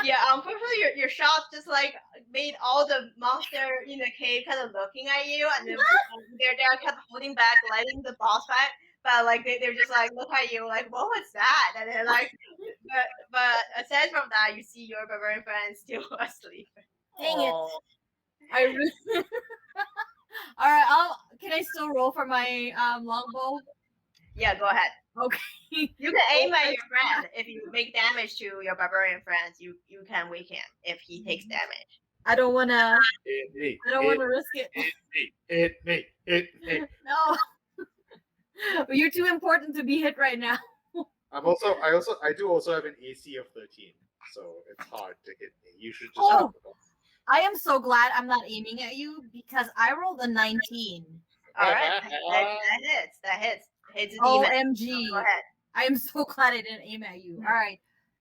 Yeah, unfortunately, your shots just like made all the monster in the cave kind of looking at you, and then they're kind of holding back, letting the boss fight. But like they're just like look at you like, what was that? And they're like, but aside from that, you see your barbarian friend still asleep. Dang it. Oh. I really... All right, can I still roll for my longbow? Yeah, go ahead. Okay. You can aim at your friend. If you make damage to your barbarian friends, you can wake him if he takes damage. I don't wanna risk it. Hit me. No. You're too important to be hit right now. I do also have an AC of 13, so it's hard to hit me. You should just. Oh. I am so glad I'm not aiming at you because I rolled a 19. All right, that hits. Hits the demon. OMG. Go ahead. I am so glad I didn't aim at you. All right.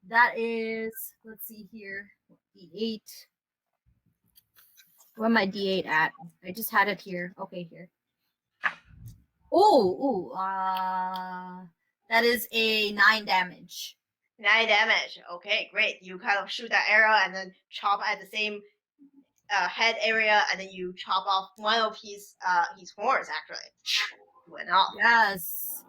That is, let's see here, D8. Where my D8 at? I just had it here. Okay, here. That is a 9 damage. 9 damage. Okay, great. You kind of shoot that arrow and then chop at the same head area, and then you chop off one of his horns. Actually, went off. Yes.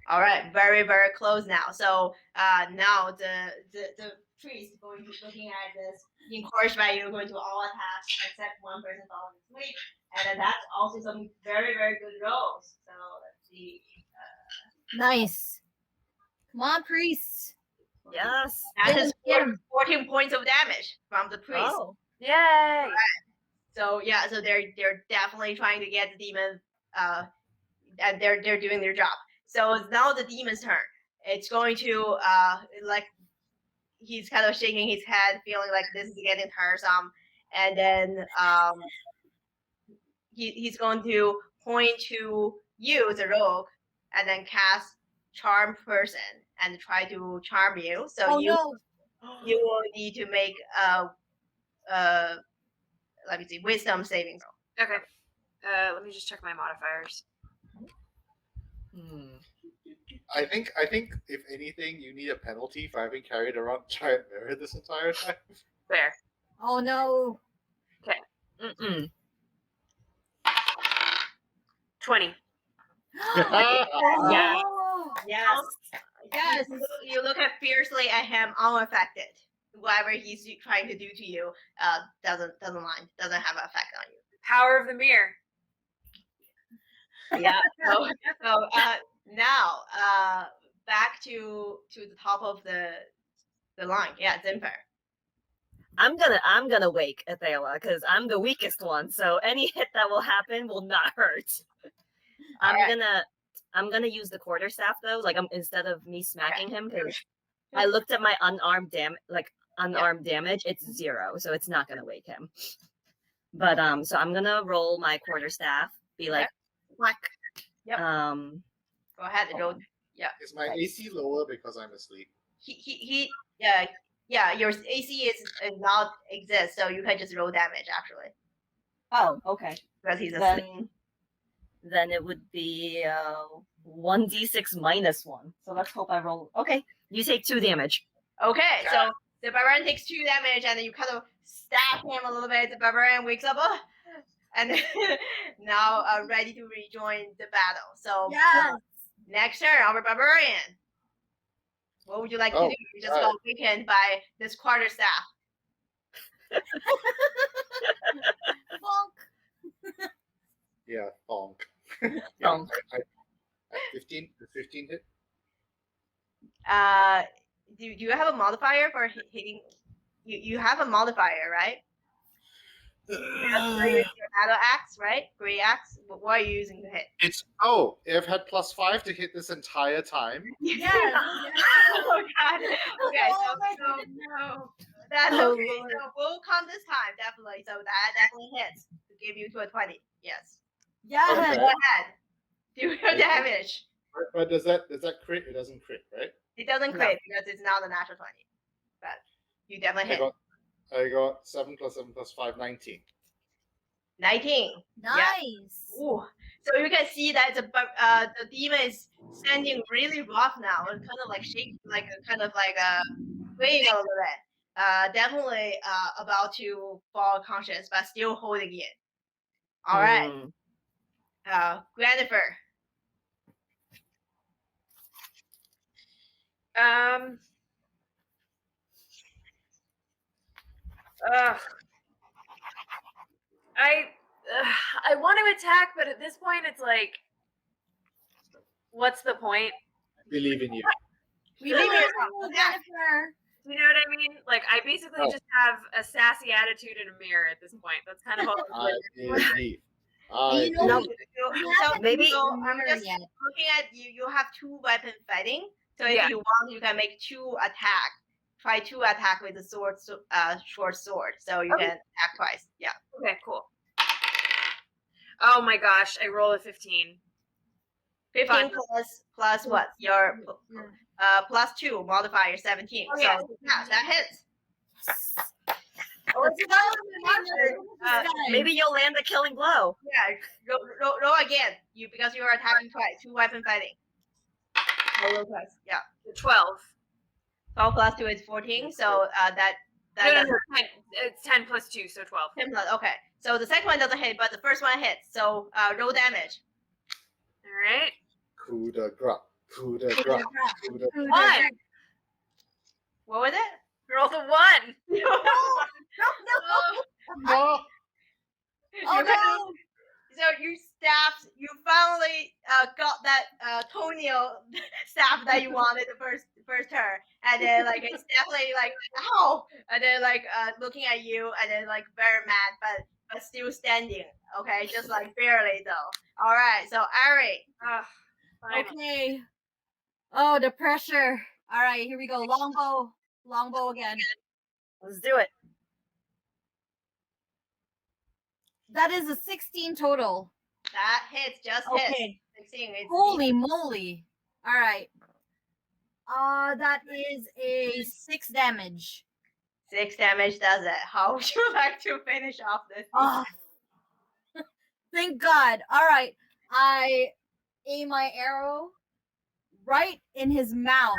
All right, very very close now. So now the priest is going to be looking at this, encouraged by you, going to all attack except one person falling asleep, and then that's also some very very good rolls. So let's see. Nice. Come on, priest. Yes. That is Get him. 14 points of damage from the priest. Oh. Yay! So yeah, so they're definitely trying to get the demon, and they're doing their job. So it's now the demon's turn. It's going to like he's kind of shaking his head, feeling like this is getting tiresome, and then he's going to point to you, the rogue, and then cast charm person and try to charm you. So Oh you no. you will need to make let me see, wisdom saving throw. Okay. Let me just check my modifiers. I think if anything, you need a penalty for having carried around giant mirror this entire time. There. Oh no. 20. Yeah. Oh, Yes. yes. You look at fiercely at him, unaffected. Whatever he's trying to do to you, doesn't mind, doesn't have an effect on you. Power of the mirror. Yeah. So now back to the top of the line. Yeah, Zinfer. I'm gonna wake Athela because I'm the weakest one. So any hit that will happen will not hurt. I'm gonna use the quarterstaff though. Like instead of me smacking him, because I looked at my unarmed damage. It's 0, so it's not gonna wake him. But so I'm gonna roll my quarterstaff. Be like, whack. Yep. Go ahead. Roll. Yeah. Is my AC lower because I'm asleep? He yeah. Your AC is not exist, so you can just roll damage actually Oh, okay. because he's asleep. Then it would be 1d6 minus 1. So let's hope I roll. Okay, you take 2 damage. Okay, so the barbarian takes 2 damage, and then you kind of stab him a little bit. The barbarian wakes up, and now ready to rejoin the battle. So Yes. next turn, our barbarian. What would you like to do? You just got weakened by this quarterstaff. Bonk. Yeah, bonk. Bonk. I 15 hit. Do you have a modifier for hitting? You have a modifier, right? Your battle axe, right? Great axe. What are you using to hit? I've had +5 to hit this entire time. Yes. Oh god. Okay, Oh my so goodness. that's Oh, okay. Lord. So we'll count this time, definitely. So that definitely hits to give you to a 20. Yes. Yes. Okay. Go ahead. Do your damage. But does that crit? It doesn't crit, right? It doesn't crit because it's not a natural 20. But you definitely hit. I got 7 + 7 + 5, 19. 19. Nice. Ooh. So you can see that the demon is standing really rough now. It's kind of like shaking, like kind of like swaying a little bit. Definitely about to fall unconscious, but still holding it. All right. Jennifer. I want to attack, but at this point, it's like, what's the point? I believe in you. We leave yourself. Jennifer. You know what I mean? Like, I basically just have a sassy attitude in a mirror at this point. That's kind of all. I believe. You know, So maybe- I'm just looking at you. You have 2 weapon fighting. So if you want, you can make 2 attack. Try 2 attack with the sword, short sword. So you can attack twice. Yeah. Okay, cool. Oh my gosh, I roll a 15. 15 plus what? Your +2 modifier 17. Oh, so yeah. that hits. Oh, it's Maybe you'll land a killing blow. Yeah. Roll again. Because you are attacking twice. 2 weapon fighting. Roll twice. Yeah. 12. 12 + 2 is 14. So that That No, doesn't 10, it's 10 plus 2, so 12. 10 plus. Okay, so the second one doesn't hit, but the first one hits. So roll damage. All right. Coup de grace. Coup de grace. Coup de Who One. does it? What was it? Roll the 1. No, no. No! Oh no. So you finally got that toenail stab that you wanted the first turn, and then like it's definitely like ow, and then like looking at you, and then like very mad, but still standing. Okay, just like barely though. All right, so Ari, Fine. Okay. Oh, the pressure. All right, here we go. Longbow again. Let's do it. That is a 16 total. that hits, just hits. Okay. 16. It's Holy moly. All right. That is a 6 damage. 6 damage does it. How would you like to finish off this? Oh. Thank God. All right. I aim my arrow right in his mouth.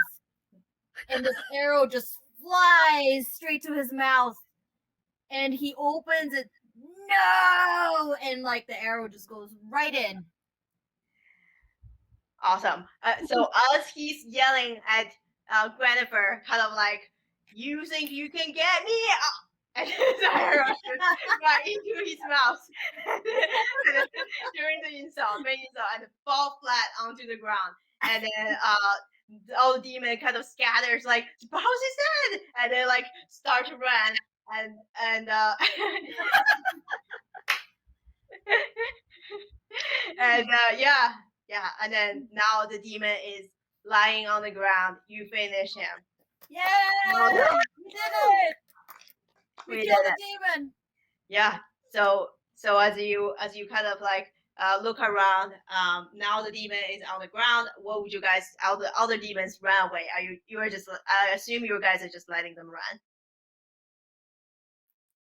And this arrow just flies straight to his mouth. And he opens it. No! And like the arrow just goes right in. Awesome. So as he's yelling at Gwennifer, kind of like, "You think you can get me?" And the arrow just right into his mouth during the insult, and fall flat onto the ground. And then the old demon kind of scatters, like, "How's his dead?" And then like start to run, and and yeah, and then now the demon is lying on the ground. You finish him. Yeah! Well done. We did it! We We killed did the demon! Yeah. So as you kind of like look around, now the demon is on the ground. What would you guys? All the other demons run away. You are just? I assume you guys are just letting them run.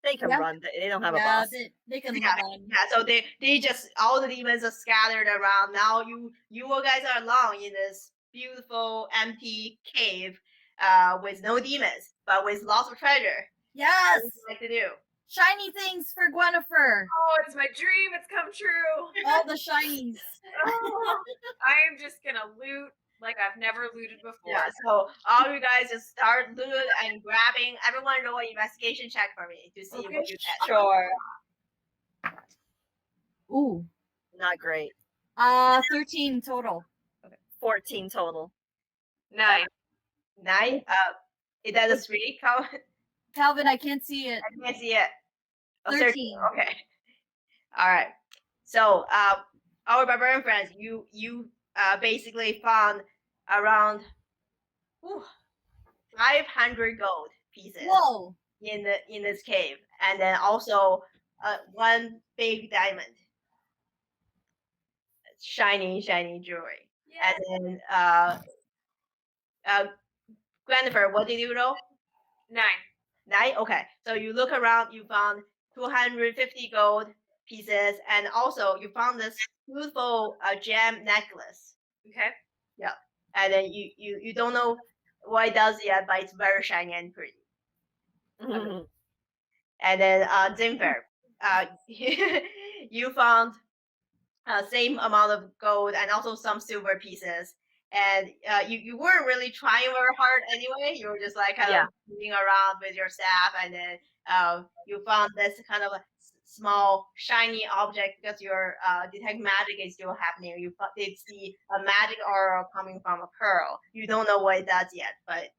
They can Yeah. run. They don't have a Yeah, boss. they can Yeah. run. Yeah. So they just all the demons are scattered around. Now you guys are alone in this beautiful empty cave, with no demons, but with lots of treasure. Yes! What would you like to do? Shiny things for Gwennifer. Oh, it's my dream. It's come true. All the shinies. Oh, I am just going to loot like I've never looted before. Yeah, so all you guys just start looting and grabbing. Everyone roll an investigation check for me to see Okay. what you get. Sure. Ooh. Not great. 13 total. 14 total. 9. 9. Is that a 3? Calvin, I can't see it. I can't see it. Oh, 13. Okay. All right. So our barbarian friends, you basically found around 500 gold pieces Whoa. in this cave, and then also one big diamond, shiny jewelry. Yeah. And then Gwennifer, what did you roll? 9. 9. Okay, so you look around, you found 250 gold pieces, and also you found this beautiful gem necklace. Okay. And then you don't know what it does yet, but it's very shiny and pretty. Mhm. And then Zinfer, you found same amount of gold and also some silver pieces. And you weren't really trying very hard anyway. You were just like kind of moving around with your staff, and then you found this kind of a small shiny object because your detect magic is still happening. You did see a magic aura coming from a pearl. You don't know what it does yet, but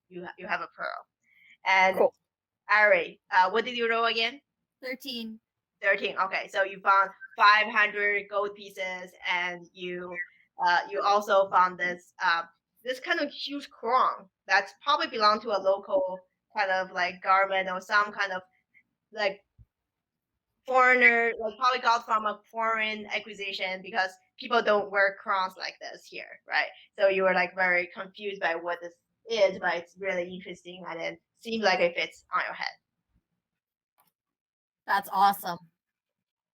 you have a pearl. And Cool. Ari, what did you roll again? 13. 13. Okay, so you found 500 gold pieces, and you also found this this kind of huge crown that's probably belonged to a local kind of like garment or some kind of like foreigner, like probably got from a foreign acquisition, because people don't wear crowns like this here, right? So you were like very confused by what this is, but it's really interesting, and it seems like it fits on your head. That's awesome.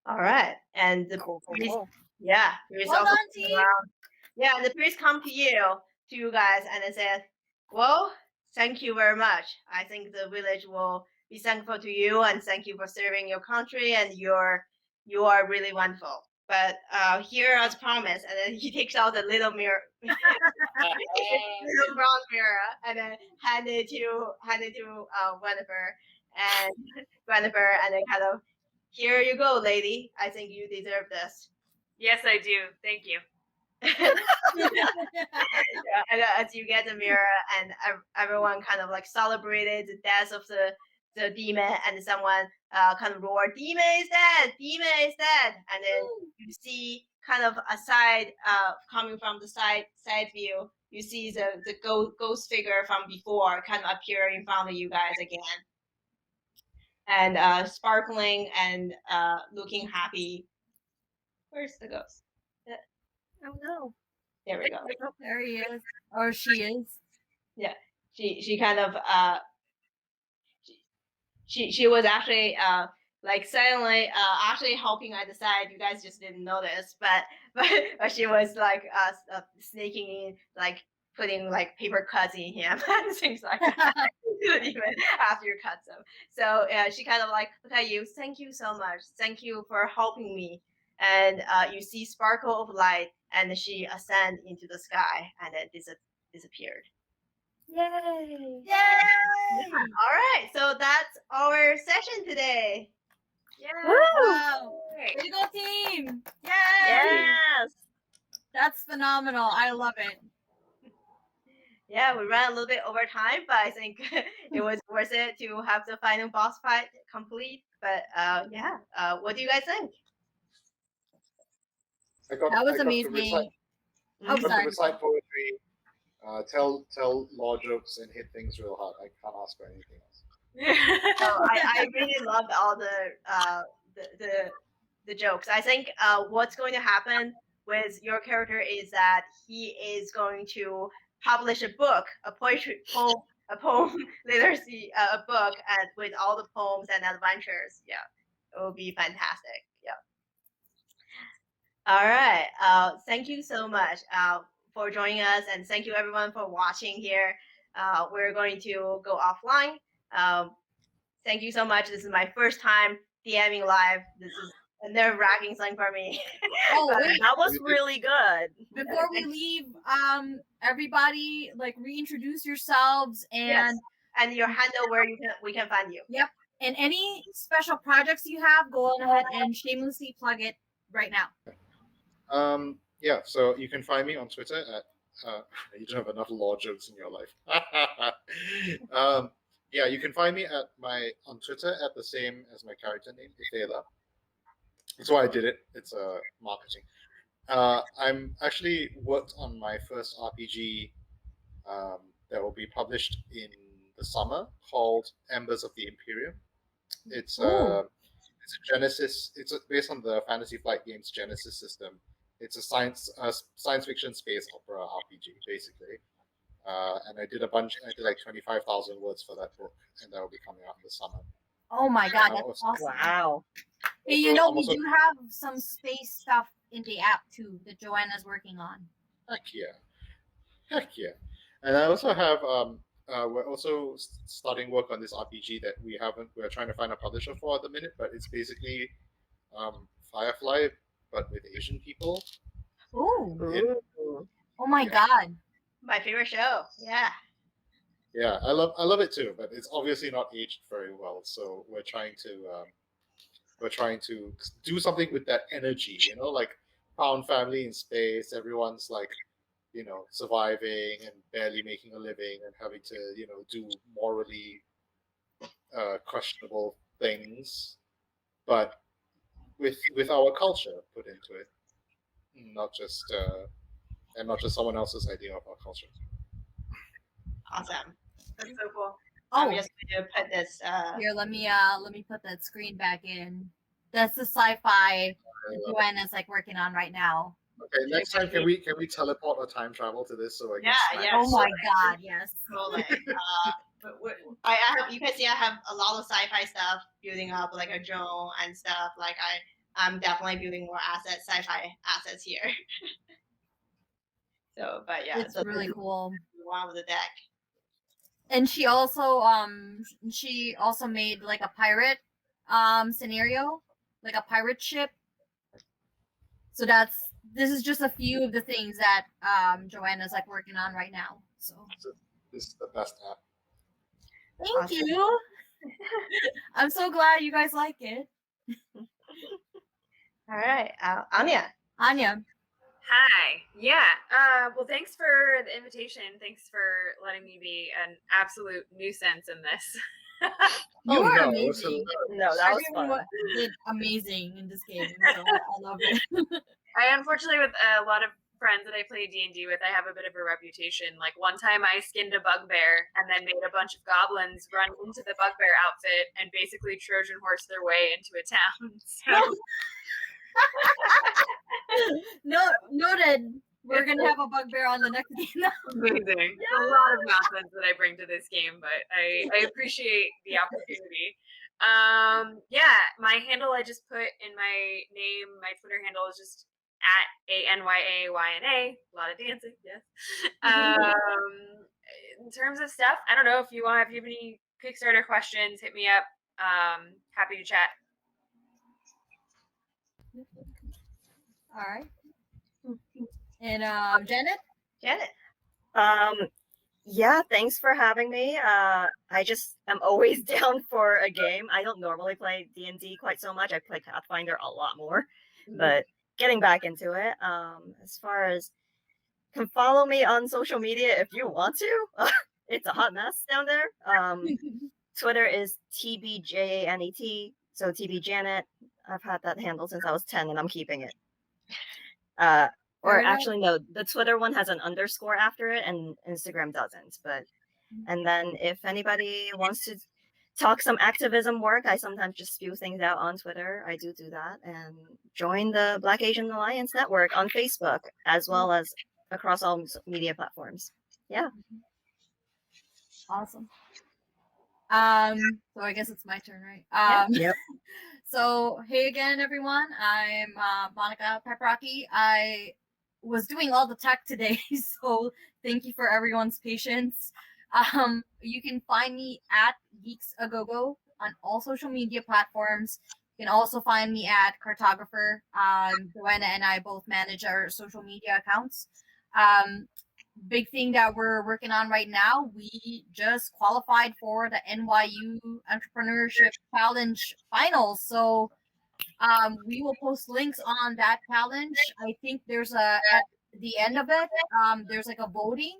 All right, and the Cool. priest, Cool. yeah, priest Well also done, came team. around. Yeah, and the priest come to you guys, and it says, "Well, thank you very much. I think the village will be thankful to you, and thank you for serving your country, and you are really wonderful. But here as promised, and then he takes out a little mirror, little bronze mirror, and then hand it to Gwennifer, and and then kind of, here you go, lady. I think you deserve this. Yes, I do. Thank you. Yeah, and as you get the mirror, and everyone kind of like celebrated the death of the demon, and someone kind of roared, "Demon is dead! Demon is dead!" And then you see kind of a side, coming from the side view, you see the ghost figure from before kind of appear in front of you guys again, and sparkling and looking happy. Where's the ghost? Oh no. There we go. There he is, or she is. Yeah, she kind of she was actually like silently actually helping at the side. You guys just didn't notice, but she was like sneaking in, like putting like paper cuts in him and things like that. Even after you cut them. So she kind of like, look at you, thank you so much, thank you for helping me. And you see sparkle of light, and she ascend into the sky, and then disappeared. Yay! Yay! All right, so that's our session today. Yeah. Wow! Great. Way to go, team! Yay! Yes. That's phenomenal. I love it. Yeah, we ran a little bit over time, but I think it was worth it to have the final boss fight complete. But yeah, what do you guys think? That was amazing. I got to sorry. recite poetry, tell law jokes, and hit things real hard. I can't ask for anything else. So I really loved all the jokes. I think what's going to happen with your character is that he is going to publish a book, a poem literacy, a book, and with all the poems and adventures. Yeah, it will be fantastic. Yeah. All right. Thank you so much for joining us, and thank you everyone for watching here. We're going to go offline. Thank you so much. This is my first time DMing live. This is a nerve-wracking thing for me. Oh, wait. That was really good. Before we leave, everybody, like, reintroduce yourselves and Yes. And your handle where we can find you. Yep. And any special projects you have, go on ahead and shamelessly plug it right now. Yeah, so you can find me on Twitter at you don't have enough law jokes in your life. Yeah, you can find me on Twitter at the same as my character name, Ifela. That's why I did it. It's marketing. I'm actually worked on my first RPG that will be published in the summer, called Embers of the Imperium. It's a Genesis. It's based on the Fantasy Flight Games Genesis system. It's a science fiction space opera RPG, basically. And I did like 25,000 words for that book, and that will be coming out in the summer. Oh my god, that's awesome. Wow. Hey, you know, we do have some space stuff in the app too that Joanna's working on. Heck yeah. And I also have we're also starting work on this RPG that we're trying to find a publisher for at the minute, but it's basically Firefly but with Asian people. Ooh. Oh my god. My favorite show. Yeah. Yeah, I love it too, but it's obviously not aged very well. So we're trying to do something with that energy, you know, like found family in space. Everyone's like, you know, surviving and barely making a living and having to, you know, do morally questionable things, but with our culture put into it, not just someone else's idea of our culture. Awesome. That's so cool. Oh, I'm just going to put this. here, let me put that screen back in. That's the sci-fi that Joanna's like working on right now. Okay, next time can we teleport or time travel to this so I can Yeah, yeah. Oh my god, yes. Totally. I have, you can see I have a lot of sci-fi stuff building up, like a drone and stuff. Like I'm definitely building more sci-fi assets here. So, but yeah, It's really cool. One of the deck. and she also made like a pirate scenario, like a pirate ship. So this is just a few of the things that Joanna's like working on right now. So This is the best app. thank Awesome. you. I'm so glad you guys like it. All right, Anya. Anya. Hi. Yeah. Well, thanks for the invitation. Thanks for letting me be an absolute nuisance in this. You are no, amazing. No, that was Everyone fun. did amazing in this game, so I love it. I unfortunately, with a lot of friends that I play D&D with, I have a bit of a reputation. Like one time I skinned a bugbear and then made a bunch of goblins run into the bugbear outfit and basically Trojan horse their way into a town. So Noted. We're gonna have a bugbear on the next game now. amazing. It's a lot of nonsense that I bring to this game, but I appreciate the opportunity. Yeah, my handle I just put in my name. My Twitter handle is just at ANYAYNA. A lot of dancing, yes. In terms of stuff, I don't know if you have any Kickstarter questions, hit me up. Happy to chat. All right. And Janet? Janet. Yeah, thanks for having me. I just am always down for a game. I don't normally play D&D quite so much. I play Pathfinder a lot more, but getting back into it. As far as can follow me on social media if you want to. It's a hot mess down there. Twitter is TBJANET, so TB Janet. I've had that handle since I was 10 and I'm keeping it. Or actually, no, the Twitter one has an underscore after it and Instagram doesn't. But and then if anybody wants to talk some activism work, I sometimes just spew things out on Twitter. I do that. And join the Black Asian Alliance Network on Facebook, as well as across all media platforms. Yeah. Awesome. So I guess it's my turn, right? Yep. So hey again, everyone. I'm Monica Pepperaki. I was doing all the tech today, so thank you for everyone's patience. You can find me at Geeks A Go Go on all social media platforms. You can also find me at CartographR. Joanna and I both manage our social media accounts. Big thing that we're working on right now, we just qualified for the NYU Entrepreneurship Challenge finals. So we will post links on that challenge. I think there's at the end of it, there's like a voting.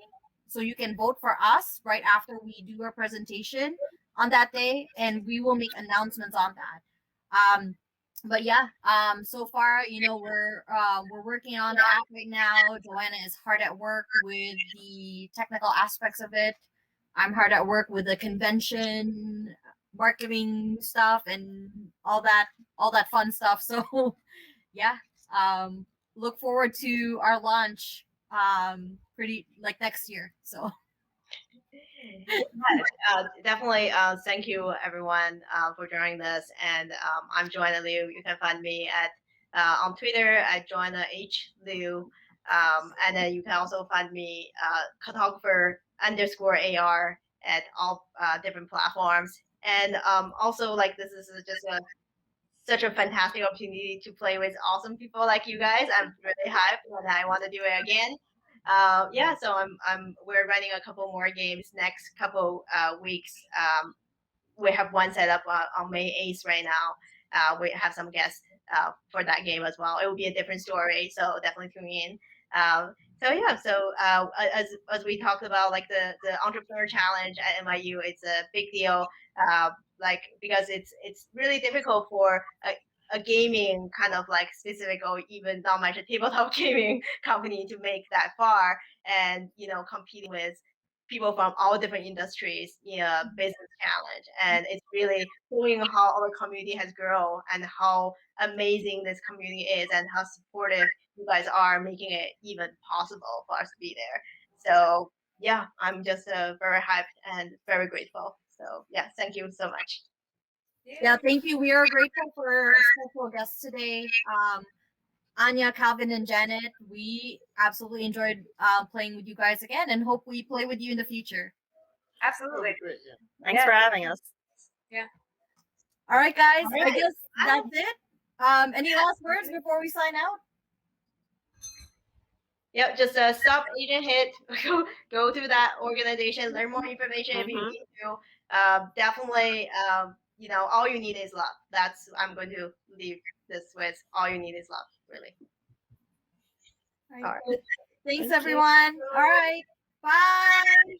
So you can vote for us right after we do our presentation on that day, and we will make announcements on that. But yeah, so far, we're working on the app right now. Joanna is hard at work with the technical aspects of it. I'm hard at work with the convention marketing stuff and all that fun stuff. So yeah, look forward to our launch pretty like next year. So Definitely. Thank you, everyone, for joining this. And I'm Joanna Liu. You can find me at on Twitter at Joanna H Liu, and then you can also find me cartographer_AR at all different platforms. And also, like this is just such a fantastic opportunity to play with awesome people like you guys. I'm really hyped, and I want to do it again. Yeah, so we're running a couple more games next couple weeks. We have one set up on May 8th right now. We have some guests for that game as well. It will be a different story, so definitely tune in. So yeah, so as we talked about, like the entrepreneur challenge at NYU, it's a big deal. Like because it's really difficult for a gaming kind of like specific or even not much a tabletop gaming company to make that far, and competing with people from all different industries in a business challenge. And it's really showing how our community has grown and how amazing this community is and how supportive you guys are, making it even possible for us to be there. So yeah, I'm just very hyped and very grateful. So yeah, thank you so much. Yeah, thank you. We are grateful for special guests today. Anya, Calvin, and Janet. We absolutely enjoyed playing with you guys again, and hope we play with you in the future. Absolutely. Great. Yeah. Thanks for having us. All right, guys. All I right. guess that's it. Any last words before we sign out? Yep, just stop agent hit. Go to that organization, learn more information if you Mhm. need to. Definitely, all you need is love. I'm going to leave this with. All you need is love, really. All All right. right. Thanks, Thank you. everyone. All right. Bye.